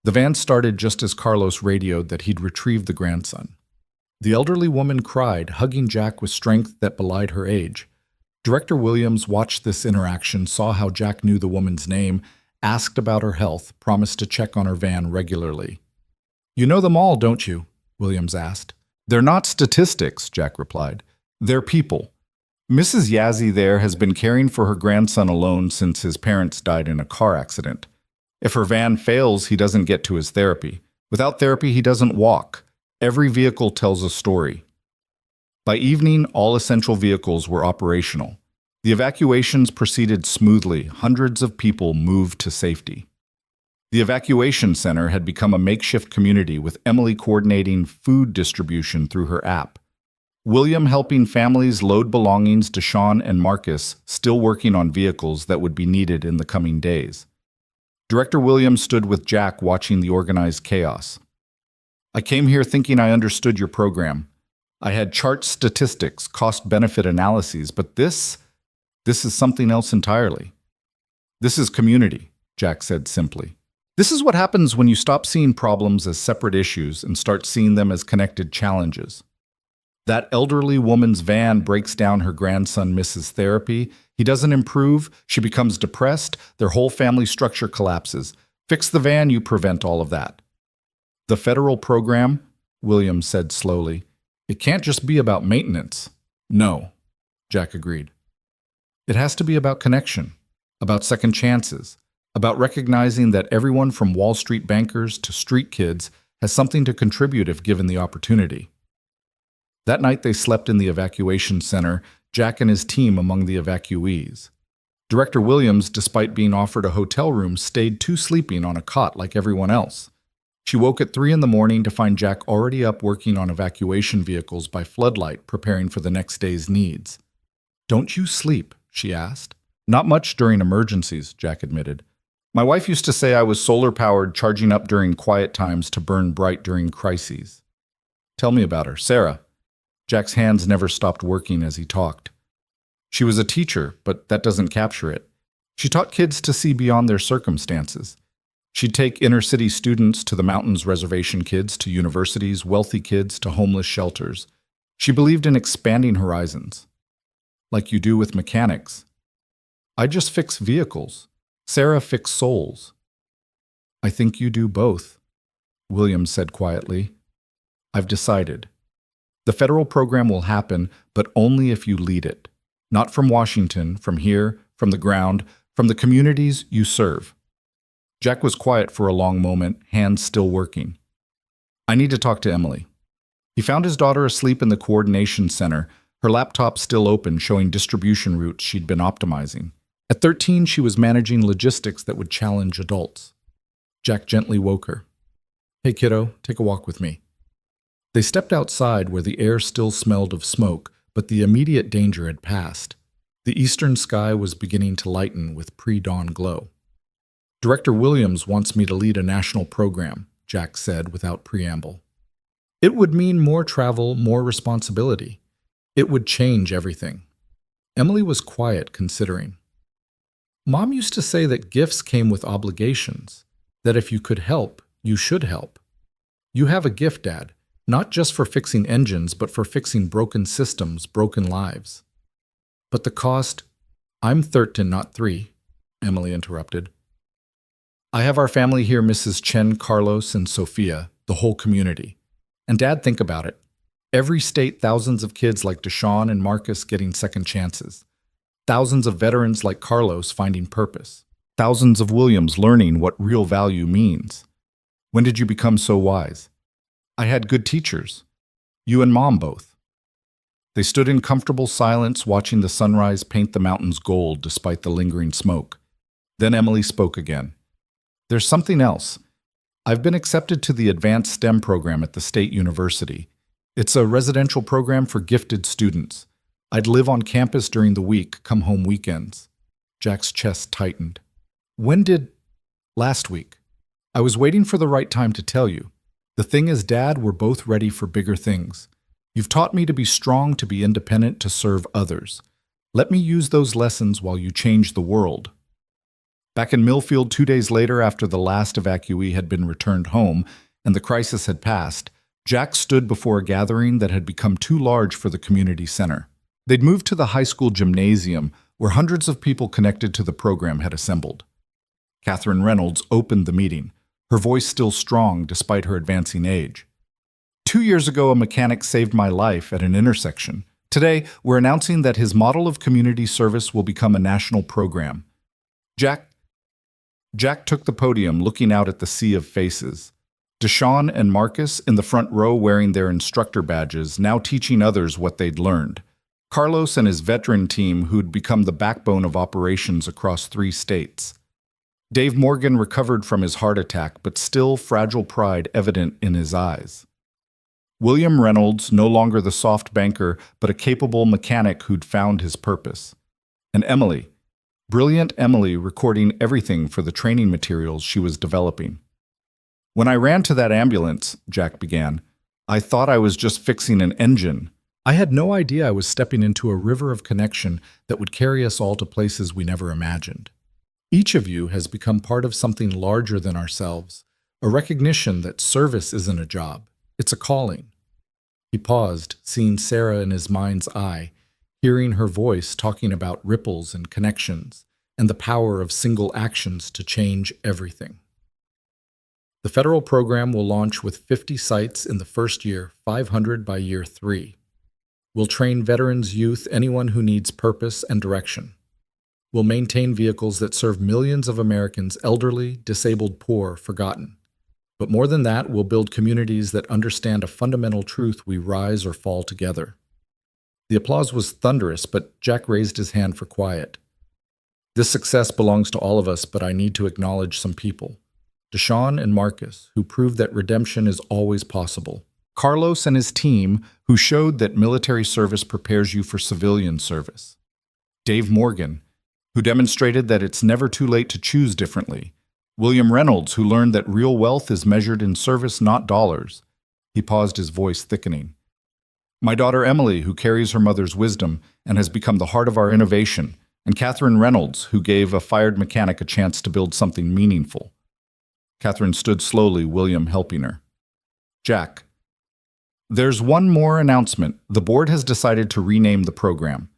The van started just as Carlos radioed that he'd retrieved the grandson. The elderly woman cried, hugging Jack with strength that belied her age. Director Williams watched this interaction, saw how Jack knew the woman's name, asked about her health, promised to check on her van regularly. "You know them all, don't you?" Williams asked. "They're not statistics," Jack replied. "They're people. Mrs. Yazzie there has been caring for her grandson alone since his parents died in a car accident. If her van fails, he doesn't get to his therapy. Without therapy, he doesn't walk. Every vehicle tells a story." By evening, all essential vehicles were operational. The evacuations proceeded smoothly. Hundreds of people moved to safety. The evacuation center had become a makeshift community, with Emily coordinating food distribution through her app. William helping families load belongings, Deshaun and Marcus still working on vehicles that would be needed in the coming days. Director Williams stood with Jack, watching the organized chaos. "I came here thinking I understood your program. I had chart statistics, cost-benefit analyses, but this is something else entirely." "This is community," Jack said simply. "This is what happens when you stop seeing problems as separate issues and start seeing them as connected challenges. That elderly woman's van breaks down, her grandson misses therapy. He doesn't improve, she becomes depressed, their whole family structure collapses. Fix the van, you prevent all of that." "The federal program," Williams said slowly, "it can't just be about maintenance." "No," Jack agreed. "It has to be about connection, about second chances, about recognizing that everyone from Wall Street bankers to street kids has something to contribute if given the opportunity." That night they slept in the evacuation center, Jack and his team among the evacuees. Director Williams, despite being offered a hotel room, stayed too sleeping on a cot like everyone else. She woke at 3 in the morning to find Jack already up working on evacuation vehicles by floodlight, preparing for the next day's needs. "Don't you sleep?" she asked. "Not much during emergencies," Jack admitted. "My wife used to say I was solar-powered, charging up during quiet times to burn bright during crises." "Tell me about her." "Sarah." Jack's hands never stopped working as he talked. "She was a teacher, but that doesn't capture it. She taught kids to see beyond their circumstances. She'd take inner-city students to the mountains, reservation kids to universities, wealthy kids to homeless shelters. She believed in expanding horizons. Like you do with mechanics. I just fix vehicles. Sarah fixed souls." "I think you do both," Williams said quietly. "I've decided. The federal program will happen, but only if you lead it. Not from Washington, from here, from the ground, from the communities you serve." Jack was quiet for a long moment, hands still working. "I need to talk to Emily." He found his daughter asleep in the coordination center, her laptop still open, showing distribution routes she'd been optimizing. At 13, she was managing logistics that would challenge adults. Jack gently woke her. "Hey kiddo, take a walk with me." They stepped outside where the air still smelled of smoke, but the immediate danger had passed. The eastern sky was beginning to lighten with pre-dawn glow. "Director Williams wants me to lead a national program," Jack said without preamble. "It would mean more travel, more responsibility. It would change everything." Emily was quiet, considering. "Mom used to say that gifts came with obligations, that if you could help, you should help. You have a gift, Dad, not just for fixing engines, but for fixing broken systems, broken lives." "But the cost—" "I'm 13, not 3, Emily interrupted. "I have our family here, Mrs. Chen, Carlos, and Sophia, the whole community. And Dad, think about it. Every state, thousands of kids like Deshaun and Marcus getting second chances. Thousands of veterans like Carlos finding purpose. Thousands of Williams learning what real value means. When did you become so wise? I had good teachers. You and Mom both." They stood in comfortable silence, watching the sunrise paint the mountains gold despite the lingering smoke. Then Emily spoke again. "There's something else. I've been accepted to the Advanced STEM program at the State University. It's a residential program for gifted students. I'd live on campus during the week, come home weekends." Jack's chest tightened. "When did—" "Last week. I was waiting for the right time to tell you. The thing is, Dad, we're both ready for bigger things. You've taught me to be strong, to be independent, to serve others. Let me use those lessons while you change the world." Back in Millfield 2 days later, after the last evacuee had been returned home and the crisis had passed, Jack stood before a gathering that had become too large for the community center. They'd moved to the high school gymnasium, where hundreds of people connected to the program had assembled. Catherine Reynolds opened the meeting, her voice still strong despite her advancing age. 2 years ago, a mechanic saved my life at an intersection. Today, we're announcing that his model of community service will become a national program. Jack took the podium, looking out at the sea of faces. Deshaun and Marcus in the front row wearing their instructor badges, now teaching others what they'd learned. Carlos and his veteran team, who'd become the backbone of operations across 3 states. Dave Morgan recovered from his heart attack, but still fragile pride evident in his eyes. William Reynolds, no longer the soft banker, but a capable mechanic who'd found his purpose. And Emily, brilliant Emily, recording everything for the training materials she was developing. "When I ran to that ambulance," Jack began, "I thought I was just fixing an engine. I had no idea I was stepping into a river of connection that would carry us all to places we never imagined. Each of you has become part of something larger than ourselves, a recognition that service isn't a job, it's a calling." He paused, seeing Sarah in his mind's eye, hearing her voice talking about ripples and connections, and the power of single actions to change everything. "The federal program will launch with 50 sites in the first year, 500 by year 3. We'll train veterans, youth, anyone who needs purpose and direction. We'll maintain vehicles that serve millions of Americans, elderly, disabled, poor, forgotten. But more than that, we'll build communities that understand a fundamental truth: we rise or fall together." The applause was thunderous, but Jack raised his hand for quiet. "This success belongs to all of us, but I need to acknowledge some people. Deshaun and Marcus, who proved that redemption is always possible. Carlos and his team, who showed that military service prepares you for civilian service. Dave Morgan, who demonstrated that it's never too late to choose differently. William Reynolds, who learned that real wealth is measured in service, not dollars." He paused, his voice thickening. "My daughter Emily, who carries her mother's wisdom and has become the heart of our innovation. And Catherine Reynolds, who gave a fired mechanic a chance to build something meaningful." Catherine stood slowly, William helping her. "Jack, there's one more announcement. The board has decided to rename the program.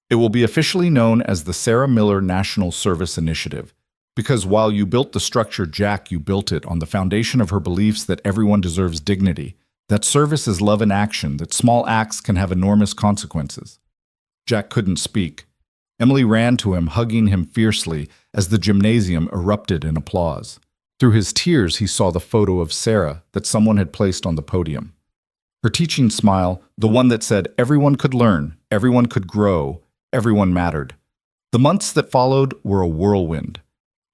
It will be officially known as the Sarah Miller National Service Initiative. Because while you built the structure, Jack, you built it on the foundation of her beliefs that everyone deserves dignity, that service is love in action, that small acts can have enormous consequences." Jack couldn't speak. Emily ran to him, hugging him fiercely as the gymnasium erupted in applause. Through his tears, he saw the photo of Sarah that someone had placed on the podium. Her teaching smile, the one that said everyone could learn, everyone could grow, everyone mattered. The months that followed were a whirlwind.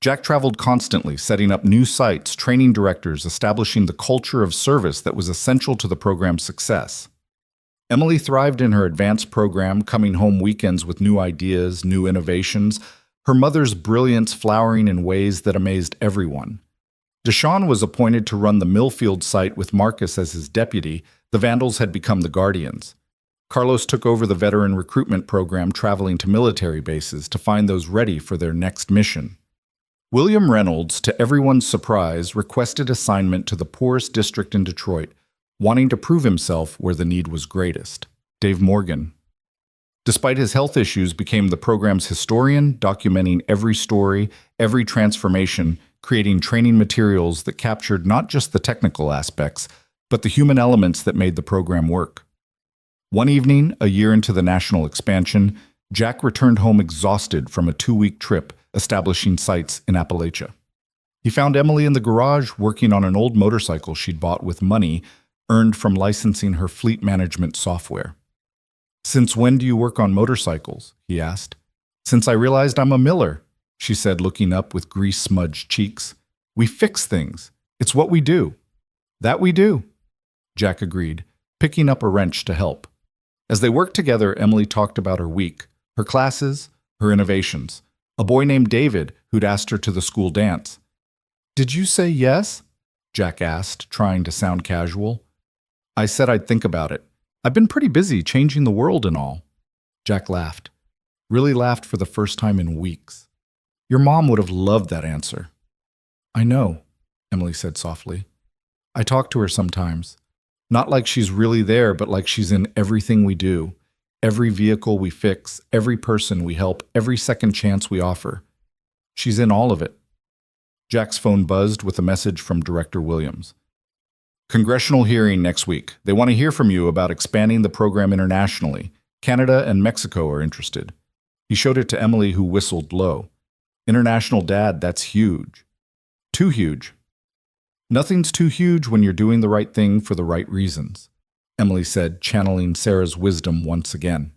Jack traveled constantly, setting up new sites, training directors, establishing the culture of service that was essential to the program's success. Emily thrived in her advanced program, coming home weekends with new ideas, new innovations, her mother's brilliance flowering in ways that amazed everyone. Deshawn was appointed to run the Millfield site with Marcus as his deputy. The Vandals had become the Guardians. Carlos took over the veteran recruitment program, traveling to military bases to find those ready for their next mission. William Reynolds, to everyone's surprise, requested assignment to the poorest district in Detroit, wanting to prove himself where the need was greatest. Dave Morgan, despite his health issues, became the program's historian, documenting every story, every transformation, creating training materials that captured not just the technical aspects, but the human elements that made the program work. One evening, a year into the national expansion, Jack returned home exhausted from a 2-week trip establishing sites in Appalachia. He found Emily in the garage working on an old motorcycle she'd bought with money earned from licensing her fleet management software. "Since when do you work on motorcycles?" he asked. "Since I realized I'm a miller," she said, looking up with grease-smudged cheeks. "We fix things. It's what we do." "That we do," Jack agreed, picking up a wrench to help. As they worked together, Emily talked about her week, her classes, her innovations. A boy named David who'd asked her to the school dance. "Did you say yes?" Jack asked, trying to sound casual. "I said I'd think about it. I've been pretty busy changing the world and all." Jack laughed. Really laughed for the first time in weeks. "Your mom would have loved that answer." "I know," Emily said softly. "I talk to her sometimes. Not like she's really there, but like she's in everything we do. Every vehicle we fix, every person we help, every second chance we offer. She's in all of it." Jack's phone buzzed with a message from Director Williams. "Congressional hearing next week. They want to hear from you about expanding the program internationally. Canada and Mexico are interested." He showed it to Emily, who whistled low. "International Dad, that's huge." "Too huge." "Nothing's too huge when you're doing the right thing for the right reasons," Emily said, channeling Sarah's wisdom once again.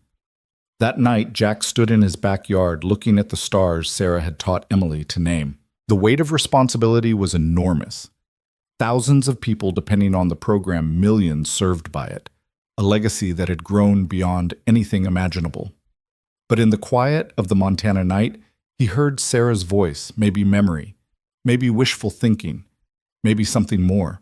That night, Jack stood in his backyard looking at the stars Sarah had taught Emily to name. The weight of responsibility was enormous. Thousands of people depending on the program, millions served by it, a legacy that had grown beyond anything imaginable. But in the quiet of the Montana night, he heard Sarah's voice, maybe memory, maybe wishful thinking, maybe something more.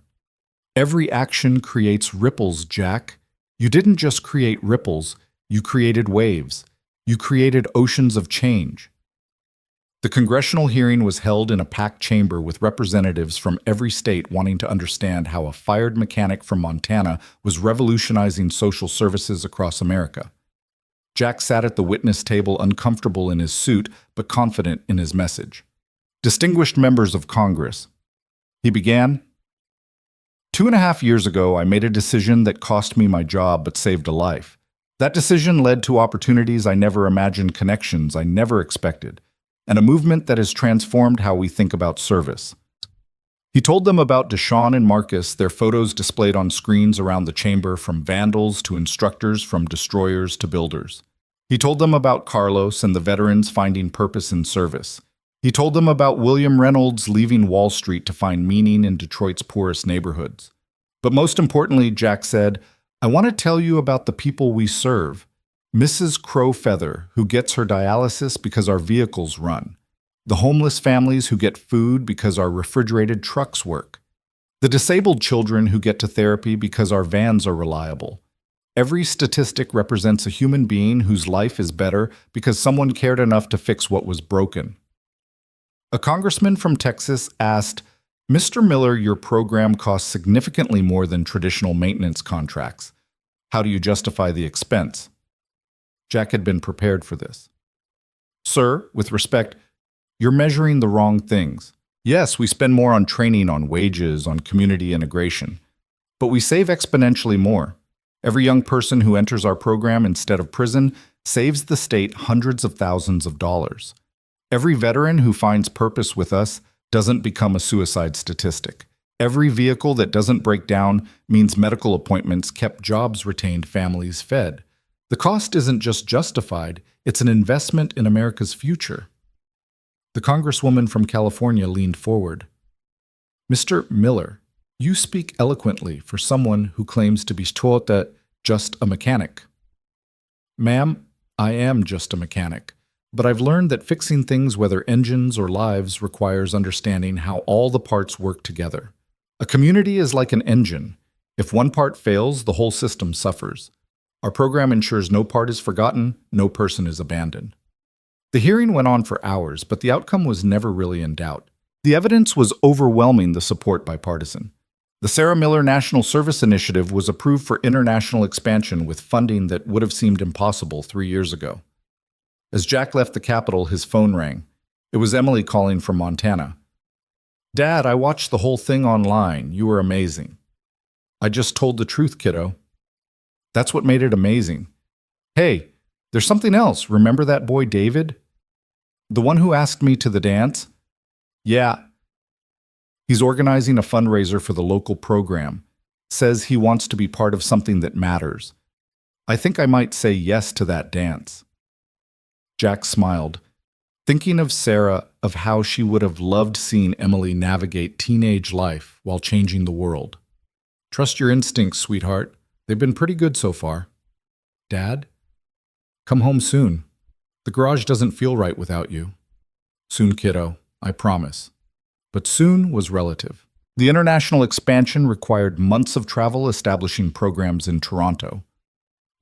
"Every action creates ripples, Jack. You didn't just create ripples, you created waves. You created oceans of change." The congressional hearing was held in a packed chamber with representatives from every state wanting to understand how a fired mechanic from Montana was revolutionizing social services across America. Jack sat at the witness table, uncomfortable in his suit, but confident in his message. "Distinguished members of Congress," he began. 2.5 years ago, I made a decision that cost me my job but saved a life. That decision led to opportunities I never imagined, connections I never expected, and a movement that has transformed how we think about service. He told them about Deshawn and Marcus, their photos displayed on screens around the chamber, from vandals to instructors, from destroyers to builders. He told them about Carlos and the veterans finding purpose in service. He told them about William Reynolds leaving Wall Street to find meaning in Detroit's poorest neighborhoods. But most importantly, Jack said, "I want to tell you about the people we serve. Mrs. Crowfeather, who gets her dialysis because our vehicles run. The homeless families who get food because our refrigerated trucks work. The disabled children who get to therapy because our vans are reliable. Every statistic represents a human being whose life is better because someone cared enough to fix what was broken." A congressman from Texas asked, "Mr. Miller, your program costs significantly more than traditional maintenance contracts. How do you justify the expense?" Jack had been prepared for this. "Sir, with respect, you're measuring the wrong things. Yes, we spend more on training, on wages, on community integration, but we save exponentially more. Every young person who enters our program instead of prison saves the state hundreds of thousands of dollars. Every veteran who finds purpose with us doesn't become a suicide statistic. Every vehicle that doesn't break down means medical appointments kept, jobs retained, families fed. The cost isn't just justified, it's an investment in America's future." The congresswoman from California leaned forward. Mr. Miller, you speak eloquently for someone who claims to be just a mechanic. Ma'am, I am just a mechanic, but I've learned that fixing things, whether engines or lives, requires understanding how all the parts work together. A community is like an engine. If one part fails, the whole system suffers. Our program ensures no part is forgotten, no person is abandoned. The hearing went on for hours, but the outcome was never really in doubt. The evidence was overwhelming the support bipartisan. The Sarah Miller National Service Initiative was approved for international expansion with funding that would have seemed impossible 3 years ago. As Jack left the Capitol, his phone rang. It was Emily calling from Montana. Dad, I watched the whole thing online. You were amazing. I just told the truth, kiddo. That's what made it amazing. Hey, there's something else. Remember that boy David? The one who asked me to the dance? Yeah. He's organizing a fundraiser for the local program. Says he wants to be part of something that matters. I think I might say yes to that dance. Jack smiled, thinking of Sarah, of how she would have loved seeing Emily navigate teenage life while changing the world. Trust your instincts, sweetheart. They've been pretty good so far. Dad? Come home soon. The garage doesn't feel right without you. Soon, kiddo, I promise. But soon was relative. The international expansion required months of travel establishing programs in Toronto,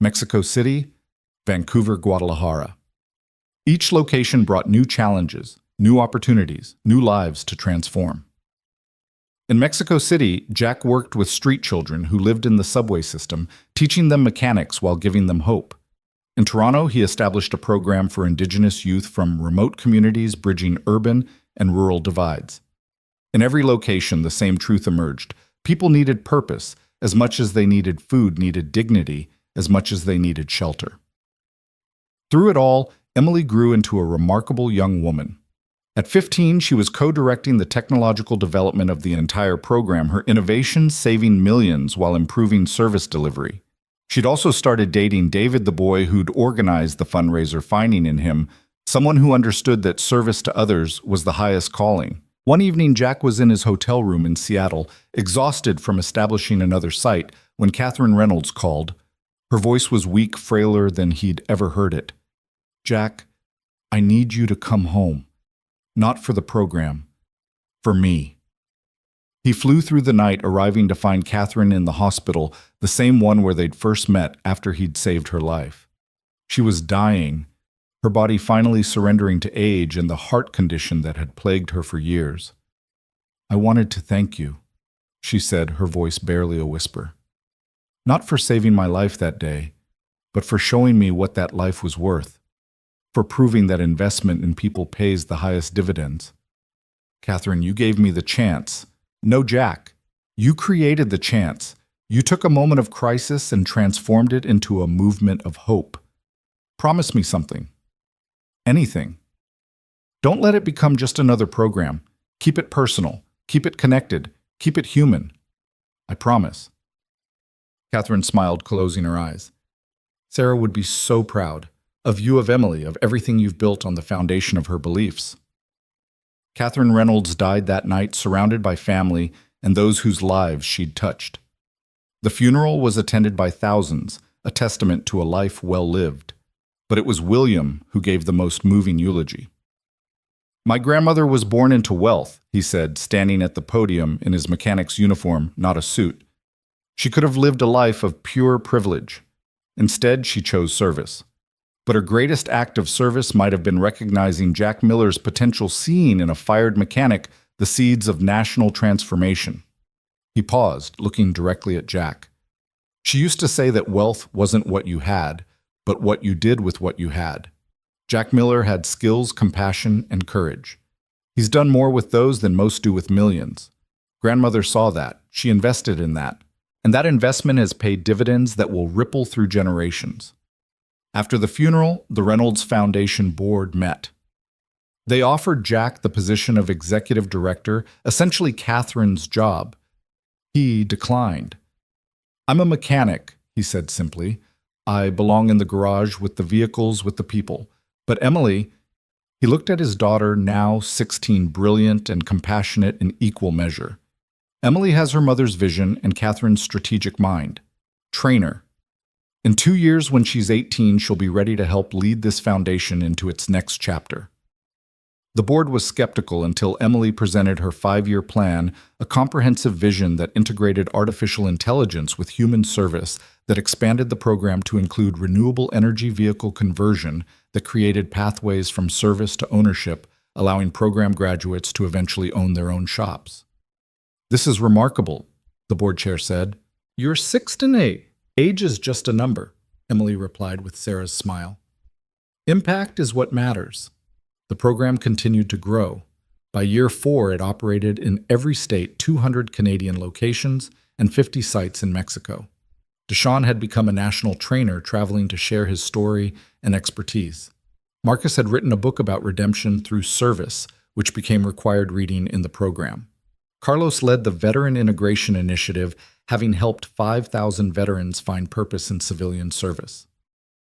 Mexico City, Vancouver, Guadalajara. Each location brought new challenges, new opportunities, new lives to transform. In Mexico City, Jack worked with street children who lived in the subway system, teaching them mechanics while giving them hope. In Toronto, he established a program for Indigenous youth from remote communities bridging urban and rural divides. In every location, the same truth emerged. People needed purpose as much as they needed food, needed dignity as much as they needed shelter. Through it all, Emily grew into a remarkable young woman. At 15, she was co-directing the technological development of the entire program, her innovations saving millions while improving service delivery. She'd also started dating David, the boy who'd organized the fundraiser, finding in him someone who understood that service to others was the highest calling. One evening, Jack was in his hotel room in Seattle, exhausted from establishing another site, when Catherine Reynolds called. Her voice was weak, frailer than he'd ever heard it. Jack, I need you to come home. Not for the program. For me. He flew through the night, arriving to find Catherine in the hospital, the same one where they'd first met after he'd saved her life. She was dying, her body finally surrendering to age and the heart condition that had plagued her for years. I wanted to thank you, she said, her voice barely a whisper. Not for saving my life that day, but for showing me what that life was worth. For proving that investment in people pays the highest dividends. Catherine, you gave me the chance. No, Jack. You created the chance. You took a moment of crisis and transformed it into a movement of hope. Promise me something. Anything. Don't let it become just another program. Keep it personal. Keep it connected. Keep it human. I promise. Catherine smiled, closing her eyes. Sarah would be so proud. Of you, of Emily, of everything you've built on the foundation of her beliefs. Catherine Reynolds died that night, surrounded by family and those whose lives she'd touched. The funeral was attended by thousands, a testament to a life well lived. But it was William who gave the most moving eulogy. My grandmother was born into wealth, he said, standing at the podium in his mechanic's uniform, not a suit. She could have lived a life of pure privilege. Instead, she chose service. But her greatest act of service might have been recognizing Jack Miller's potential, seeing in a fired mechanic the seeds of national transformation. He paused, looking directly at Jack. She used to say that wealth wasn't what you had, but what you did with what you had. Jack Miller had skills, compassion, and courage. He's done more with those than most do with millions. Grandmother saw that. She invested in that. And that investment has paid dividends that will ripple through generations. After the funeral, the Reynolds Foundation board met. They offered Jack the position of executive director, essentially Catherine's job. He declined. I'm a mechanic, he said simply. I belong in the garage with the vehicles, with the people. But Emily, He looked at his daughter, now 16, brilliant and compassionate in equal measure. Emily has her mother's vision and Catherine's strategic mind. Train her. In 2 years, when she's 18, she'll be ready to help lead this foundation into its next chapter. The board was skeptical until Emily presented her 5-year plan, a comprehensive vision that integrated artificial intelligence with human service that expanded the program to include renewable energy vehicle conversion that created pathways from service to ownership, allowing program graduates to eventually own their own shops. "This is remarkable," the board chair said. "You're 16. Age is just a number," Emily replied with Sarah's smile. "Impact is what matters." The program continued to grow. By year 4, it operated in every state, 200 Canadian locations, and 50 sites in Mexico. Deshawn had become a national trainer, traveling to share his story and expertise. Marcus had written a book about redemption through service, which became required reading in the program. Carlos led the Veteran Integration Initiative, having helped 5,000 veterans find purpose in civilian service.